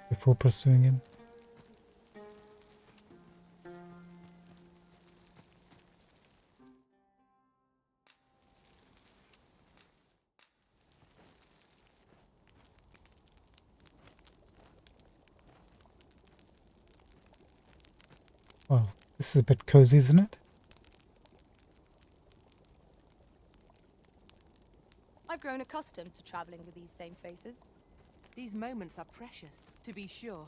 before pursuing him. Well, this is a bit cozy, isn't it? I've grown accustomed to traveling with these same faces. These moments are precious, to be sure.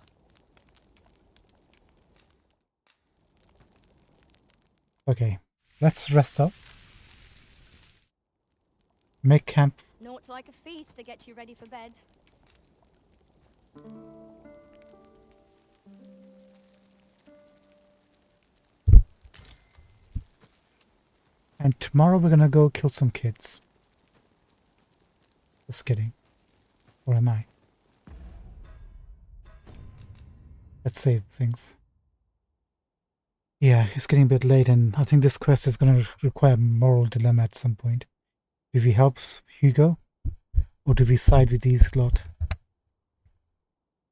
Okay, let's rest up. Make camp. Naught like a feast to get you ready for bed. And tomorrow we're gonna go kill some kids. Just kidding. Or am I? Let's save things. Yeah, it's getting a bit late and I think this quest is gonna require a moral dilemma at some point. Do we help Hugo? Or do we side with these lot?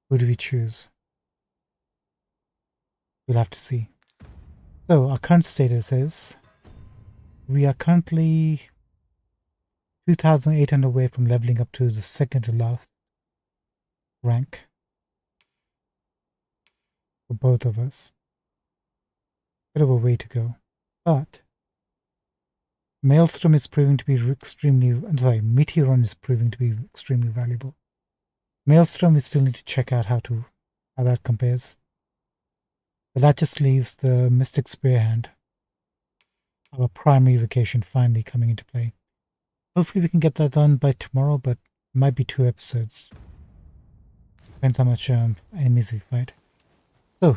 Who do we choose? We'll have to see. So our current status is we are currently 2,800 away from leveling up to the second to last rank for both of us. Bit of a way to go. But Maelstrom is proving to be Meteoron is proving to be extremely valuable. Maelstrom we still need to check out how that compares. But that just leaves the Mystic Spearhand, our primary vocation, finally coming into play. Hopefully we can get that done by tomorrow, but it might be 2 episodes. Depends how much enemies we fight. So,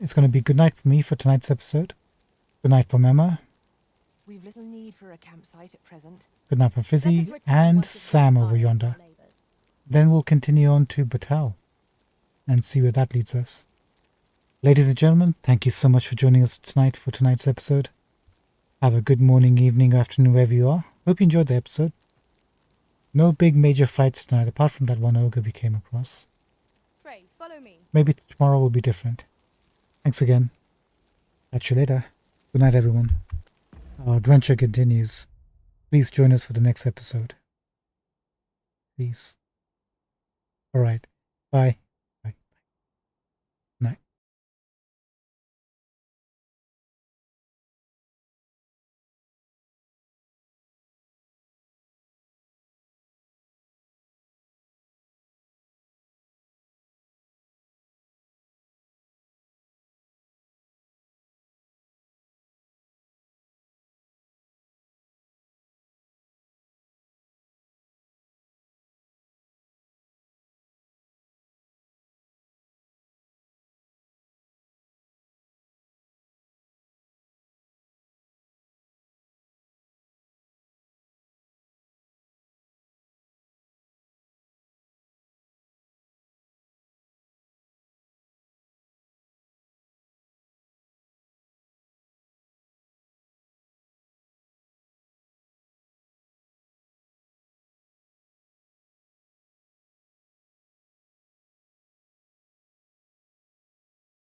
it's going to be good night for me for tonight's episode. Good night from Emma. We've little need for a campsite at present. Good night from Fizzy and Sam over yonder. Then we'll continue on to Batal and see where that leads us. Ladies and gentlemen, thank you so much for joining us tonight for tonight's episode. Have a good morning, evening, or afternoon, wherever you are. Hope you enjoyed the episode. No big major fights tonight, apart from that one ogre we came across. Pray, follow me. Maybe tomorrow will be different. Thanks again. Catch you later. Good night, everyone. Our adventure continues. Please join us for the next episode. Please. Alright. Bye.